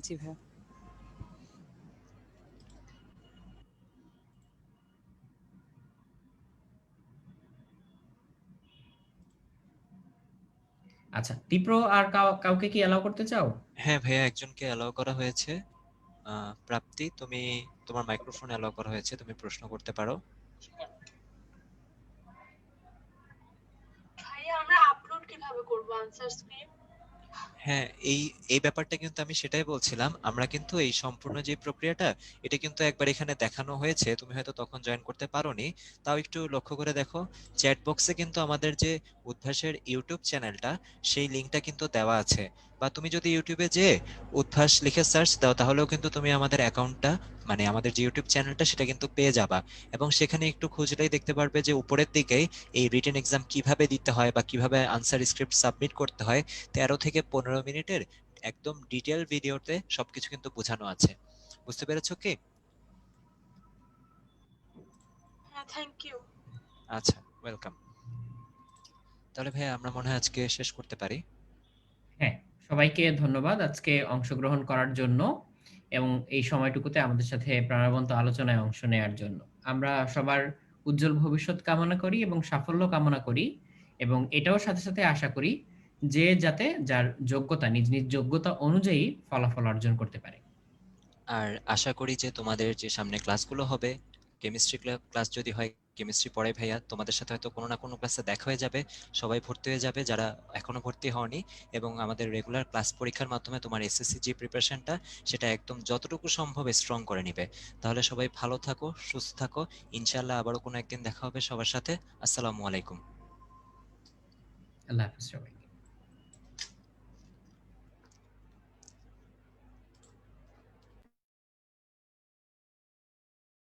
জি ভাই। আচ্ছা, তীব্র আর কাউকে কি অ্যালাউ করতে চাও? হ্যাঁ ভাইয়া, একজনকে অ্যালাউ করা হয়েছে। প্রাপ্তি, তুমি তোমার মাইক্রোফোন অ্যালাউ করা হয়েছে, তুমি প্রশ্ন করতে পারো। ভাইয়া আমরা আপলোড কিভাবে করব আনসার স্ক্রিপ্ট? হ্যাঁ, এই এই ব্যাপারটা কিন্তু আমি সেটাই বলছিলাম। আমরা কিন্তু এই সম্পূর্ণ যে প্রক্রিয়াটা, এটা কিন্তু একবার এখানে দেখানো হয়েছে, তুমি হয়তো তখন জয়েন করতে পারোনি। তাও একটু লক্ষ্য করে দেখো, চ্যাট বক্সে কিন্তু আমাদের যে উদ্ভাসের ইউটিউব চ্যানেলটা, সেই লিংকটা কিন্তু দেওয়া আছে। বা তুমি যদি ইউটিউবে যে উদ্ভাস লিখে সার্চ দাও, তাহলেও কিন্তু তুমি আমাদের অ্যাকাউন্টটা, মানে আমাদের যে ইউটিউব চ্যানেলটা, সেটা কিন্তু পেয়ে যাবা। এবং সেখানে একটু খুঁজলেই দেখতে পারবে যে উপরের দিকেই এই রিটেন এক্সাম কিভাবে দিতে হয় বা কিভাবে আনসার স্ক্রিপ্ট সাবমিট করতে হয়, 13 থেকে 15 মিনিটের একদম ডিটেল ভিডিওতে সবকিছু কিন্তু বোঝানো আছে। বুঝতে পেরেছো কি? হ্যাঁ, থ্যাংক ইউ। আচ্ছা, ওয়েলকাম। তাহলে ভাই আমরা মনে হয় আজকে শেষ করতে পারি। হ্যাঁ, সবাইকে ধন্যবাদ আজকে অংশগ্রহণ করার জন্য এবং এই সময়টুকুতে আমাদের সাথে প্রাণবন্ত আলোচনায় অংশ নেওয়ার জন্য। আমরা সবার উজ্জ্বল ভবিষ্যৎ কামনা করি এবং সাফল্য কামনা করি, এবং এটাও সাথে সাথে আশা করি যে যাতে যার যোগ্যতা, নিজ নিজ যোগ্যতা অনুযায়ী ফলাফল অর্জন করতে পারে। আর আশা করি যে তোমাদের যে সামনে ক্লাসগুলো হবে, কেমিস্ট্রি ক্লাস যদি হয়, কেমিস্ট্রি পড়াই ভাইয়া, তোমাদের সাথে হয়তো কোনো না কোনো ক্লাসে দেখা হয়ে যাবে, সবাই ভর্তি হয়ে যাবে যারা এখনো ভর্তি হওনি। এবং আমাদের রেগুলার ক্লাস পরীক্ষার মাধ্যমে তোমার এসএসসি যে প্রিপারেশনটা, সেটা একদম যতটুকু সম্ভব স্ট্রং করে নিবে। তাহলে সবাই ভালো থাকো, সুস্থ থাকো। ইনশাআল্লাহ আবারও কোনো একদিন দেখা হবে সবার সাথে। আসসালামু আলাইকুম। আল্লাহ হাফেজ সবাই।